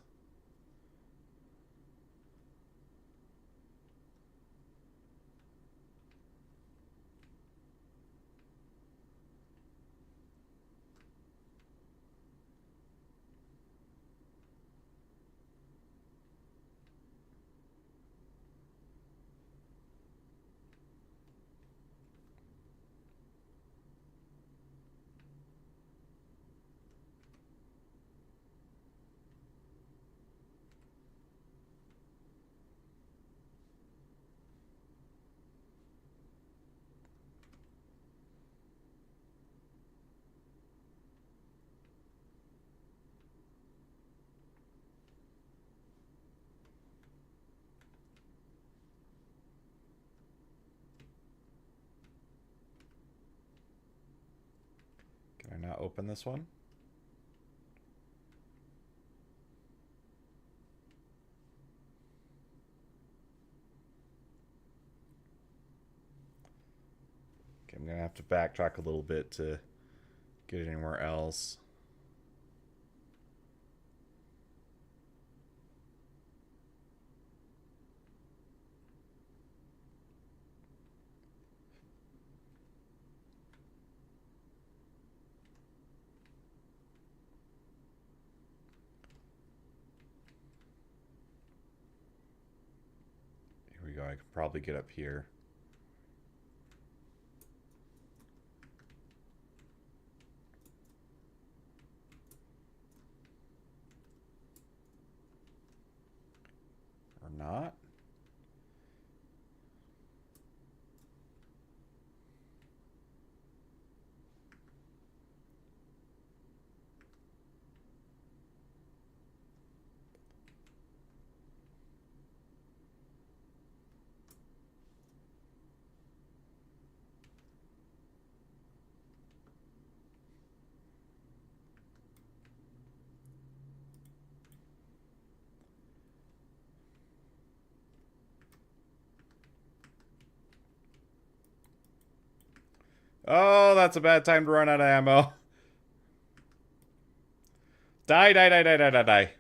Can I not open this one? Okay, I'm gonna have to backtrack a little bit to get anywhere else. Here we go. I could probably get up here. Or not. Oh, that's a bad time to run out of ammo. Die, die, die, die, die, die, die.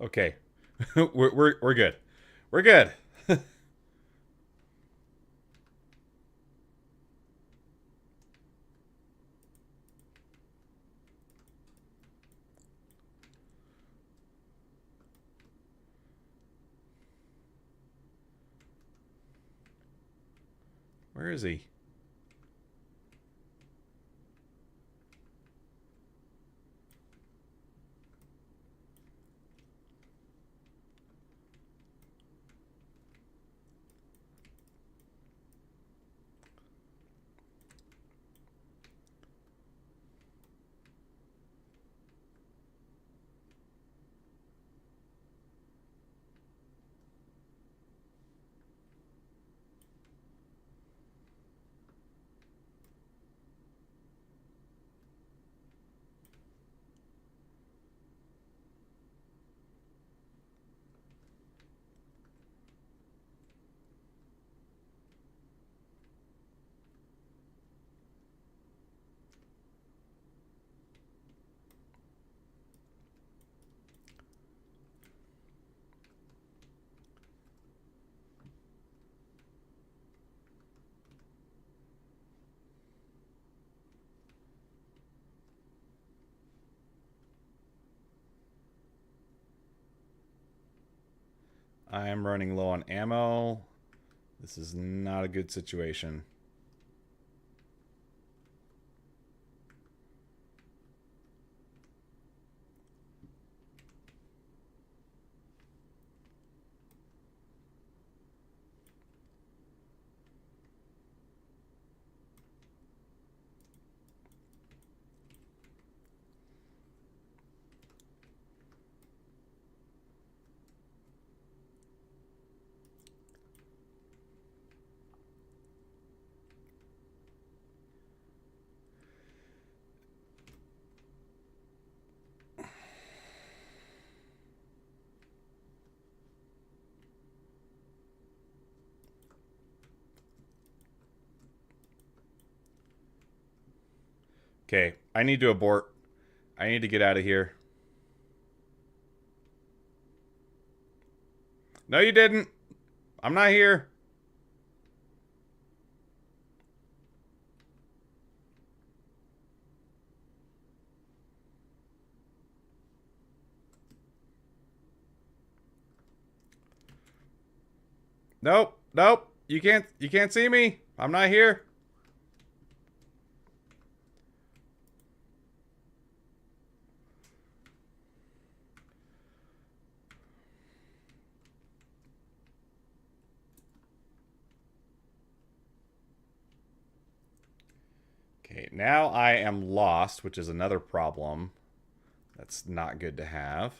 Okay. we're good. We're good. Where is he? I am running low on ammo. This is not a good situation. Okay, I need to abort. I need to get out of here. No, you didn't. I'm not here. Nope, nope. You can't see me. I'm not here. Okay, now I am lost, which is another problem. That's not good to have.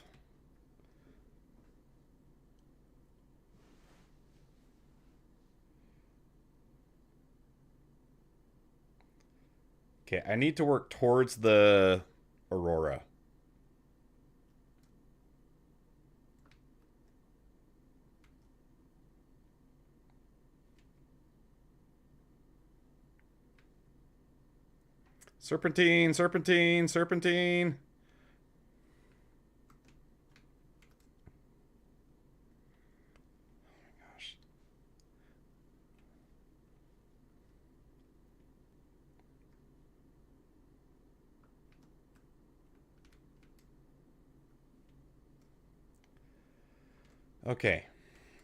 Okay, I need to work towards the Aurora. Serpentine, serpentine, serpentine. Oh my gosh. Okay.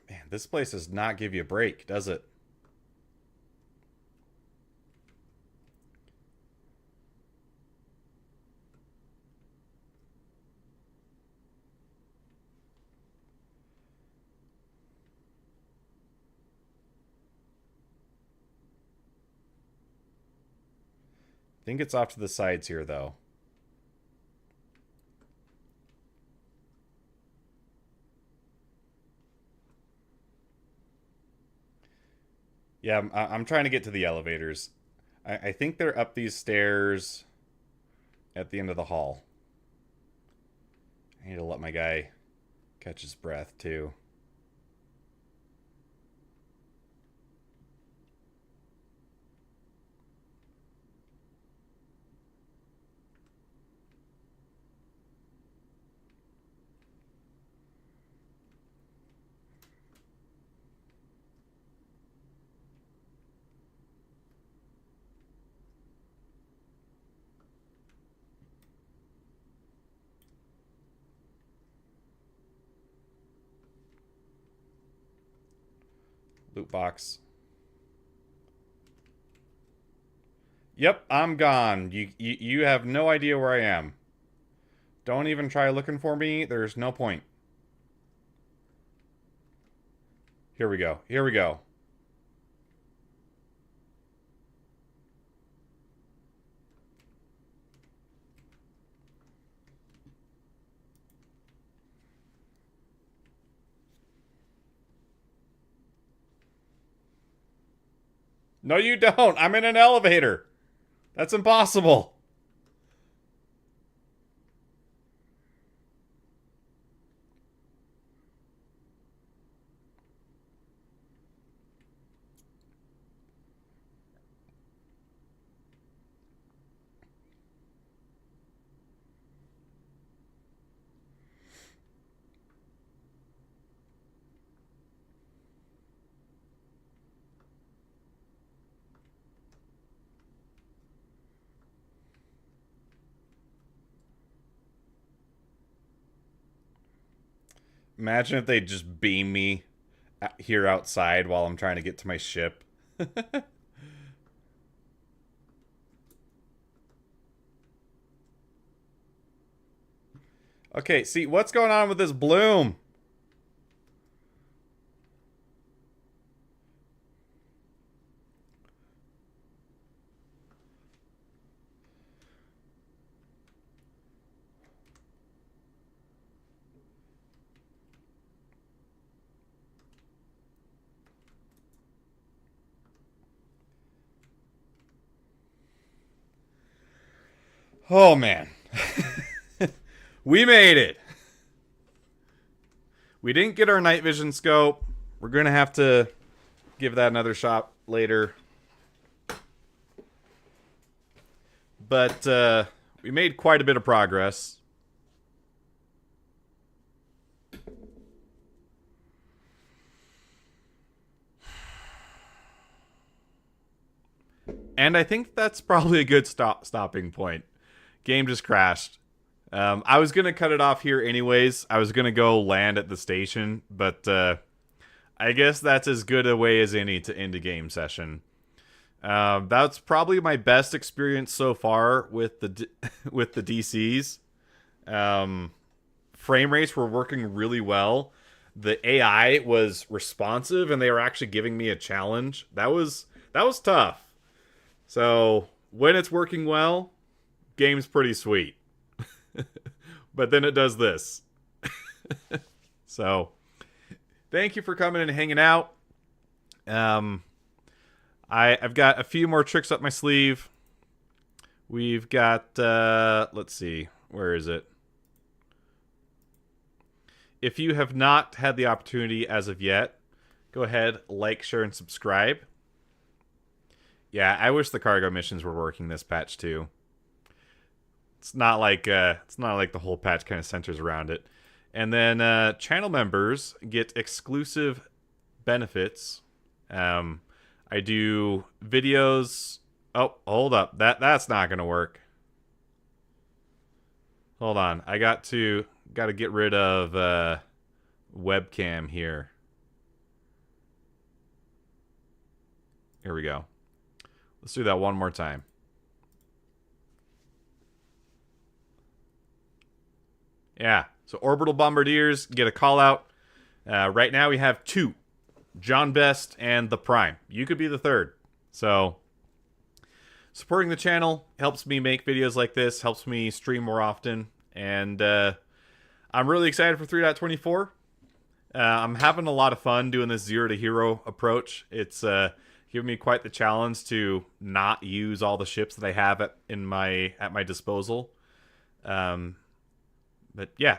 Man, this place does not give you a break, does it? I think it's off to the sides here, though. Yeah, I'm trying to get to the elevators. I think they're up these stairs at the end of the hall. I need to let my guy catch his breath, too. Loot box. Yep, I'm gone. You have no idea where I am. Don't even try looking for me. There's no point. Here we go. Here we go. No, you don't. I'm in an elevator. That's impossible. Imagine if they just beam me here outside while I'm trying to get to my ship. Okay, see, what's going on with this bloom? Oh, man. We made it. We didn't get our night vision scope. We're going to have to give that another shot later. But we made quite a bit of progress. And I think that's probably a good stopping point. Game just crashed. I was going to cut it off here anyways. I was going to go land at the station, but I guess that's as good a way as any to end a game session. That's probably my best experience so far with the with the DCs. Frame rates were working really well. The AI was responsive, and they were actually giving me a challenge. That was tough. So when it's working well, game's pretty sweet. But then it does this. So thank you for coming and hanging out. I've got a few more tricks up my sleeve. We've got let's see, where is it? If you have not had the opportunity as of yet, go ahead, like, share, and subscribe. Yeah, I wish the cargo missions were working this patch too. It's not like the whole patch kind of centers around it. And then channel members get exclusive benefits. I do videos. Oh, hold up. That's not gonna work. Hold on. I got to get rid of webcam here. Here we go. Let's do that one more time. Yeah, so Orbital Bombardiers get a call out. Right now we have 2. John Best and the Prime. You could be the 3rd. So supporting the channel helps me make videos like this, helps me stream more often. And I'm really excited for 3.24. I'm having a lot of fun doing this zero to hero approach. It's giving me quite the challenge to not use all the ships that I have at my disposal. But yeah,